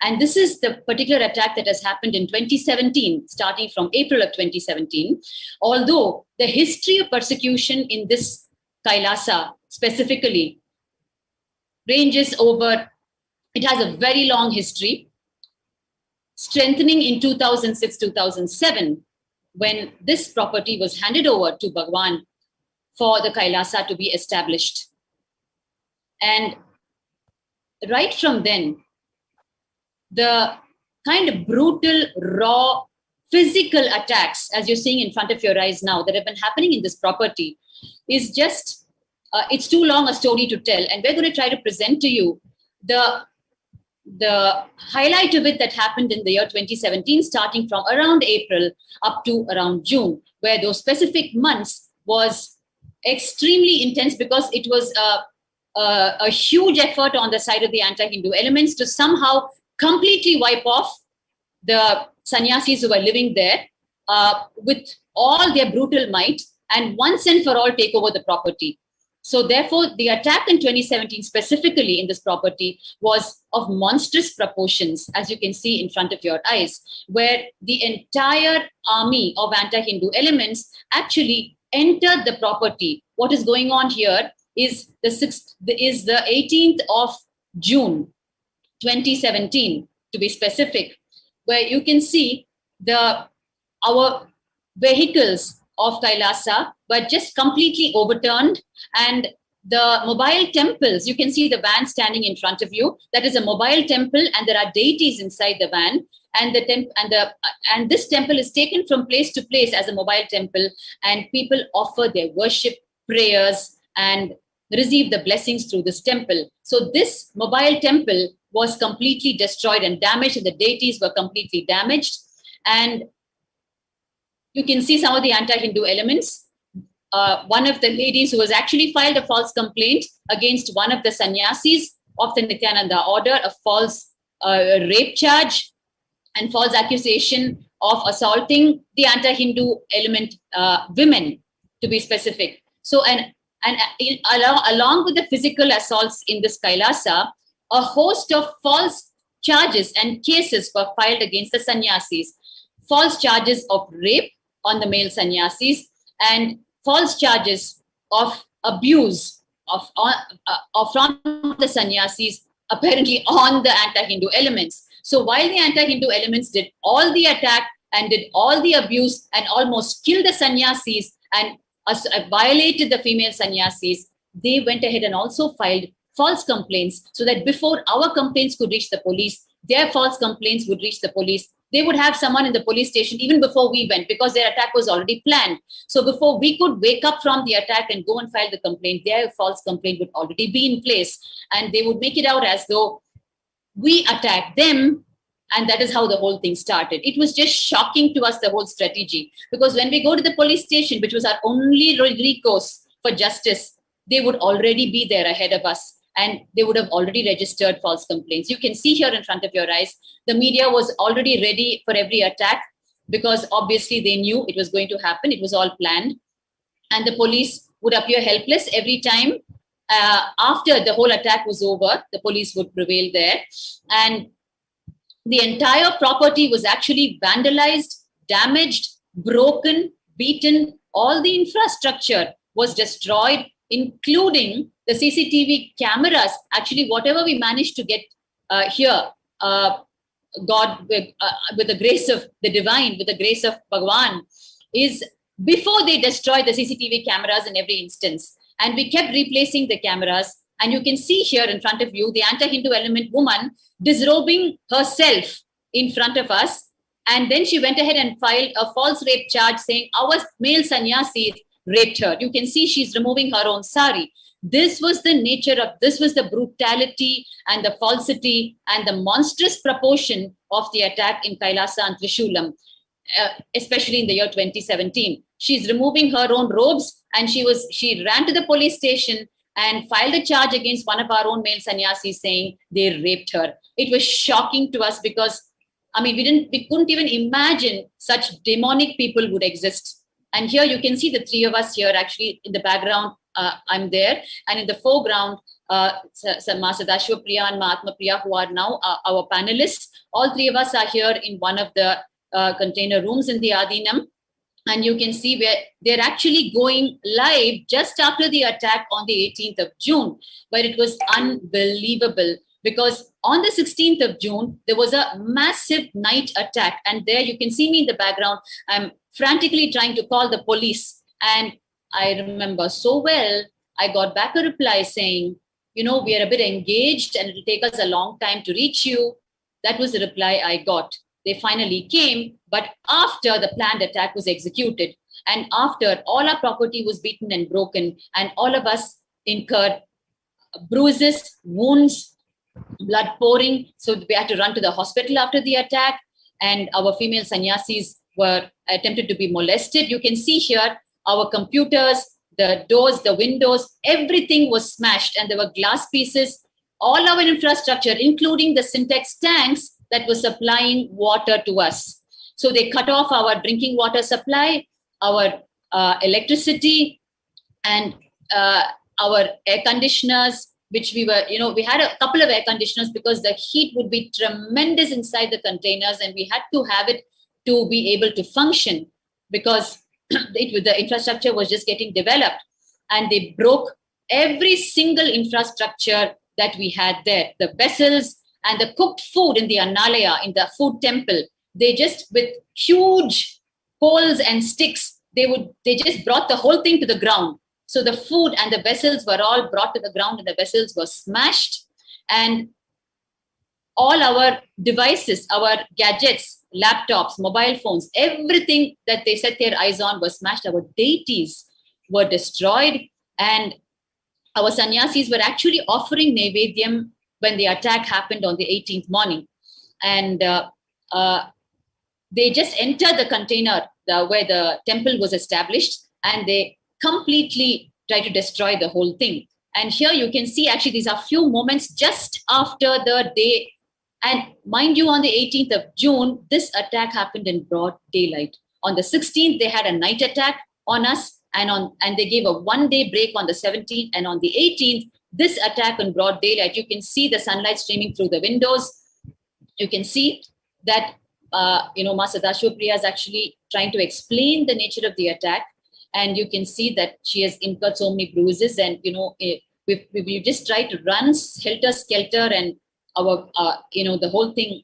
[SPEAKER 9] And this is the particular attack that has happened in 2017, starting from April of 2017. Although the history of persecution in this Kailasa specifically ranges over, it has a very long history, strengthening in 2006-2007, when this property was handed over to Bhagwan for the Kailasa to be established. And right from then, the kind of brutal, raw, physical attacks, as you're seeing in front of your eyes now, that have been happening in this property is just, it's too long a story to tell. And we're going to try to present to you the highlight of it that happened in the year 2017, starting from around April up to around June, where those specific months was extremely intense because it was a huge effort on the side of the anti-Hindu elements to somehow completely wipe off the sannyasis who were living there with all their brutal might and once and for all take over the property. So therefore, the attack in 2017 specifically in this property was of monstrous proportions, as you can see in front of your eyes, where the entire army of anti-Hindu elements actually entered the property. What is going on here is the 18th of June, 2017, to be specific, where you can see our vehicles of Kailasa were just completely overturned, and the mobile temples, you can see the van standing in front of you. That is a mobile temple, and there are deities inside the van. And this temple is taken from place to place as a mobile temple, and people offer their worship, prayers, and receive the blessings through this temple. So this mobile temple was completely destroyed and damaged, and the deities were completely damaged. And you can see some of the anti-Hindu elements. One of the ladies who has actually filed a false complaint against one of the sannyasis of the Nithyananda order, a false rape charge and false accusation of assaulting the anti-Hindu element women, to be specific. So, along with the physical assaults in this Kailasa, a host of false charges and cases were filed against the sannyasis. False charges of rape on the male sannyasis, and false charges of abuse from the sannyasis, apparently on the anti-Hindu elements. So while the anti-Hindu elements did all the attack and did all the abuse and almost killed the sannyasis and violated the female sannyasis, they went ahead and also filed false complaints, so that before our complaints could reach the police, their false complaints would reach the police. They would have someone in the police station even before we went, because their attack was already planned. So before we could wake up from the attack and go and file the complaint, their false complaint would already be in place, and they would make it out as though we attacked them. And that is how the whole thing started. It was just shocking to us, the whole strategy, because when we go to the police station, which was our only recourse for justice, they would already be there ahead of us, and they would have already registered false complaints. You can see here in front of your eyes, the media was already ready for every attack, because obviously they knew it was going to happen. It was all planned. And the police would appear helpless every time. After the whole attack was over, the police would prevail there. And the entire property was actually vandalized, damaged, broken, beaten. All the infrastructure was destroyed, including the CCTV cameras. Actually, whatever we managed to get here, God, with the grace of the divine, with the grace of Bhagwan, is before they destroyed the CCTV cameras in every instance. And we kept replacing the cameras. And you can see here in front of you, the anti-Hindu element woman disrobing herself in front of us. And then she went ahead and filed a false rape charge saying our male sannyasi raped her. You can see she's removing her own sari. This was the nature of, this was the brutality and the falsity and the monstrous proportion of the attack in Kailasa and Trishulam, especially in the year 2017. She's removing her own robes, and she ran to the police station and filed a charge against one of our own male sannyasis saying they raped her. It was shocking to us because, I mean, we couldn't even imagine such demonic people would exist. And here you can see the three of us here, actually in the background, I'm there. And in the foreground, Ma Sadashiva Priya and Mahatma Priya, who are now our panelists. All three of us are here in one of the container rooms in the Adinam. And you can see where they're actually going live just after the attack on the 18th of June, where it was unbelievable. Because on the 16th of June, there was a massive night attack. And there you can see me in the background. I'm frantically trying to call the police. And I remember so well, I got back a reply saying, you know, we are a bit engaged and it'll take us a long time to reach you. That was the reply I got. They finally came, but after the planned attack was executed and after all our property was beaten and broken and all of us incurred bruises, wounds, blood pouring. So we had to run to the hospital after the attack, and our female sannyasis were attempted to be molested. You can see here our computers, the doors, the windows, everything was smashed, and there were glass pieces. All our infrastructure, including the syntax tanks that was supplying water to us. So they cut off our drinking water supply, our electricity, and our air conditioners, which we were, you know, we had a couple of air conditioners because the heat would be tremendous inside the containers, and we had to have it to be able to function because the infrastructure was just getting developed. And they broke every single infrastructure that we had there. The vessels and the cooked food in the Annalaya, in the food temple, they just, with huge poles and sticks, they just brought the whole thing to the ground. So the food and the vessels were all brought to the ground, and the vessels were smashed, and all our devices, our gadgets, laptops, mobile phones, everything that they set their eyes on was smashed. Our deities were destroyed, and our sannyasis were actually offering Naivedyam when the attack happened on the 18th morning. And they just entered the container where the temple was established, and they completely tried to destroy the whole thing. And here you can see, actually, these are few moments just after the day. And mind you, on the 18th of June, this attack happened in broad daylight. On the 16th, they had a night attack on us, and they gave a 1 day break on the 17th. And on the 18th, this attack in broad daylight, you can see the sunlight streaming through the windows. You can see that, Ma Sadashiva is actually trying to explain the nature of the attack. And you can see that she has incurred so many bruises. And, we just try to run helter-skelter, and our, the whole thing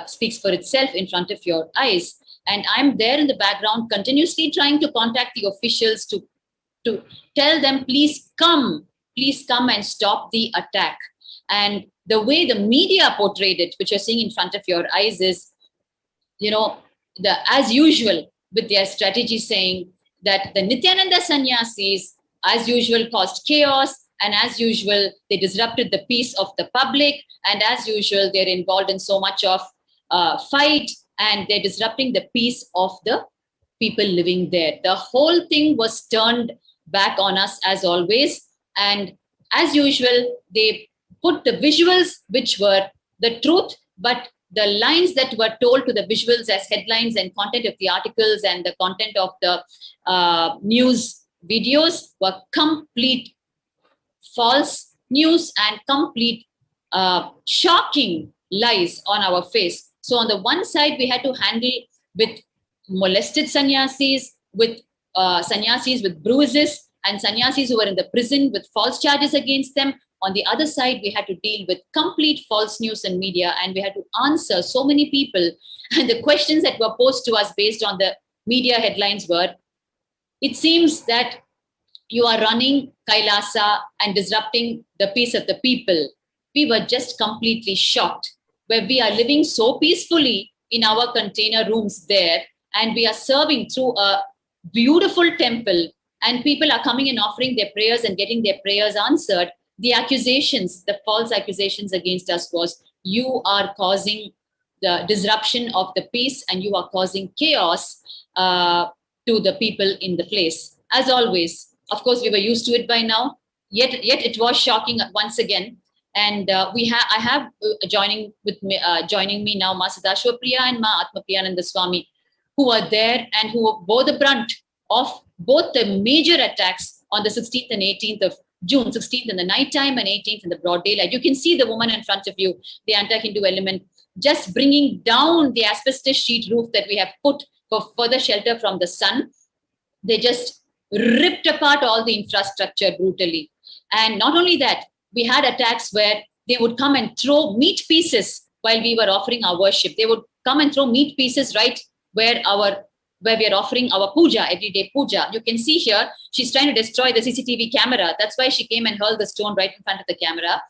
[SPEAKER 9] speaks for itself in front of your eyes. And I'm there in the background, continuously trying to contact the officials to tell them, please come and stop the attack. And the way the media portrayed it, which you're seeing in front of your eyes, is, as usual, with their strategy saying that the Nithyananda sannyasis, as usual, caused chaos, and as usual, they disrupted the peace of the public, and as usual, they're involved in so much of fight, and they're disrupting the peace of the people living there. The whole thing was turned back on us, as always. And as usual, they put the visuals, which were the truth, but the lines that were told to the visuals as headlines and content of the articles and the content of the news videos were complete false news and complete shocking lies on our face. So on the one side, we had to handle with molested sannyasis, with sannyasis with bruises, and sannyasis who were in the prison with false charges against them. On the other side, we had to deal with complete false news and media, and we had to answer so many people. And the questions that were posed to us based on the media headlines were, it seems that you are running Kailasa and disrupting the peace of the people. We were just completely shocked, where we are living so peacefully in our container rooms there, and we are serving through a beautiful temple, and people are coming and offering their prayers and getting their prayers answered. The accusations, the false accusations against us was, you are causing the disruption of the peace and you are causing chaos to the people in the place. As always, of course, we were used to it by now, yet it was shocking once again. And I have joining me now Ma Sadashiva and Ma Atmapriyananda Swami, who are there and who bore the brunt of both the major attacks on the 16th and 18th of June, 16th in the nighttime and 18th in the broad daylight. You can see the woman in front of you, the anti-Hindu element, just bringing down the asbestos sheet roof that we have put for further shelter from the sun. They just ripped apart all the infrastructure brutally. And not only that, we had attacks where they would come and throw meat pieces while we were offering our worship. They would come and throw meat pieces right where we are offering our puja, everyday puja. You can see here, she's trying to destroy the CCTV camera. That's why she came and hurled the stone right in front of the camera.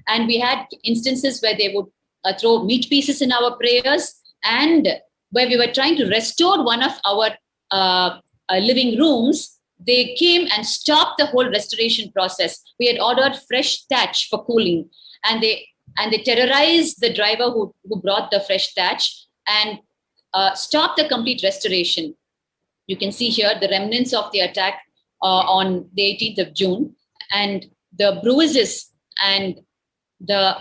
[SPEAKER 9] And we had instances where they would throw meat pieces in our prayers, and where we were trying to restore one of our living rooms, they came and stopped the whole restoration process. We had ordered fresh thatch for cooling, and they terrorized the driver who brought the fresh thatch and stopped the complete restoration. You can see here the remnants of the attack on the 18th of June, and the bruises and the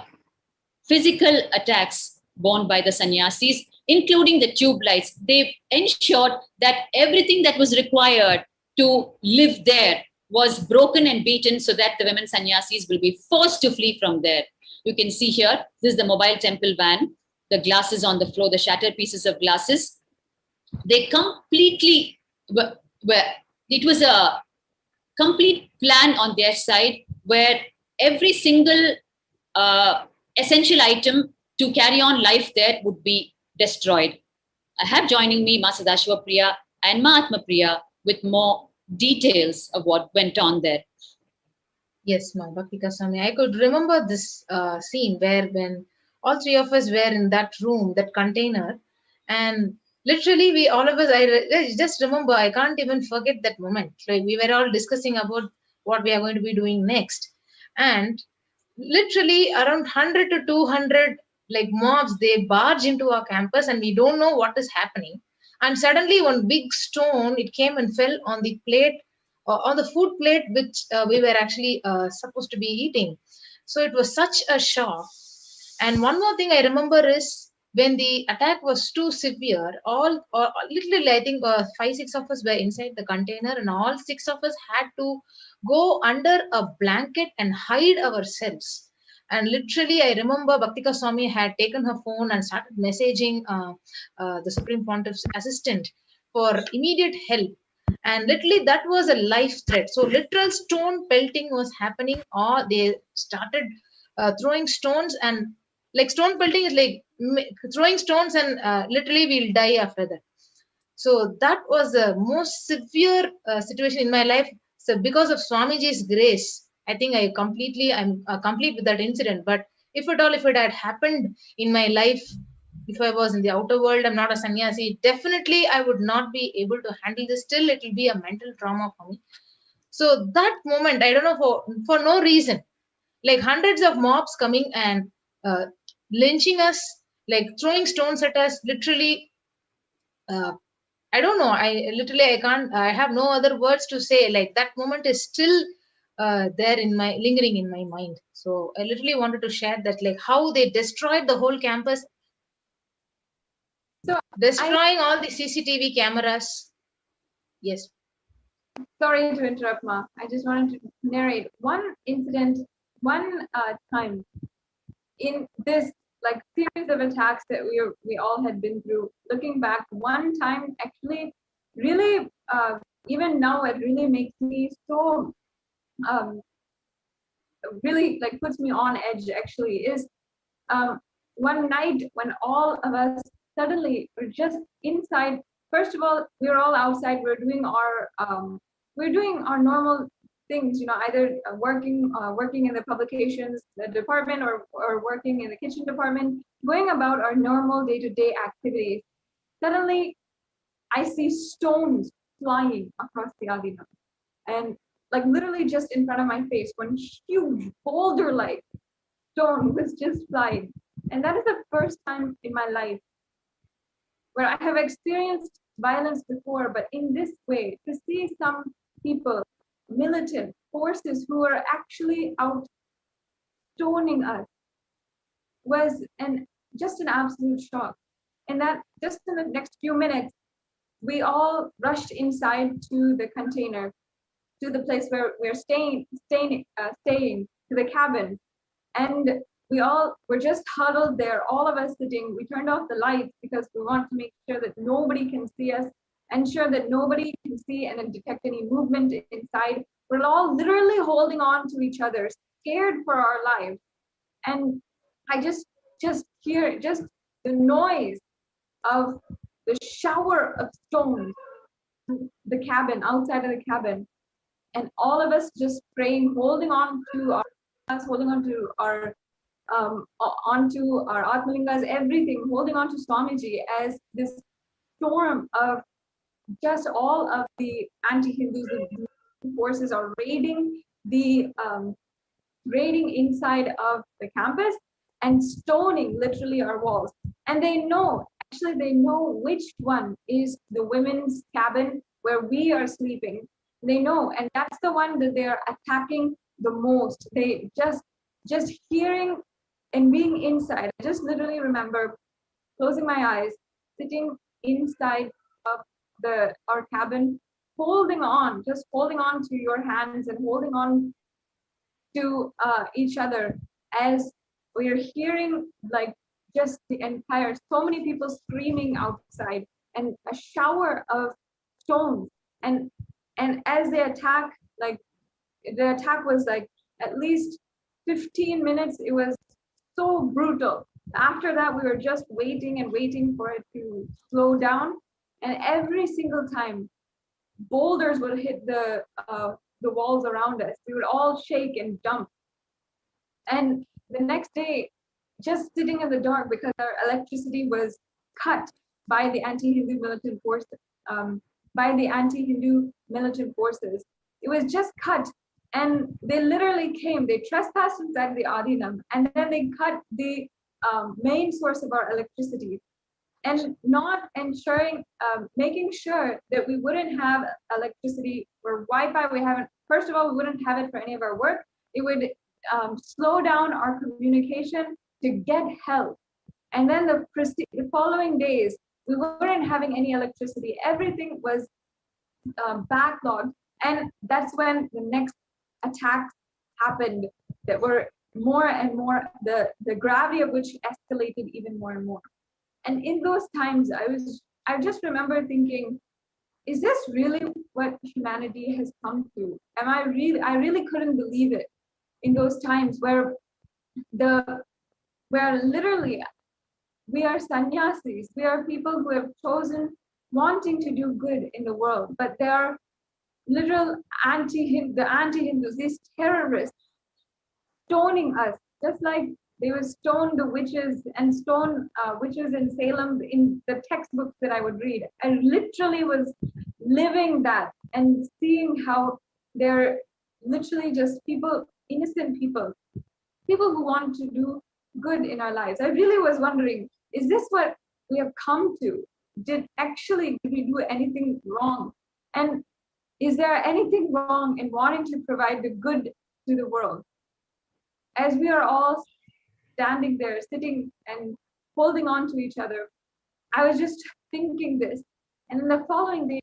[SPEAKER 9] physical attacks borne by the sannyasis, including the tube lights. They ensured that everything that was required to live there was broken and beaten, so that the women sannyasis will be forced to flee from there. You can see here, this is the mobile temple van, the glasses on the floor, the shattered pieces of glasses. They completely, it was a complete plan on their side, where every single essential item to carry on life there would be destroyed. I have joining me Ma Sadashiva and Ma Atmapriya, with more details of what went on there.
[SPEAKER 8] Yes, my Bhaktika Swami. I could remember this scene where when all three of us were in that room, that container, and literally we all of us, I just remember, I can't even forget that moment. Like we were all discussing about what we are going to be doing next. And literally around 100 to 200 like mobs, they barge into our campus and we don't know what is happening. And suddenly one big stone, it came and fell on the plate, on the food plate which we were actually supposed to be eating. So it was such a shock. And one more thing I remember is when the attack was too severe, all or literally I think 5-6 of us were inside the container, and all 6 of us had to go under a blanket and hide ourselves. And literally, I remember Bhaktika Swami had taken her phone and started messaging the Supreme Pontiff's assistant for immediate help. And literally, that was a life threat. So, literal stone pelting was happening, or they started throwing stones. And like stone pelting is like throwing stones, and literally, we'll die after that. So, that was the most severe situation in my life. So, because of Swamiji's grace, I think I'm complete with that incident. But if it had happened in my life, if I was in the outer world, I'm not a sannyasi, definitely I would not be able to handle this. Still, it will be a mental trauma for me. So that moment, I don't know, for no reason, like hundreds of mobs coming and uh, lynching us, like throwing stones at us, literally. I don't know. I can't. I have no other words to say. Like that moment is still there in my lingering in my mind. So I literally wanted to share that, like how they destroyed the whole campus,
[SPEAKER 7] So
[SPEAKER 8] destroying all the CCTV cameras. Yes.
[SPEAKER 7] sorry to interrupt, Ma. I just wanted to narrate one incident, one time in this like series of attacks that we all had been through. Looking back, one time actually really even now it really makes me so really like puts me on edge actually is one night when all of us suddenly were just inside. First of all, we were all outside. We're doing our normal things, either working in the publications department or working in the kitchen department, going about our normal day-to-day activities. Suddenly, I see stones flying across the arena, and like literally just in front of my face, one huge boulder-like stone was just flying. And that is the first time in my life where I have experienced violence before, but in this way, to see some people, militant forces who are actually out stoning us was just an absolute shock. And that just in the next few minutes, we all rushed inside to the container, to the place where we're staying, to the cabin. And we all were just huddled there, all of us sitting. We turned off the lights because we want to make sure that nobody can see us, ensure that nobody can see and detect any movement inside. We're all literally holding on to each other, scared for our lives. And I just hear just the noise of the shower of stones, the cabin, outside of the cabin. And all of us just praying, holding on to our onto our Atmalingas, everything, holding on to Swamiji as this storm of just all of the anti-Hindus, the forces are raiding inside of the campus and stoning literally our walls. And they know which one is the women's cabin where we are sleeping. They know, and that's the one that they're attacking the most. They just hearing and being inside. I just literally remember closing my eyes, sitting inside of our cabin, holding on to your hands and holding on to each other as we are hearing like just the entire, so many people screaming outside and a shower of stones. And as they attack, like the attack was like at least 15 minutes. It was so brutal. After that, we were just waiting and waiting for it to slow down. And every single time boulders would hit the walls around us. We would all shake and jump. And the next day, just sitting in the dark because our electricity was cut by the anti-Hindu militant forces. It was just cut, and they literally came. They trespassed inside the Adinam, and then they cut the main source of our electricity, and not ensuring, making sure that we wouldn't have electricity or Wi-Fi. We haven't. First of all, we wouldn't have it for any of our work. It would slow down our communication to get help. And then the following days, we weren't having any electricity. Everything was backlogged. And that's when the next attacks happened that were more and more, the gravity of which escalated even more and more. And in those times, I just remember thinking, is this really what humanity has come to? I really couldn't believe it in those times where literally we are sannyasis. We are people who have chosen wanting to do good in the world, but they are literal anti-Hindus, these terrorists stoning us, just like they would stone the witches and stone witches in Salem in the textbooks that I would read. I literally was living that and seeing how they're literally just people, innocent people who want to do good in our lives. I really was wondering, is this what we have come to? Did we do anything wrong? And is there anything wrong in wanting to provide the good to the world? As we are all standing there, sitting and holding on to each other, I was just thinking this. And in the following days,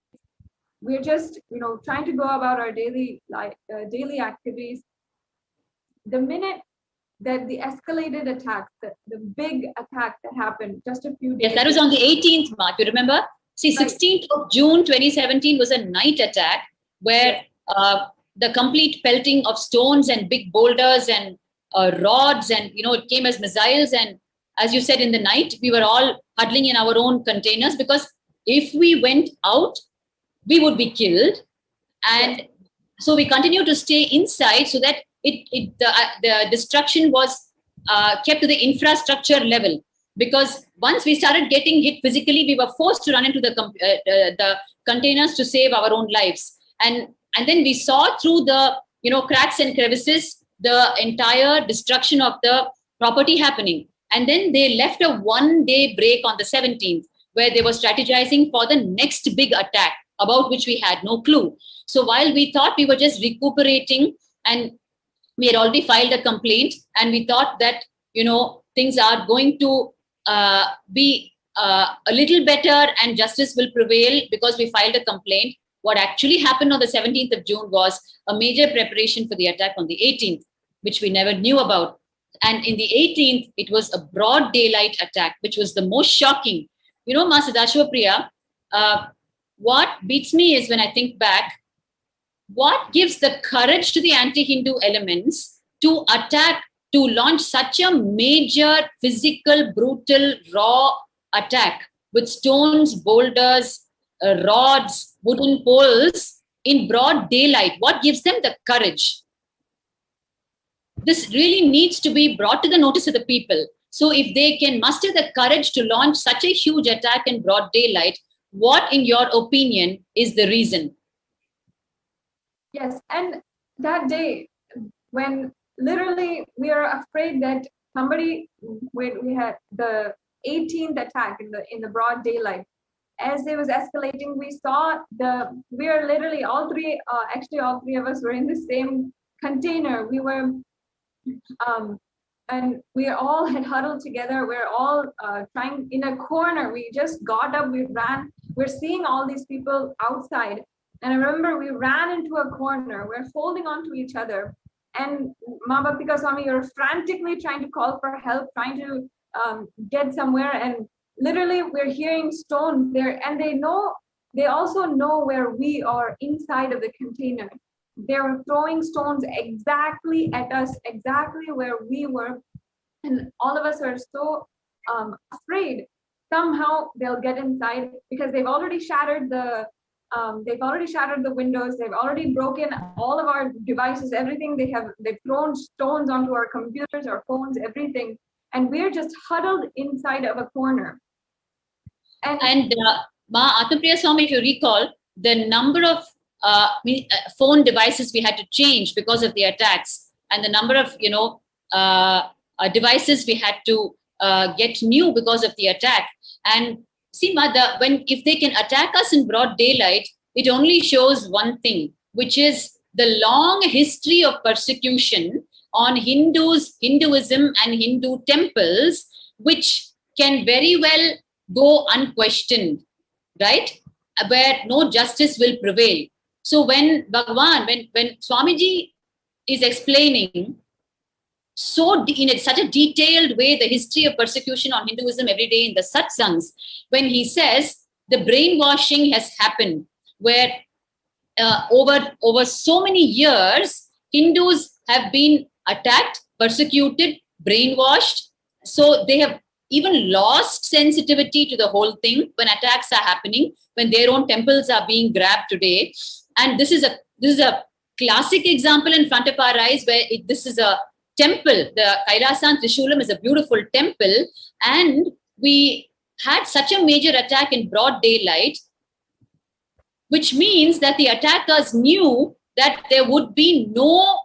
[SPEAKER 7] we're just, trying to go about our daily activities. The minute that the escalated attack, the big attack that happened just a few days.
[SPEAKER 9] Yes, that was on the 18th, Mark. You remember? See, 16th of June 2017 was a night attack where the complete pelting of stones and big boulders and rods, and it came as missiles. And as you said, in the night, we were all huddling in our own containers, because if we went out, we would be killed. And so we continued to stay inside so that the destruction was kept to the infrastructure level. Because once we started getting hit physically, we were forced to run into the containers to save our own lives. And then we saw through the cracks and crevices the entire destruction of the property happening. And then they left a one-day break on the 17th, where they were strategizing for the next big attack, about which we had no clue. So while we thought we were just recuperating, and we had already filed a complaint, and we thought that things are going to be a little better and justice will prevail because we filed a complaint, what actually happened on the 17th of June was a major preparation for the attack on the 18th, which we never knew about. And in the 18th, it was a broad daylight attack, which was the most shocking. Ma Sadashivapriya, what beats me is when I think back, what gives the courage to the anti-Hindu elements to attack, to launch such a major physical, brutal, raw attack with stones, boulders, rods, wooden poles in broad daylight? What gives them the courage? This really needs to be brought to the notice of the people. So if they can muster the courage to launch such a huge attack in broad daylight, what, in your opinion, is the reason?
[SPEAKER 7] Yes, and that day, when literally we are afraid that somebody, when we had the 18th attack in the broad daylight, as it was escalating, we saw we are literally all three of us were in the same container. We were, and we all had huddled together. We're all trying in a corner. We just got up, we ran. We're seeing all these people outside. And I remember we ran into a corner. We're holding on to each other. And Mabapika Swami, you're frantically trying to call for help, trying to get somewhere. And literally we're hearing stones there. And they also know where we are inside of the container. They were throwing stones exactly at us, exactly where we were. And all of us are so afraid. Somehow they'll get inside because they've already shattered the They've already shattered the windows. They've already broken all of our devices, everything. They've thrown stones onto our computers, our phones, everything. And we're just huddled inside of a corner.
[SPEAKER 9] And Ma Atmapriya Swami, if you recall, the number of phone devices we had to change because of the attacks, and the number of devices we had to get new because of the attack. And see, Mother, if they can attack us in broad daylight, it only shows one thing, which is the long history of persecution on Hinduism and Hindu temples, which can very well go unquestioned, right? Where no justice will prevail. So when Bhagavan, when Swamiji is explaining in such a detailed way the history of persecution on Hinduism every day in the satsangs, when he says the brainwashing has happened, where over so many years, Hindus have been attacked, persecuted, brainwashed. So they have even lost sensitivity to the whole thing when attacks are happening, when their own temples are being grabbed today. And this is a classic example in front of our eyes, where this is a temple. The Kailasa and Trishulam is a beautiful temple, and we had such a major attack in broad daylight, which means that the attackers knew that there would be no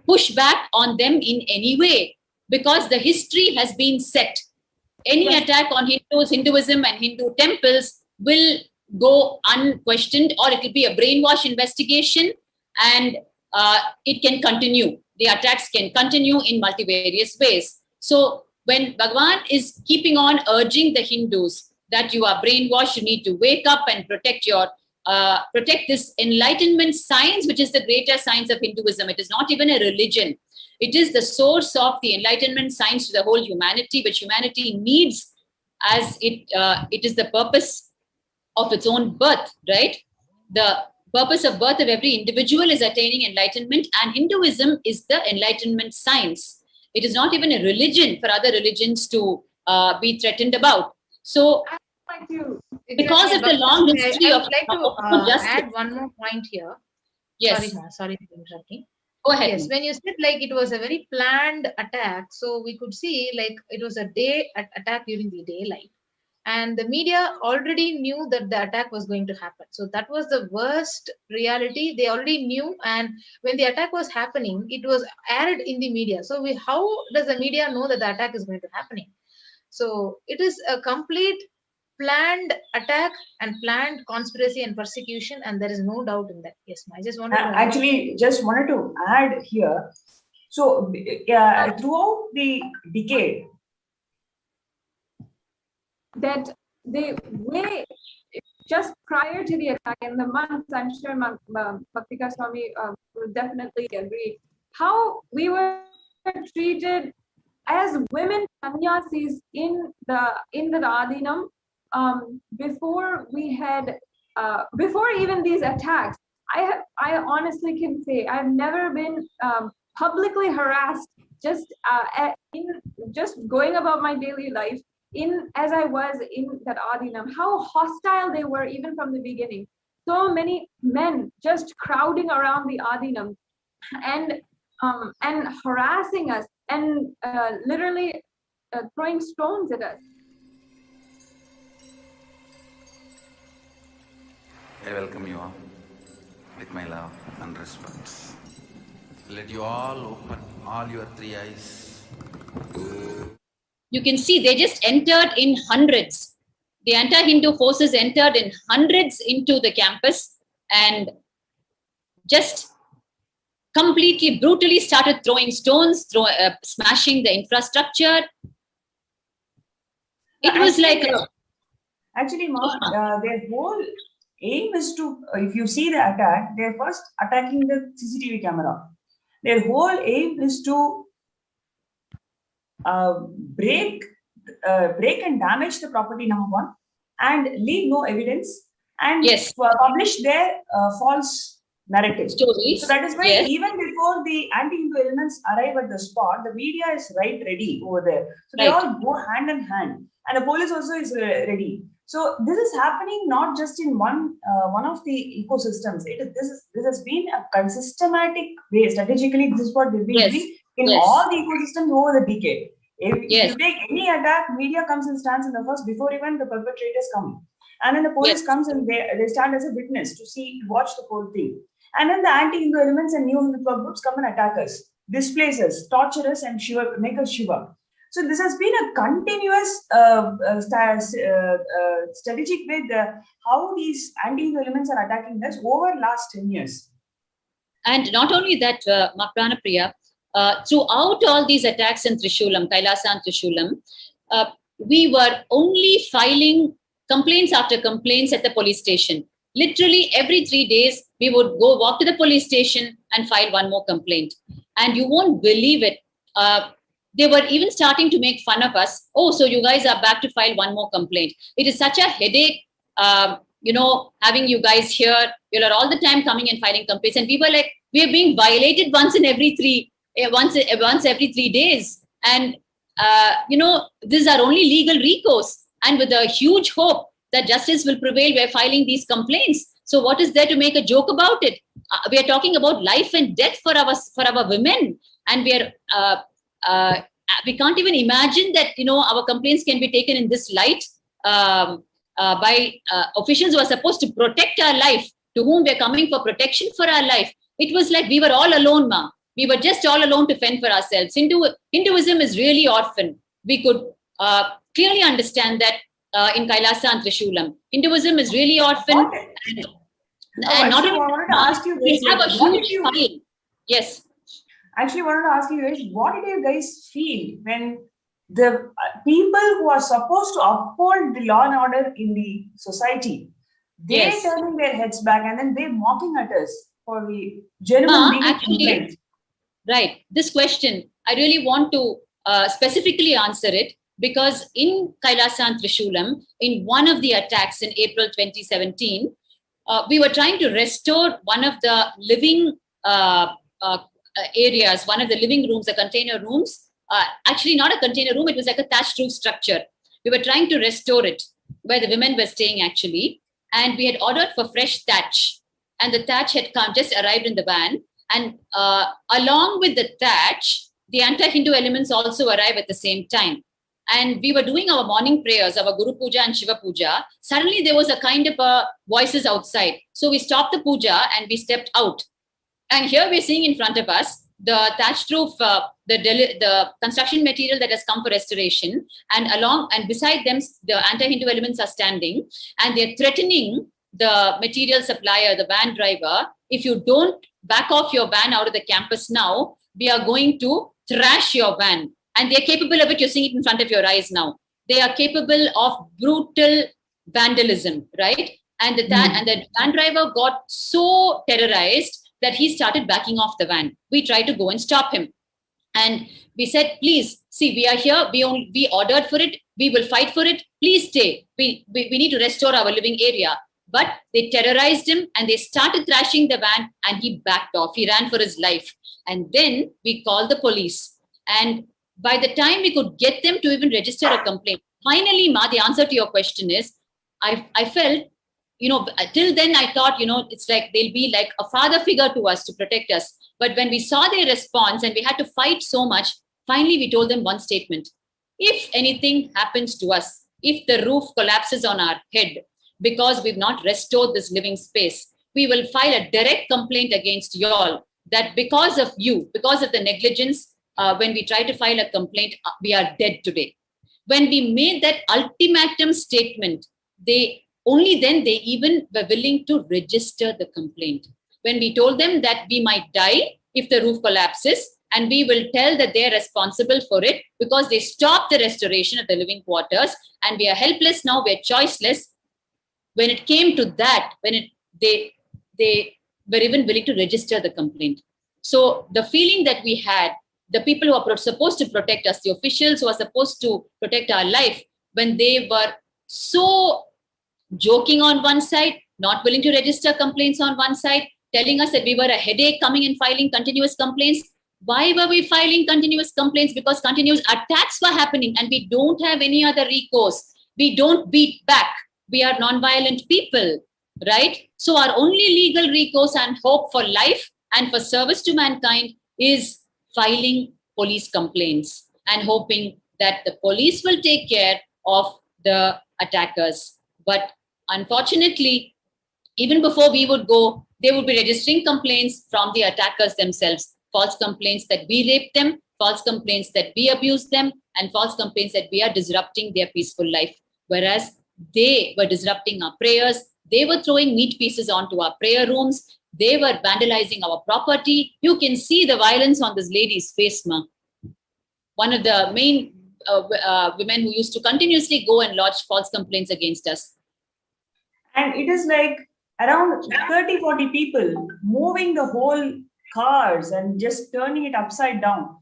[SPEAKER 9] pushback on them in any way, because the history has been set. Any attack on Hinduism and Hindu temples will go unquestioned, or it will be a brainwash investigation, and it can continue. The attacks can continue in multivarious ways. So when Bhagavan is keeping on urging the Hindus that you are brainwashed, you need to wake up and protect this enlightenment science, which is the greater science of Hinduism. It is not even a religion. It is the source of the enlightenment science to the whole humanity, which humanity needs, as it is the purpose of its own birth, right? The purpose of birth of every individual is attaining enlightenment, and Hinduism is the enlightenment science. It is not even a religion for other religions to be threatened about. So, because of the long history
[SPEAKER 8] I
[SPEAKER 9] of
[SPEAKER 8] would like to
[SPEAKER 9] justice,
[SPEAKER 8] add one more point here.
[SPEAKER 9] yes,
[SPEAKER 8] Sorry for interrupting.
[SPEAKER 9] go ahead.
[SPEAKER 8] Yes, when you said like it was a very planned attack, so we could see like it was a day attack during the daylight, and the media already knew that the attack was going to happen. So that was the worst reality. They already knew, and when the attack was happening, it was aired in the media. So how does the media know that the attack is going to happening? So it is a complete planned attack and planned conspiracy and persecution, and there is no doubt in that. Yes, I just wanted to
[SPEAKER 10] actually just wanted to add here. So throughout the decade,
[SPEAKER 7] that the way, just prior to the attack, in the months, I'm sure Bhaktika Swami will definitely agree, how we were treated as women sannyasis in the Adinam, before even these attacks. I honestly can say I've never been publicly harassed just going about my daily life as I was in that Adinam. How hostile they were even from the beginning. So many men just crowding around the Adinam and harassing us and literally throwing stones at us.
[SPEAKER 4] I welcome you all with my love and respect. Let you all open all your three eyes.
[SPEAKER 9] You can see they just entered in hundreds. The anti-Hindu forces entered in hundreds into the campus and just completely brutally started throwing stones, smashing the infrastructure. It was like
[SPEAKER 10] actually, Ma, their whole aim is to, if you see the attack, they're first attacking the CCTV camera. Their whole aim is to break and damage the property, number one, and leave no evidence, and publish their false narrative.
[SPEAKER 9] Stories.
[SPEAKER 10] So that is why even before the anti-Hindu elements arrive at the spot, the media is ready over there. So they all go hand in hand, and the police also is ready. So this is happening not just in one of the ecosystems. This has been a systematic way. Strategically, this is what they've been doing in all the ecosystems over the decade. If you take any attack, media comes and stands in the first before even the perpetrators come, and then the police comes and they stand as a witness to watch the whole thing. And then the anti-Hindu elements and new Hindu groups come and attack us, displace us, torture us, and make us shiver. So this has been a continuous strategic way how these anti-Hindu elements are attacking us over last 10 years.
[SPEAKER 9] And not only that, Prana Priya, throughout all these attacks in Trishulam, Kailasa and Trishulam, we were only filing complaints after complaints at the police station. Literally every 3 days, we would go walk to the police station and file one more complaint. And you won't believe it. They were even starting to make fun of us. Oh, so you guys are back to file one more complaint. It is such a headache, having you guys here. You are all the time coming and filing complaints. And we were like, we are being violated once every 3 days. And, this is our only legal recourse. And with a huge hope that justice will prevail, we are filing these complaints. So what is there to make a joke about it? We are talking about life and death for our women. And we can't even imagine that, our complaints can be taken in this light by officials who are supposed to protect our life, to whom we are coming for protection for our life. It was like we were all alone, ma. We were just all alone to fend for ourselves. Hinduism is really orphan. We could clearly understand that in Kailasa and Trishulam. Hinduism is really orphan. And not only,
[SPEAKER 10] I wanted to ask you this.
[SPEAKER 9] We have a huge file. Yes.
[SPEAKER 10] Actually, I wanted to ask you, what did you guys feel when the people who are supposed to uphold the law and order in the society, they're turning their heads back and then they're mocking at us for the genuine complaint?
[SPEAKER 9] Right. This question, I really want to specifically answer it, because in Kailasa and Trishulam, in one of the attacks in April 2017, we were trying to restore one of the living areas, one of the living rooms, the container rooms. Actually, not a container room, it was like a thatched roof structure. We were trying to restore it, where the women were staying actually. And we had ordered for fresh thatch. And the thatch had just arrived in the van. And along with the thatch, the anti-Hindu elements also arrived at the same time. And we were doing our morning prayers, our Guru Puja and Shiva Puja. Suddenly there was a kind of voices outside. So we stopped the puja and we stepped out. And here we're seeing in front of us the thatched roof, the construction material that has come for restoration. And beside them, the anti-Hindu elements are standing. And they're threatening the material supplier, the van driver. If you don't back off your van out of the campus now, we are going to trash your van. And they're capable of it. You're seeing it in front of your eyes now. They are capable of brutal vandalism, right? And the van driver got so terrorized that he started backing off the van. We tried to go and stop him. And we said, please, see, we are here. We ordered for it. We will fight for it. Please stay. We need to restore our living area. But they terrorized him and they started thrashing the van and he backed off. He ran for his life. And then we called the police. And by the time we could get them to even register a complaint, finally, Ma, the answer to your question is, I felt, till then I thought, it's like they'll be like a father figure to us to protect us. But when we saw their response and we had to fight so much, finally we told them one statement. If anything happens to us, if the roof collapses on our head because we've not restored this living space, we will file a direct complaint against you all that because of you, because of the negligence, when we try to file a complaint, we are dead today. When we made that ultimatum statement, only then they even were willing to register the complaint. When we told them that we might die if the roof collapses, and we will tell that they're responsible for it because they stopped the restoration of the living quarters, and we are helpless now, we're choiceless. When it came to that, they were even willing to register the complaint. So the feeling that we had, the people who are supposed to protect us, the officials who are supposed to protect our life, when they were so joking on one side, not willing to register complaints on one side, telling us that we were a headache coming and filing continuous complaints. Why were we filing continuous complaints? Because continuous attacks were happening and we don't have any other recourse. We don't beat back. We are non-violent people, right? So our only legal recourse and hope for life and for service to mankind is filing police complaints and hoping that the police will take care of the attackers. But unfortunately, even before we would go, they would be registering complaints from the attackers themselves, false complaints that we raped them, false complaints that we abused them, and false complaints that we are disrupting their peaceful life. Whereas they were disrupting our prayers, they were throwing meat pieces onto our prayer rooms, they were vandalizing our property. You can see the violence on this lady's face, ma. One of the main women who used to continuously go and lodge false complaints against us.
[SPEAKER 10] And it is like around 30-40 people moving the whole cars and just turning it upside down.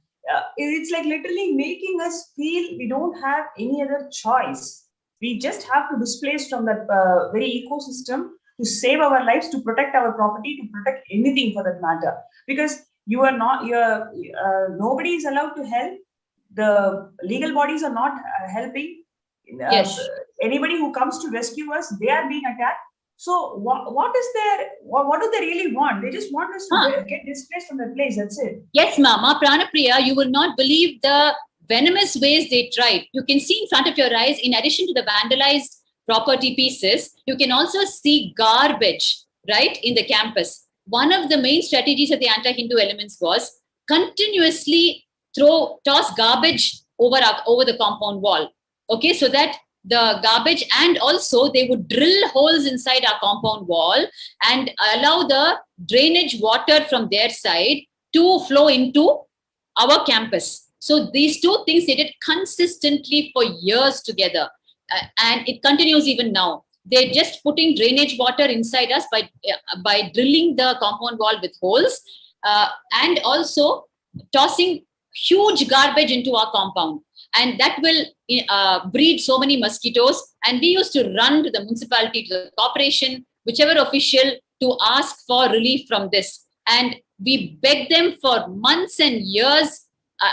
[SPEAKER 10] It's like literally making us feel we don't have any other choice. We just have to displace from that very ecosystem to save our lives, to protect our property, to protect anything for that matter. Because nobody is allowed to help. The legal bodies are not helping.
[SPEAKER 9] Yes.
[SPEAKER 10] Anybody who comes to rescue us, they are being attacked. So what do they really want? They just want us to get displaced from the place. That's it.
[SPEAKER 9] Yes, Mama Pranapriya, you will not believe the venomous ways they tried. You can see in front of your eyes, in addition to the vandalized property pieces, you can also see garbage, right, in the campus. One of the main strategies of the anti-Hindu elements was continuously toss garbage over the compound wall. Okay, so that the garbage, and also they would drill holes inside our compound wall and allow the drainage water from their side to flow into our campus. So these two things they did consistently for years together, and it continues even now. They're just putting drainage water inside us by drilling the compound wall with holes, and also tossing huge garbage into our compound. And that will breed so many mosquitoes. And we used to run to the municipality, to the corporation, whichever official, to ask for relief from this. And we begged them for months and years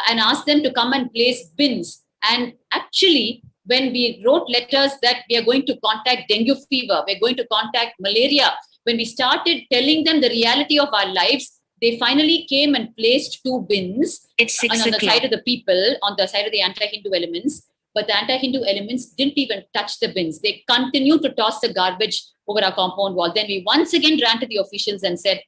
[SPEAKER 9] and asked them to come and place bins. And actually, when we wrote letters that we are going to contact dengue fever, we're going to contact malaria, when we started telling them the reality of our lives, they finally came and placed 2 bins on the side of the people, on the side of the anti-Hindu elements. But the anti-Hindu elements didn't even touch the bins. They continued to toss the garbage over our compound wall. Then we once again ran to the officials and said,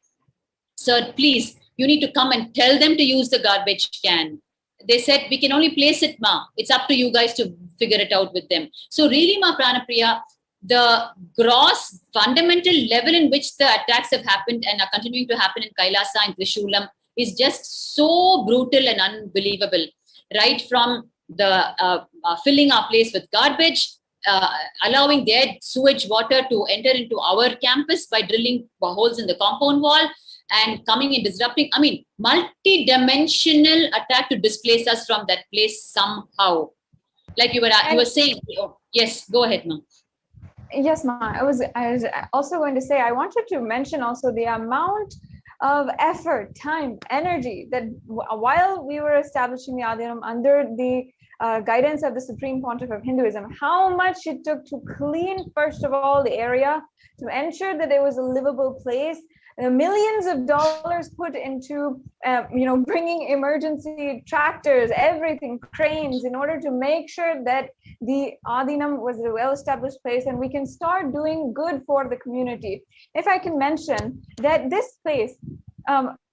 [SPEAKER 9] "Sir, please, you need to come and tell them to use the garbage can." They said, "We can only place it, ma. It's up to you guys to figure it out with them." So really, ma Pranapriya, the gross fundamental level in which the attacks have happened and are continuing to happen in Kailasa and Trishulam is just so brutal and unbelievable. Right from the filling our place with garbage, allowing their sewage water to enter into our campus by drilling holes in the compound wall and coming and disrupting. I mean, multi-dimensional attack to displace us from that place somehow. Like you were saying. Oh, yes, go ahead, ma'am.
[SPEAKER 2] Yes, Ma. I was also going to say, I wanted to mention also the amount of effort, time, energy that while we were establishing the Adinam under the guidance of the Supreme Pontiff of Hinduism, how much it took to clean, first of all, the area, to ensure that it was a livable place. Millions of dollars put into, bringing emergency tractors, everything, cranes, in order to make sure that the Adinam was a well-established place and we can start doing good for the community. If I can mention that this place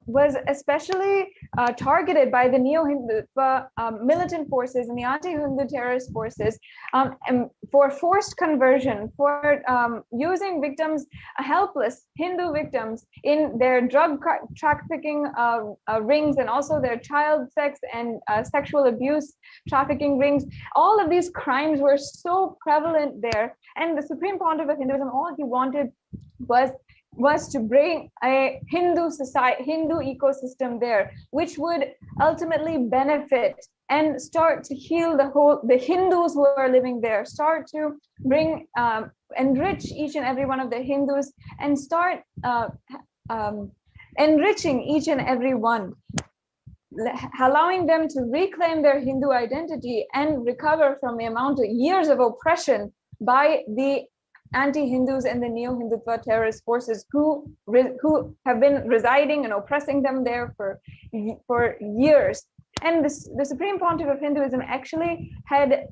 [SPEAKER 2] was especially targeted by the neo-Hindu militant forces and the anti-Hindu terrorist forces for forced conversion, for using victims, helpless Hindu victims, in their drug trafficking rings, and also their child sex and sexual abuse trafficking rings. All of these crimes were so prevalent there, and the Supreme Pontiff of Hinduism, all he wanted was to bring a Hindu society, Hindu ecosystem there, which would ultimately benefit and start to heal the Hindus who are living there, start to bring, enrich each and every one of the Hindus, and start enriching each and every one, allowing them to reclaim their Hindu identity and recover from the amount of years of oppression by the
[SPEAKER 7] anti-Hindus and the neo-Hindutva terrorist forces who have been residing and oppressing them there for years. And the Supreme Pontiff of Hinduism actually had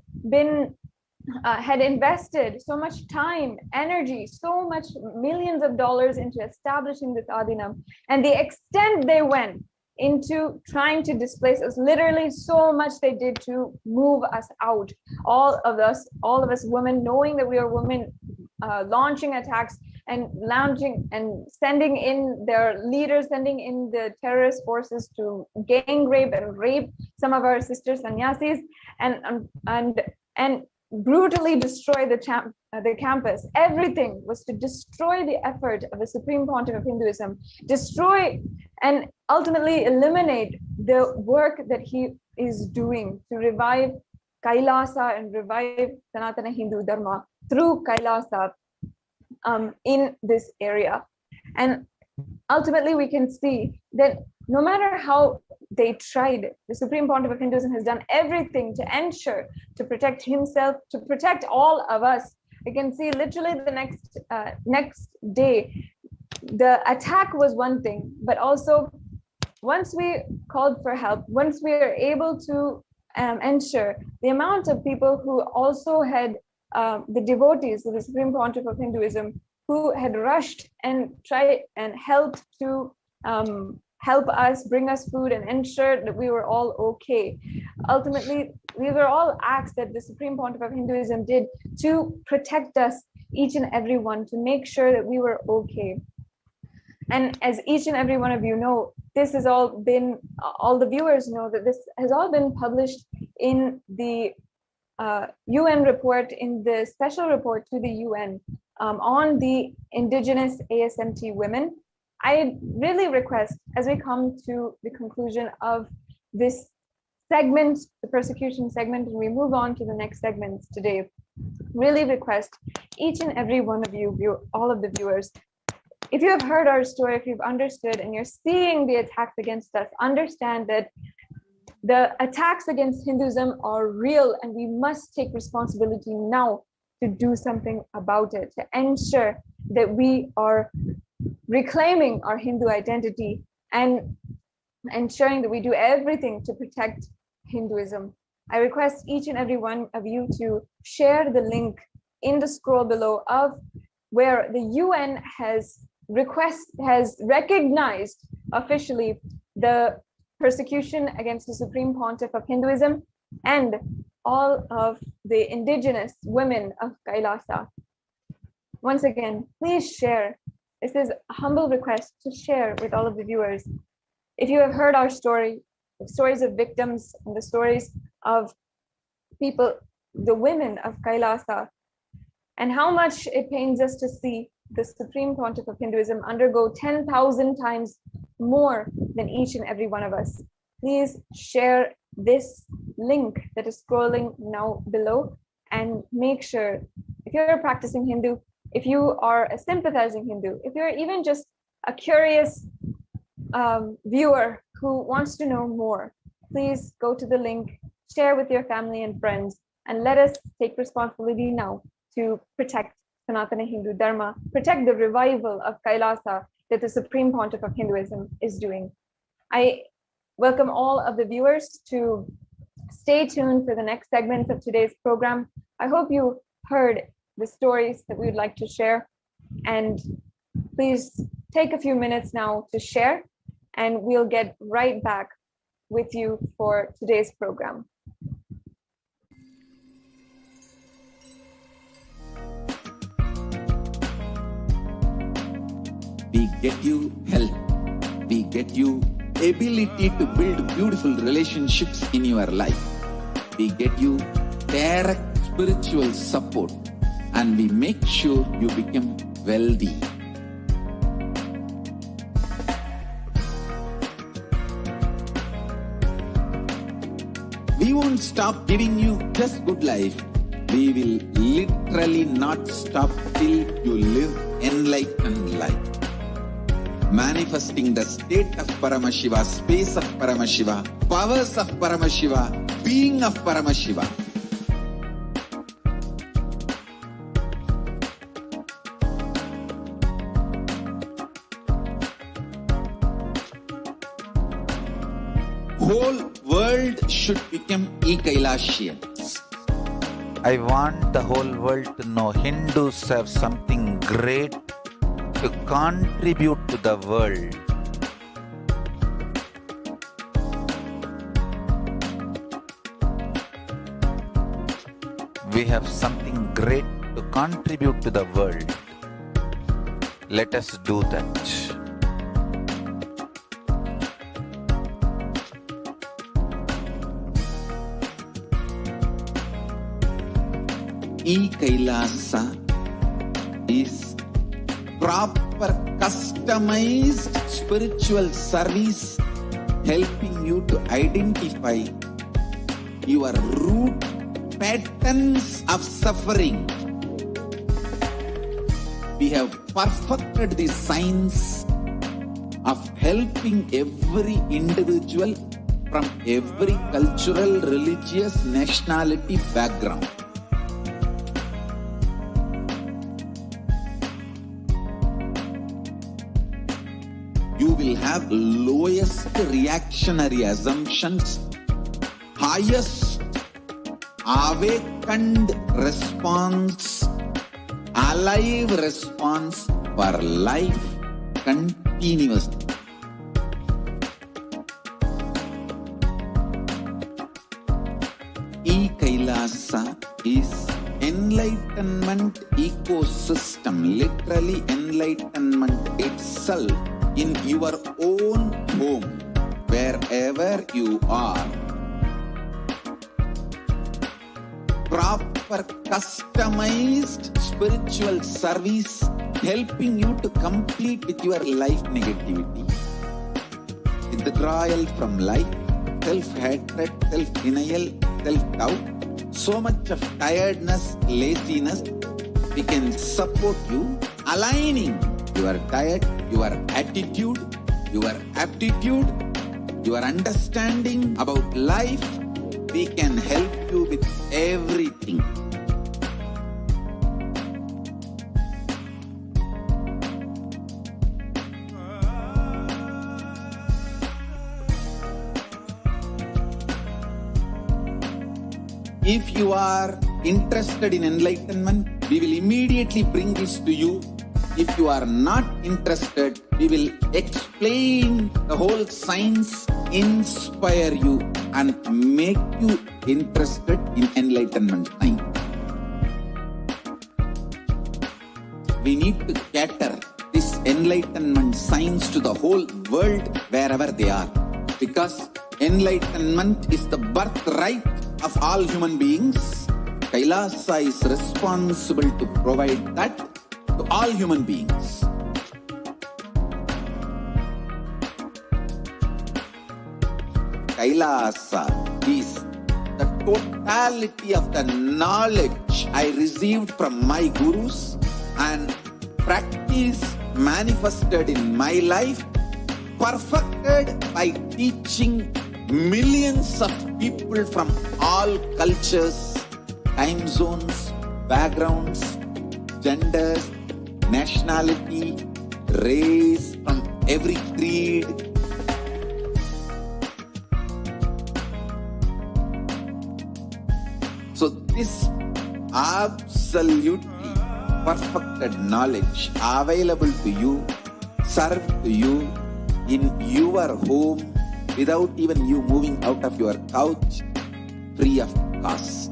[SPEAKER 7] invested so much time, energy, so much millions of dollars into establishing this Adinam. And the extent they went into trying to displace us, literally so much they did to move us out. All of us women, knowing that we are women, launching attacks and sending in their leaders, sending in the terrorist forces to gang rape and rape some of our sister sannyasis and brutally destroy the campus. Everything was to destroy the effort of the Supreme Pontiff of Hinduism, destroy and ultimately eliminate the work that he is doing to revive Kailasa and revive Sanatana Hindu Dharma through Kailasa in this area. And ultimately we can see that no matter how they tried, the Supreme Pontiff of Hinduism has done everything to ensure, to protect himself, to protect all of us. You can see literally the next day, the attack was one thing, but also once we called for help, once we were able to ensure the amount of people who also had the devotees of the Supreme Pontiff of Hinduism who had rushed and tried and helped to help us, bring us food and ensure that we were all okay. Ultimately, we were all acts that the Supreme Pontiff of Hinduism did to protect us, each and every one, to make sure that we were okay. And as each and every one of you know, this has all been, all the viewers know that this has all been published in the UN report, in the special report to the UN on the indigenous ASMT women. I really request, as we come to the conclusion of this segment, the persecution segment, and we move on to the next segments today, really request each and every one of you, all of the viewers, if you have heard our story, if you've understood and you're seeing the attacks against us, understand that the attacks against Hinduism are real and we must take responsibility now to do something about it, to ensure that we are reclaiming our Hindu identity and ensuring that we do everything to protect Hinduism. I request each and every one of you to share the link in the scroll below of where the UN has recognized officially the persecution against the Supreme Pontiff of Hinduism and all of the indigenous women of Kailasa. Once again, please share. This is a humble request to share with all of the viewers. If you have heard our story, the stories of victims and the stories of people, the women of Kailasa, and how much it pains us to see the Supreme Pontiff of Hinduism undergo 10,000 times more than each and every one of us. Please share this link that is scrolling now below and make sure, if you're a practicing Hindu, if you are a sympathizing Hindu, if you're even just a curious viewer who wants to know more, please go to the link, share with your family and friends, and let us take responsibility now to protect Sanatana Hindu Dharma, protect the revival of Kailasa that the Supreme Pontiff of Hinduism is doing. I welcome all of the viewers to stay tuned for the next segment of today's program. I hope you heard the stories that we would like to share, and please take a few minutes now to share, and we'll get right back with you for today's program.
[SPEAKER 3] We get you health. We get you ability to build beautiful relationships in your life. We get you direct spiritual support, and we make sure you become wealthy. We won't stop giving you just good life. We will literally not stop till you live enlightened life. Manifesting the state of Paramashiva, space of Paramashiva, powers of Paramashiva, being of Paramashiva. whole world should become e-Kailasians.
[SPEAKER 4] I want the whole world to know Hindus have something great to contribute to the world. We have something great to contribute to the world. Let us do that.
[SPEAKER 3] E-Kailasa is proper customized spiritual service helping you to identify your root patterns of suffering. We have perfected the science of helping every individual from every cultural, religious, nationality background. You will have lowest reactionary assumptions, highest awakened response, alive response for life continuously. E-Kailasa is enlightenment ecosystem, literally enlightenment itself in your own home, wherever you are. Proper customized spiritual service helping you to complete with your life negativity. Withdrawal from life, self-hatred, self-denial, self-doubt, so much of tiredness, laziness, we can support you aligning your diet, your attitude, your aptitude, your understanding about life. We can help you with everything. If you are interested in enlightenment, we will immediately bring this to you. If you are not interested, we will explain the whole science, inspire you and make you interested in enlightenment science. We need to cater this enlightenment science to the whole world wherever they are, because enlightenment is the birthright of all human beings. Kailasa is responsible to provide that to all human beings. Kailasa is the totality of the knowledge I received from my gurus and practice manifested in my life, perfected by teaching millions of people from all cultures, time zones, backgrounds, genders, nationality, race, from every creed. So this absolutely perfected knowledge available to you, served to you in your home without even you moving out of your couch, free of cost.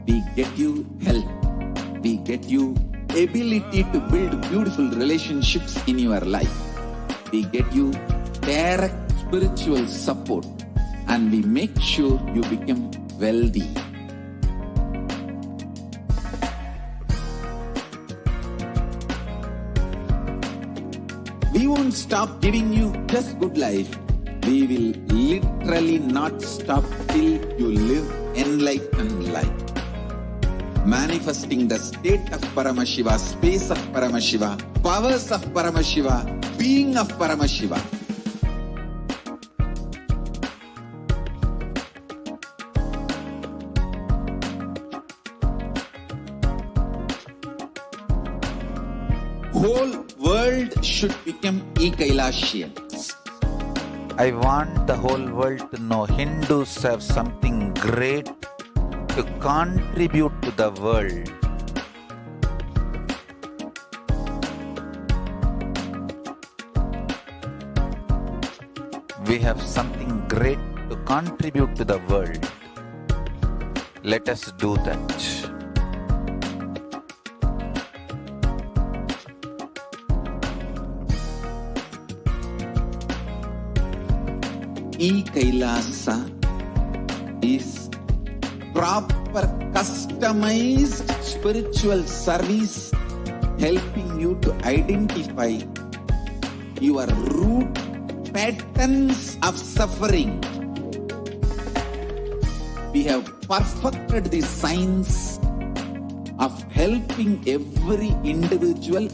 [SPEAKER 3] We get you health. We get you ability to build beautiful relationships in your life. We get you direct spiritual support and we make sure you become wealthy. We won't stop giving you just good life. We will literally not stop till you live enlightened life. Manifesting the state of Paramashiva, space of Paramashiva, powers of Paramashiva, being of Paramashiva. should become Kailasians.
[SPEAKER 4] I want the whole world to know Hindus have something great to contribute to the world. We have something great to contribute to the world. Let us do that.
[SPEAKER 3] Kailasa is proper customized spiritual service helping you to identify your root patterns of suffering. We have perfected the science of helping every individual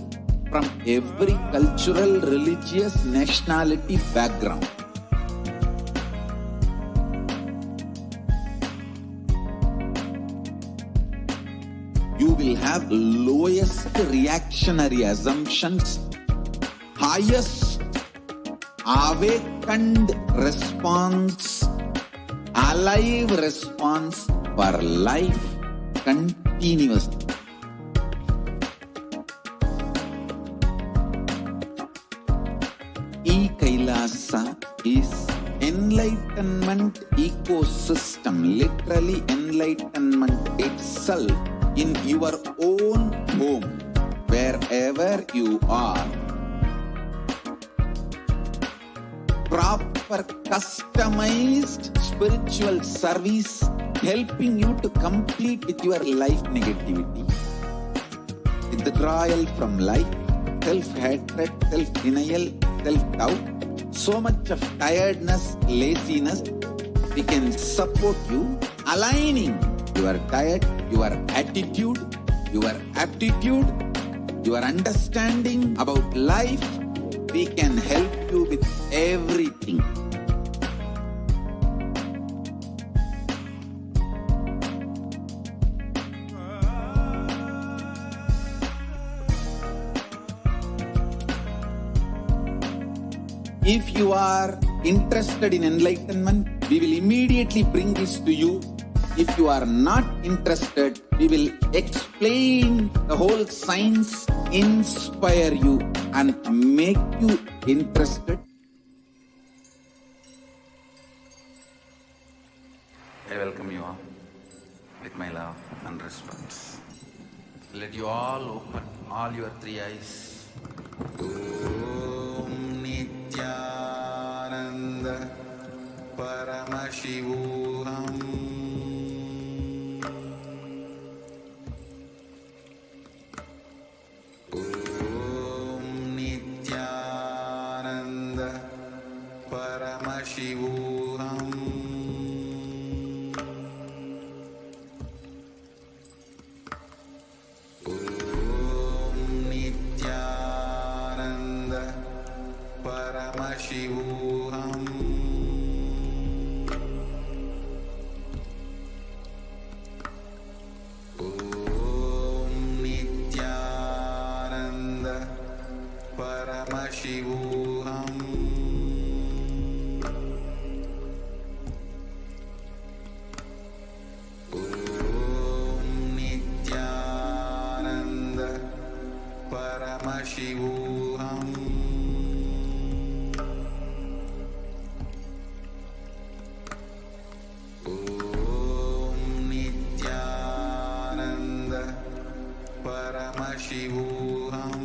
[SPEAKER 3] from every cultural, religious, nationality background. You will have lowest reactionary assumptions, highest awakened response, alive response for life continuously. Kailasa is enlightenment ecosystem, literally enlightenment itself in your own home, wherever you are. Proper customized spiritual service helping you to complete with your life negativity, withdrawal from life, self-hatred, self-denial, self-doubt, so much of tiredness, laziness. We can support you aligning your diet, your attitude, your aptitude, your understanding about life. We can help you with everything. If you are interested in enlightenment, we will immediately bring this to you. If you are not interested, we will explain the whole science, inspire you and make you interested.
[SPEAKER 4] I welcome you all with my love and respect. Let you all open all your three eyes.
[SPEAKER 3] Om Nithyananda Paramashivoham. Om Nithyananda Paramashivoham. Paramashivoham. Om Nithyananda Paramashivoham. Om Nithyananda Paramashivoham. Paramashivoham.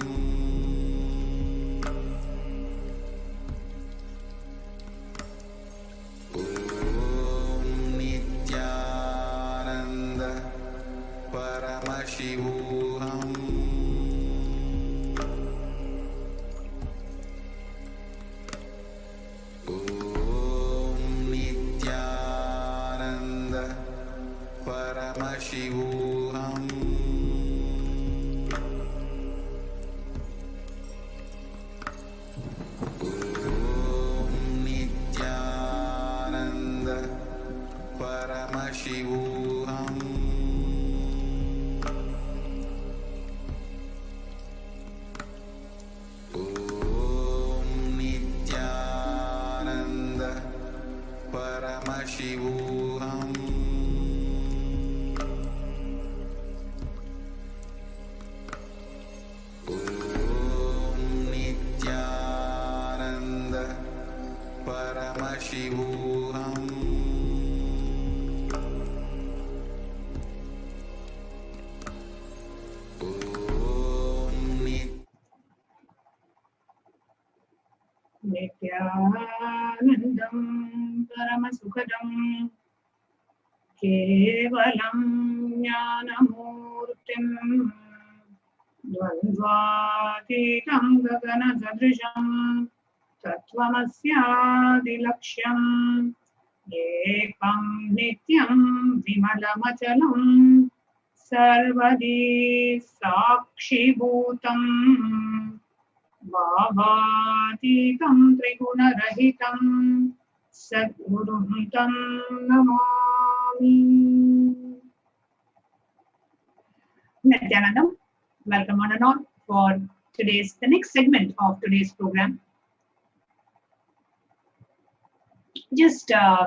[SPEAKER 3] Om Nithyananda Paramashivoham. Om Nithyananda Paramashivoham. Paramashivoham. Om Paramashivoham.
[SPEAKER 11] Nithyanandam Paramasukadam Kevalam Jnanamurtim Dvandvatitam Gaganadrisam Tattvamasyaadilaksham Ekam Nityam Vimalamachalam Sarvadi Sakshibhutam Bhavatītam Triguna-rahitam Sadgurum tam namami. Nithyanandam, welcome on and on for the next segment of today's program. Just day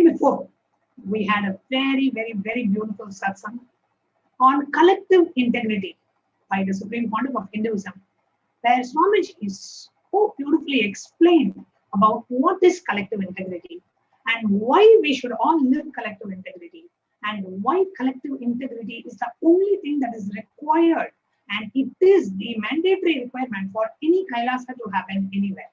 [SPEAKER 11] before, we had a very beautiful satsang on collective integrity by the Supreme Pontiff of Hinduism, where Swamiji is so beautifully explained about what is collective integrity and why we should all live collective integrity and why collective integrity is the only thing that is required, and it is the mandatory requirement for any Kailasa to happen anywhere.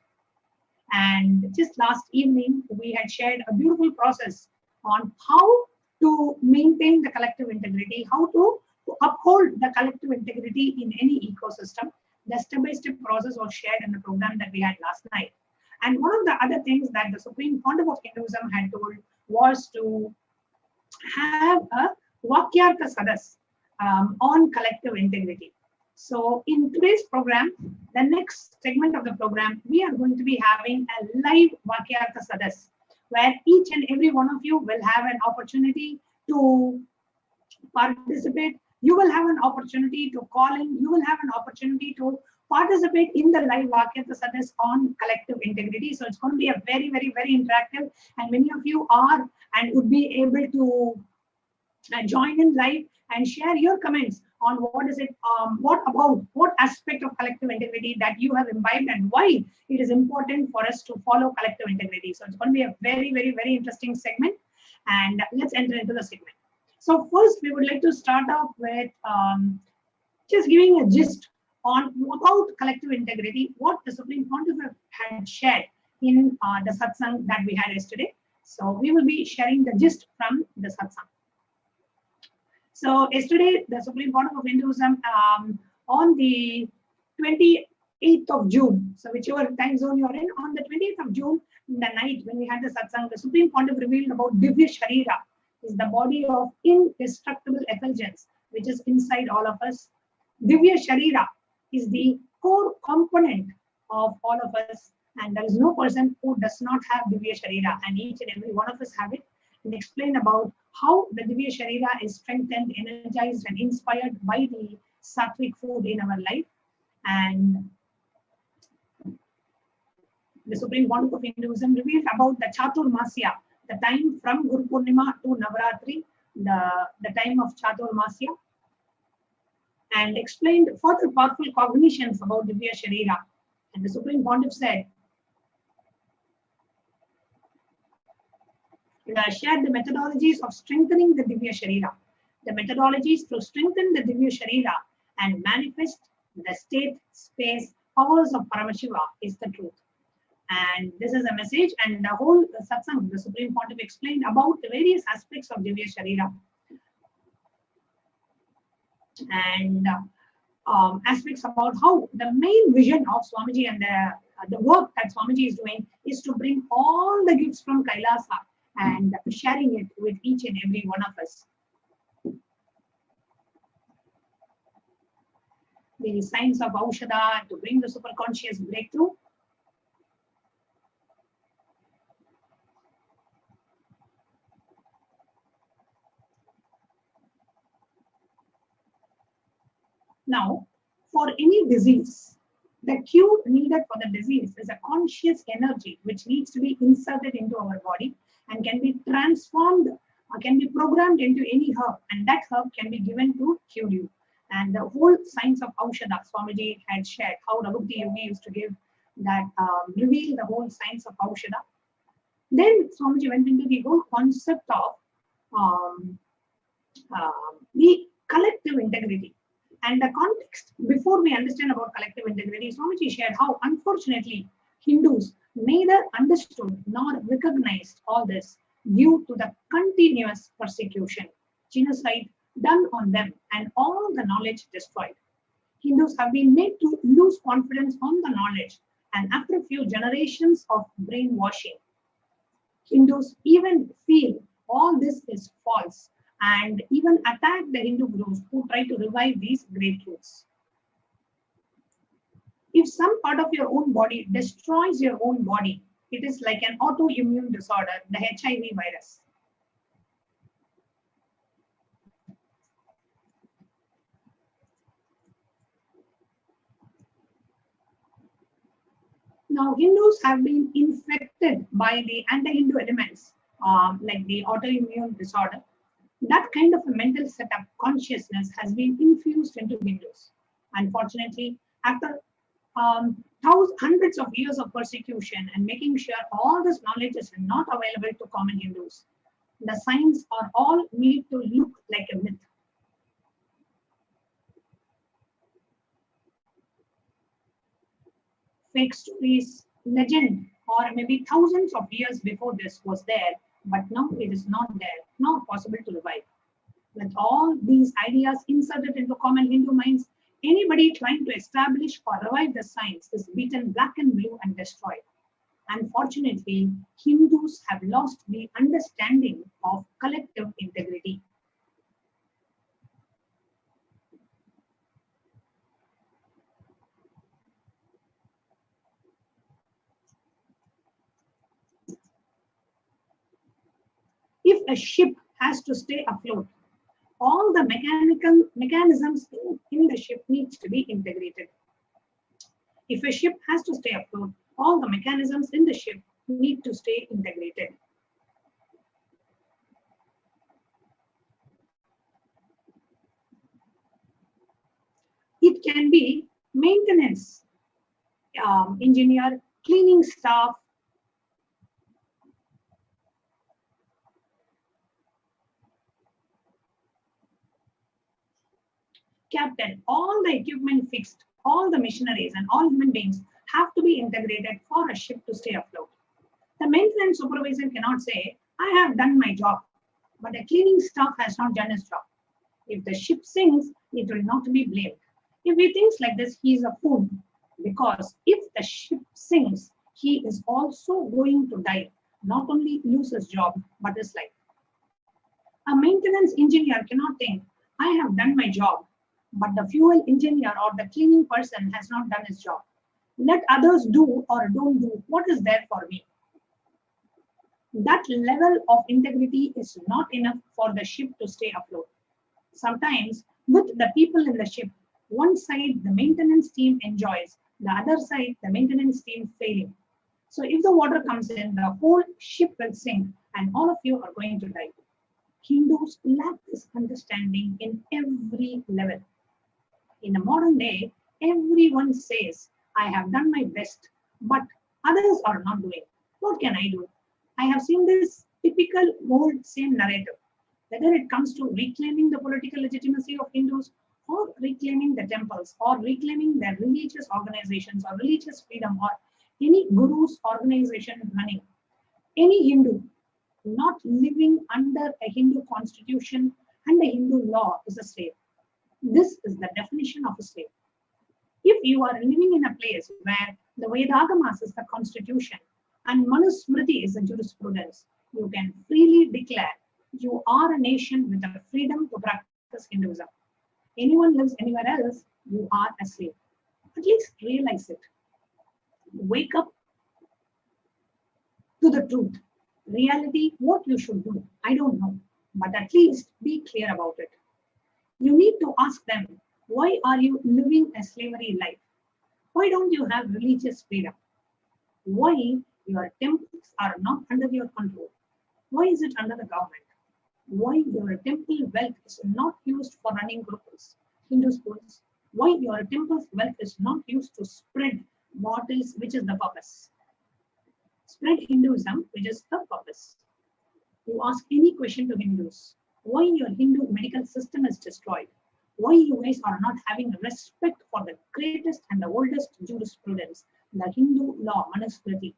[SPEAKER 11] And just last evening, we had shared a beautiful process on how to maintain the collective integrity, how to uphold the collective integrity in any ecosystem. The step-by-step process was shared in the program that we had last night. And one of the other things that the Supreme Pontiff of Hinduism had told was to have a Vakyartha Sadas on collective integrity. So in today's program, the next segment of the program, we are going to be having a live Vakyartha Sadas, where each and every one of you will have an opportunity to participate. You will have an opportunity to call in. You will have an opportunity to participate in the live Vakyartha Sadas on collective integrity. So it's going to be a very interactive, and many of you are and would be able to join in live and share your comments on what is it, what aspect of collective integrity that you have imbibed and why it is important for us to follow collective integrity. So it's going to be a very interesting segment, and let's enter into the segment. So first, we would like to start off with just giving a gist on about collective integrity, what the Supreme Pontiff had shared in the satsang that we had yesterday. So we will be sharing the gist from the satsang. So yesterday, the Supreme Pontiff of Hinduism on the 28th of June, so whichever time zone you're in, on the 28th of June, in the night when we had the satsang, the Supreme Pontiff revealed about Divya Sharira, is the body of indestructible effulgence, which is inside all of us. Divya Sharira is the core component of all of us, and there is no person who does not have Divya Sharira, and each and every one of us have it. And explain about how the Divya Sharira is strengthened, energized, and inspired by the sattvic food in our life. And the Supreme Pontiff of Hinduism revealed about the Chaturmasya, the time from Guru Purnima to Navaratri, the time of Chaturmasya, and explained further powerful cognitions about Divya Sharira. And the Supreme Pontiff said, shared the methodologies of strengthening the Divya Sharira, the methodologies to strengthen the Divya Sharira and manifest the state, space, powers of Paramashiva is the truth. And this is a message, and the whole satsang, the Supreme Pontiff explained about the various aspects of Divya Sharira and aspects about how the main vision of Swamiji and the work that Swamiji is doing is to bring all the gifts from Kailasa and sharing it with each and every one of us. The science of Aushadha to bring the superconscious breakthrough. Now, for any disease, the cure needed for the disease is a conscious energy which needs to be inserted into our body and can be transformed or can be programmed into any herb, and that herb can be given to cure you. And the whole science of Aushadha, Swamiji had shared how Raghuti Yogi used to give that reveal the whole science of Aushadha. Then Swamiji went into the whole concept of the collective integrity. And the context, before we understand about collective integrity, Swamiji shared how, unfortunately, Hindus neither understood nor recognized all this due to the continuous persecution, genocide done on them, and all the knowledge destroyed. Hindus have been made to lose confidence on the knowledge, and after a few generations of brainwashing, Hindus even feel all this is false and even attack the Hindu gurus who try to revive these great truths. If some part of your own body destroys your own body, it is like an autoimmune disorder, the HIV virus. Now, Hindus have been infected by the anti-Hindu elements, like the autoimmune disorder. That kind of a mental setup consciousness has been infused into Hindus. Unfortunately, after hundreds of years of persecution and making sure all this knowledge is not available to common Hindus, the signs are all made to look like a myth. Fake stories, legend, or maybe thousands of years before this was there, but now it is not there, not possible to revive. With all these ideas inserted into common Hindu minds, anybody trying to establish or revive the science is beaten black and blue and destroyed. Unfortunately, Hindus have lost the understanding of collective integrity. If a ship has to stay afloat, all the mechanisms in the ship needs to be integrated. If a ship has to stay afloat, all the mechanisms in the ship need to stay integrated. It can be maintenance engineer, cleaning staff, captain, all the equipment fixed, all the machineries and all human beings have to be integrated for a ship to stay afloat. The maintenance supervisor cannot say, I have done my job, but the cleaning staff has not done his job. If the ship sinks, it will not be blamed. If he thinks like this, he is a fool, because if the ship sinks, he is also going to die, not only lose his job, but his life. A maintenance engineer cannot think, I have done my job, but the fuel engineer or the cleaning person has not done his job. Let others do or don't do what is there for me. That level of integrity is not enough for the ship to stay afloat. Sometimes, with the people in the ship, one side the maintenance team enjoys, the other side the maintenance team failing. So if the water comes in, the whole ship will sink and all of you are going to die. Hindus lack this understanding in every level. In the modern day, everyone says, I have done my best, but others are not doing. What can I do? I have seen this typical old same narrative, whether it comes to reclaiming the political legitimacy of Hindus or reclaiming the temples or reclaiming their religious organizations or religious freedom or any guru's organization running. Any Hindu not living under a Hindu constitution and a Hindu law is a slave. This is the definition of a slave. If you are living in a place where the Vedagamas is the constitution and Manusmriti is the jurisprudence, you can freely declare you are a nation with the freedom to practice Hinduism. Anyone lives anywhere else, you are a slave. At least realize it. Wake up to the truth. Reality, what you should do, I don't know, but at least be clear about it. You need to ask them, why are you living a slavery life? Why don't you have religious freedom? Why your temples are not under your control? Why is it under the government? Why your temple wealth is not used for running gurukuls, Hindu schools? Why your temple's wealth is not used to spread which is the purpose. Spread Hinduism, which is the purpose. You ask any question to Hindus, why your Hindu medical system is destroyed, why you guys are not having respect for the greatest and the oldest jurisprudence, the Hindu law, Manusmriti.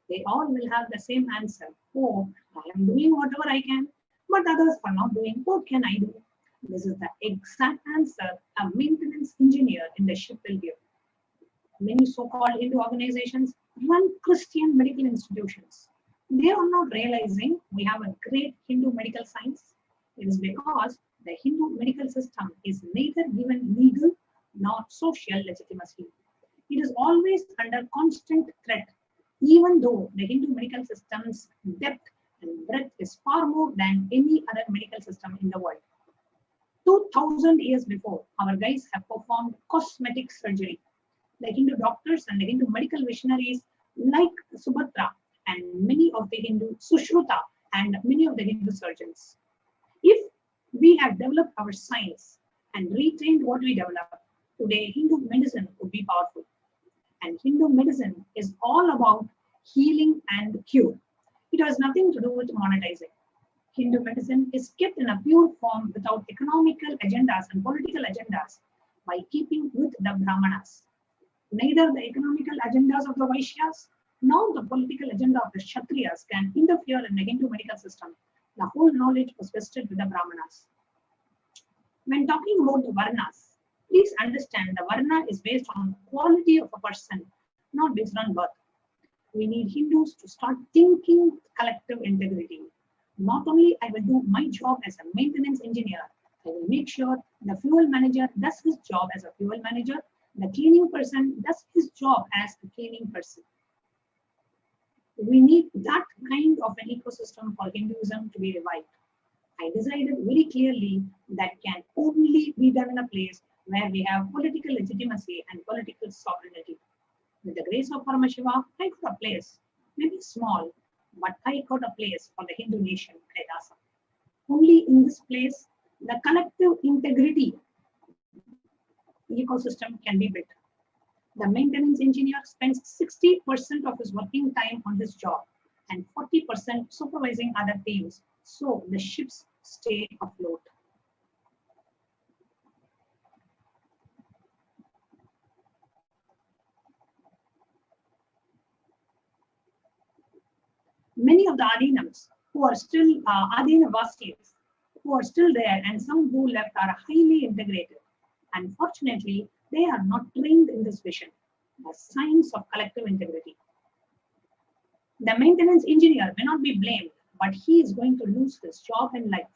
[SPEAKER 11] They all will have the same answer. Oh, I am doing whatever I can, but others are not doing. What can I do? This is the exact answer a maintenance engineer in the ship will give. Many so-called Hindu organizations run Christian medical institutions. They are not realizing we have a great Hindu medical science. It is because the Hindu medical system is neither given legal nor social legitimacy. It is always under constant threat, even though the Hindu medical system's depth and breadth is far more than any other medical system in the world. 2000 years before, our guys have performed cosmetic surgery. The Hindu doctors and the Hindu medical missionaries like Subhatra and many of the Hindu Sushruta and many of the Hindu surgeons. If we have developed our science and retrained what we developed, today Hindu medicine would be powerful. And Hindu medicine is all about healing and cure. It has nothing to do with monetizing. Hindu medicine is kept in a pure form without economical agendas and political agendas by keeping with the Brahmanas. Neither the economical agendas of the Vaishyas nor the political agenda of the Kshatriyas can interfere in the Hindu medical system. The whole knowledge was vested with the Brahmanas. When talking about the Varnas, please understand the Varna is based on quality of a person, not based on birth. We need Hindus to start thinking collective integrity. Not only I will do my job as a maintenance engineer, I will make sure the fuel manager does his job as a fuel manager, the cleaning person does his job as a cleaning person. We need that kind of an ecosystem for Hinduism to be revived. I decided very clearly that can only be done in a place where we have political legitimacy and political sovereignty. With the grace of Paramashiva, I got a place, maybe small, but I got a place for the Hindu nation, Kailasa. Only in this place, the collective integrity ecosystem can be built. The maintenance engineer spends 60% of his working time on this job and 40% supervising other teams, so the ships stay afloat. Many of the Adinams who are still Adinavasis, who are still there, and some who left are highly integrated. Unfortunately, they are not trained in this vision, the science of collective integrity. The maintenance engineer may not be blamed, but he is going to lose his job and life.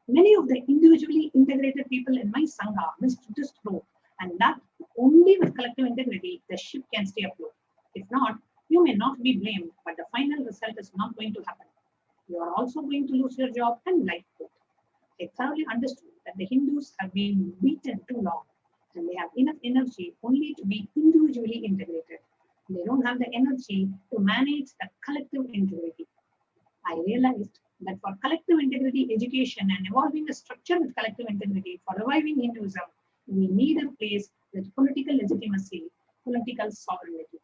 [SPEAKER 11] Many of the individually integrated people in my Sangha missed this through, and that only with collective integrity the ship can stay afloat. If not, you may not be blamed, but the final result is not going to happen. You are also going to lose your job and life too. I thoroughly understood that the Hindus have been beaten too long, and they have enough energy only to be individually integrated. They don't have the energy to manage the collective integrity. I realized that for collective integrity education and evolving a structure with collective integrity for reviving Hinduism, we need a place with political legitimacy, political sovereignty.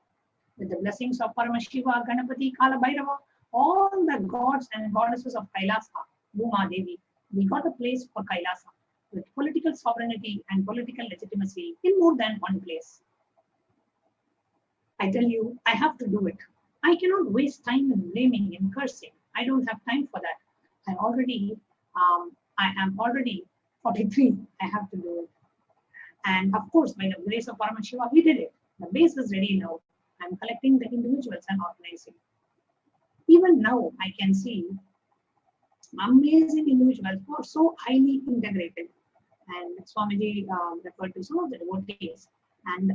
[SPEAKER 11] With the blessings of Paramashiva, Ganapati, Kala Bhairava, all the gods and goddesses of Kailasa, Bhuma Devi, we got a place for Kailasa with political sovereignty and political legitimacy in more than one place. I tell you, I have to do it. I cannot waste time in blaming and cursing. I don't have time for that. I am already 43. I have to do it. And of course, by the grace of Paramashiva, we did it. The base is ready now. I'm collecting the individuals and organizing. Even now, I can see amazing individuals who are so highly integrated. And Swamiji referred to some of the devotees and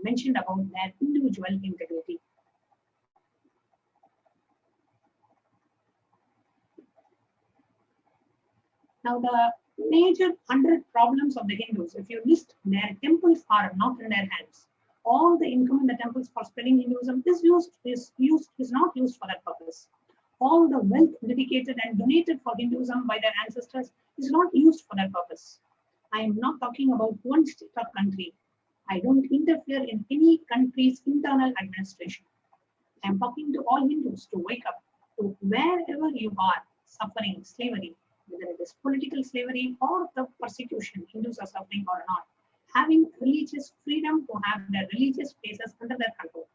[SPEAKER 11] mentioned about their individual integrity. Now, the major 100 problems of the Hindus, if you list, their temples are not in their hands. All the income in the temples for spreading Hinduism is not used for that purpose. All the wealth dedicated and donated for Hinduism by their ancestors is not used for that purpose. I am not talking about one state or country. I don't interfere in any country's internal administration. I am talking to all Hindus to wake up to wherever you are suffering slavery, whether it is political slavery or the persecution Hindus are suffering or not, having religious freedom to have their religious places under their control.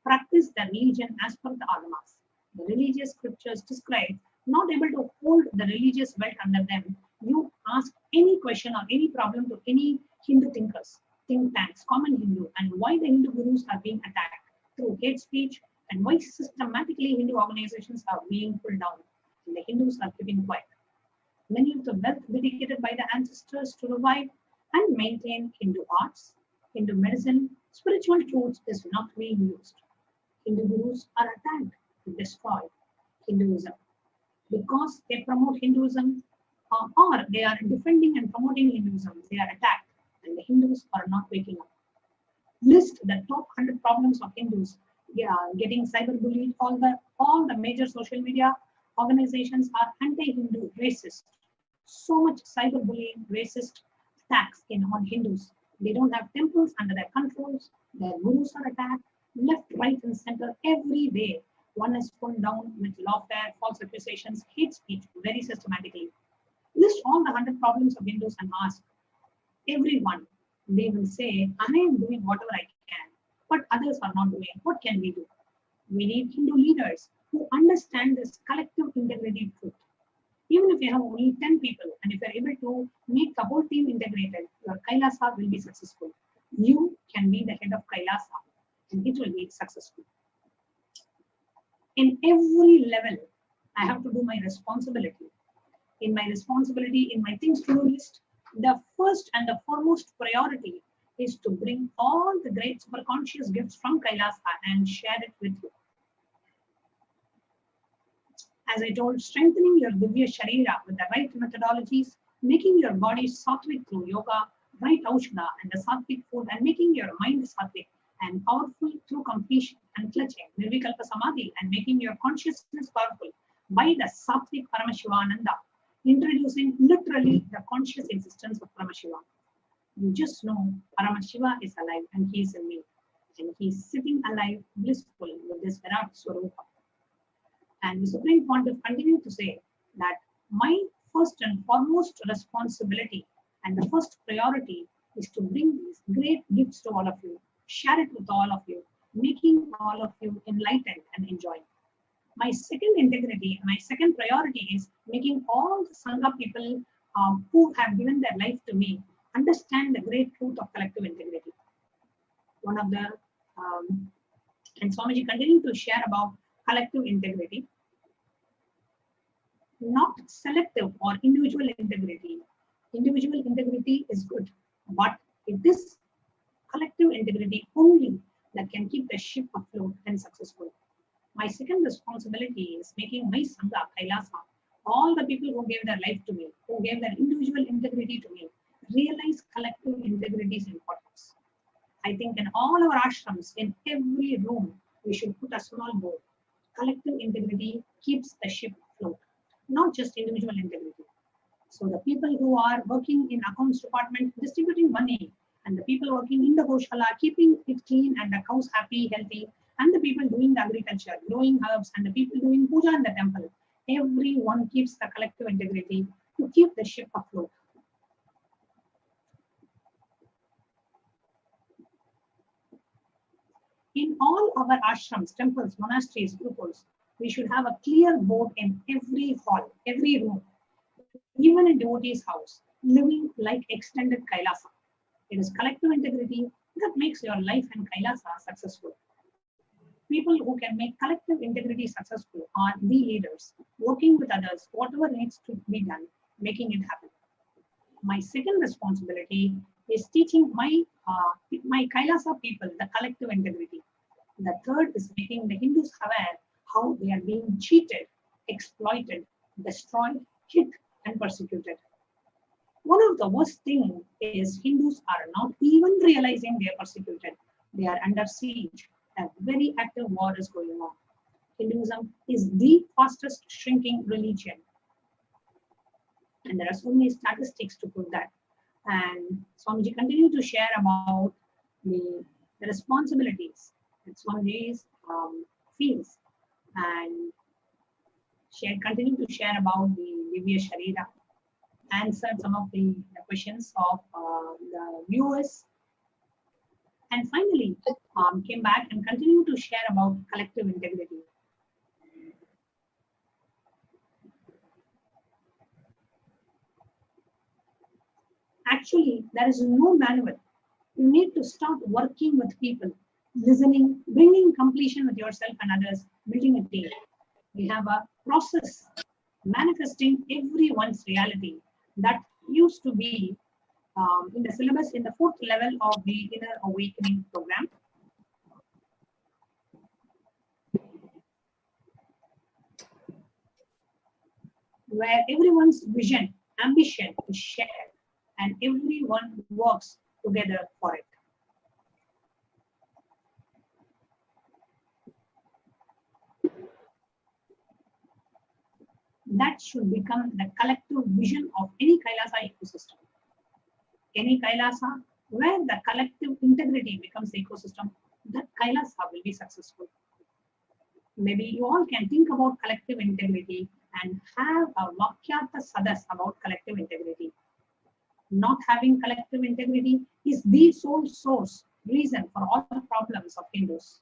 [SPEAKER 11] Practice their religion as per the agamas. The religious scriptures describe not able to hold the religious belt under them. You ask any question or any problem to any Hindu thinkers, think tanks, common Hindu, and why the Hindu gurus are being attacked through hate speech and why systematically Hindu organizations are being pulled down and the Hindus are keeping quiet. Many of the wealth dedicated by the ancestors to revive and maintain Hindu arts, Hindu medicine, spiritual truths is not being used. Hindu gurus are attacked to destroy Hinduism because they promote Hinduism or they are defending and promoting Hinduism. They are attacked and the Hindus are not waking up. List the top 100 problems of Hindus getting cyberbullied. All the major social media organizations are anti-Hindu, racist. So much cyberbullying, racist attacks on Hindus. They don't have temples under their controls. Their gurus are attacked left, right, and center every day. One is pulled down with lawfare, false accusations, hate speech, very systematically. List all the 100 problems of Hindus and ask everyone. They will say, I am doing whatever I can, but others are not doing. What can we do? We need Hindu leaders who understand this collective integrity truth. Even if you have only 10 people, and if you're able to make the whole team integrated, your Kailasa will be successful. You can be the head of Kailasa, and it will be successful. In every level, I have to do my responsibility. In my responsibility, in my things to do list, the first and the foremost priority is to bring all the great superconscious gifts from Kailasa and share it with you. As I told, strengthening your Divya Sharira with the right methodologies, making your body sattvic through yoga, right aushadha and the sattvic food, and making your mind sattvic and powerful through completion and clutching, Nirvikalpa Samadhi, and making your consciousness powerful by the sattvic Paramashivananda, introducing literally the conscious existence of Paramashiva. You just know Paramashiva is alive and he is in me. And he is sitting alive, blissful with this Virat Swarupa. And the Supreme Pontiff continued to say that my first and foremost responsibility and the first priority is to bring these great gifts to all of you, share it with all of you, making all of you enlightened and enjoy. My second integrity, my second priority is making all the Sangha people who have given their life to me understand the great truth of collective integrity. One of the, and Swamiji continued to share about collective integrity, not selective or individual integrity. Individual integrity is good, but it is collective integrity only that can keep the ship afloat and successful. My second responsibility is making my Sangha, Kailasa, all the people who gave their life to me, who gave their individual integrity to me, realize collective integrity's importance. I think in all our ashrams, in every room, we should put a small board. Collective integrity keeps the ship afloat, not just individual integrity. So the people who are working in accounts department, distributing money, and the people working in the Goshala, keeping it clean and the cows happy, healthy, and the people doing the agriculture, growing herbs, and the people doing puja in the temple, everyone keeps the collective integrity to keep the ship afloat. In all our ashrams, temples, monasteries, gurukuls, we should have a clear board in every hall, every room, even in devotee's house, living like extended Kailasa. It is collective integrity that makes your life and Kailasa successful. People who can make collective integrity successful are the leaders, working with others, whatever needs to be done, making it happen. My second responsibility is teaching my Kailasa people the collective integrity. The third is making the Hindus aware how they are being cheated, exploited, destroyed, hit, and persecuted. One of the worst things is Hindus are not even realizing they are persecuted. They are under siege. A very active war is going on. Hinduism is the fastest shrinking religion. And there are so many statistics to prove that. And Swamiji continued to share about the responsibilities that Swamiji feels, and continue to share about the Divya Sharira, answered some of the questions of the viewers, and finally came back and continued to share about collective integrity. Actually, there is no manual. You need to start working with people, listening, bringing completion with yourself and others, building a team. We have a process manifesting everyone's reality that used to be in the syllabus in the 4th level of the Inner Awakening program. Where everyone's vision, ambition is shared and everyone works together for it. That should become the collective vision of any Kailasa ecosystem. Any Kailasa where the collective integrity becomes the ecosystem, that Kailasa will be successful. Maybe you all can think about collective integrity and have a Vakyartha Sadas about collective integrity. Not having collective integrity is the sole source, reason for all the problems of Hindus.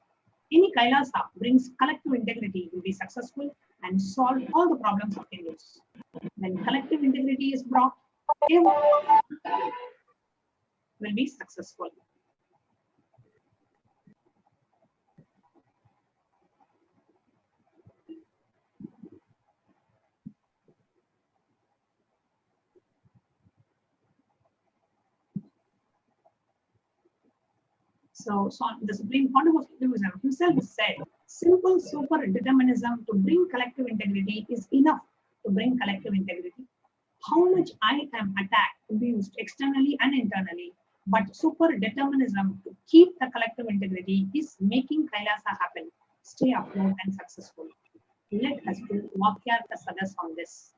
[SPEAKER 11] Any Kailasa brings collective integrity will be successful and solve all the problems of Hindus. When collective integrity is brought, everyone will be successful. So the Supreme Court of Hinduism himself said, simple super determinism to bring collective integrity is enough to bring collective integrity. How much I am attacked, abused externally and internally, but super determinism to keep the collective integrity is making Kailasa happen, stay afloat and successful. Let us do Vakyartha Sadas on this.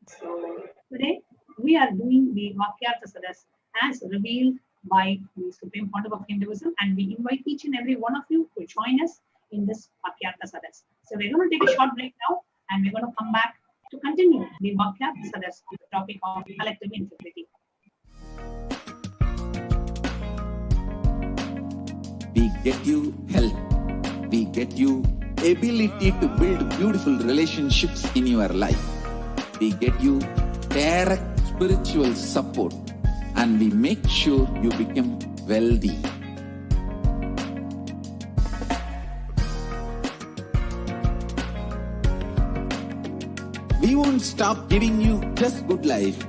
[SPEAKER 11] So today we are doing the Vakyartha Sadas as revealed by the Supreme Court of Hinduism, and we invite each and every one of you to join us in this Vakyartha Sadas. So we're going to take a short break now, and we're going to come back to continue the Vakyartha Sadas on the topic of collective integrity.
[SPEAKER 3] We get you health. We get you ability to build beautiful relationships in your life. We get you direct spiritual support, and we make sure you become wealthy. We won't stop giving you just good life.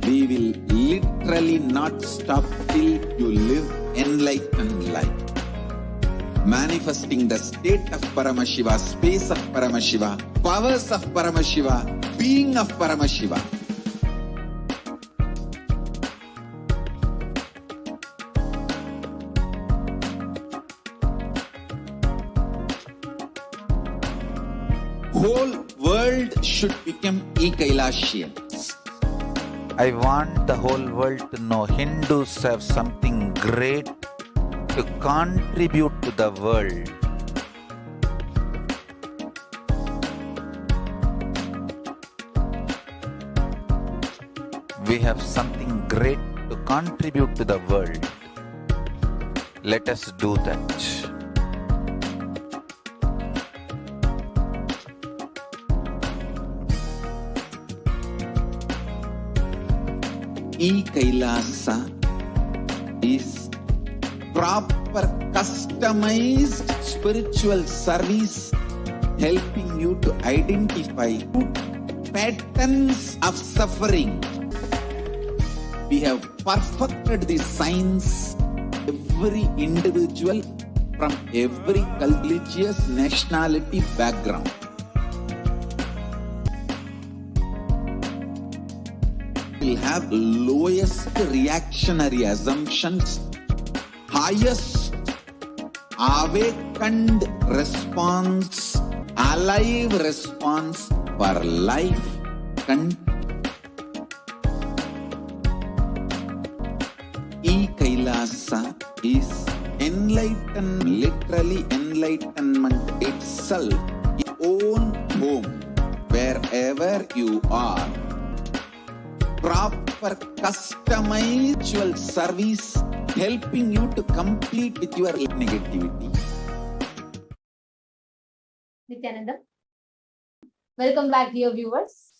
[SPEAKER 3] We will literally not stop till you live enlightened life. Manifesting the state of Paramashiva, space of Paramashiva, powers of Paramashiva, being of Paramashiva. Whole world should become e-Kailasians.
[SPEAKER 4] I want the whole world to know Hindus have something great to contribute to the world. We have something great to contribute to the world. Let us do that.
[SPEAKER 3] E-Kailasa is proper customized spiritual service helping you to identify patterns of suffering. We have perfected the science. Every individual from every religious nationality background will have lowest reactionary assumptions, highest awakened response, alive response for life. E-Kailasa is literally enlightenment itself, your own home, wherever you are. Proper customized service helping you to complete with your negativity.
[SPEAKER 5] Nithyananda. Welcome back, dear viewers.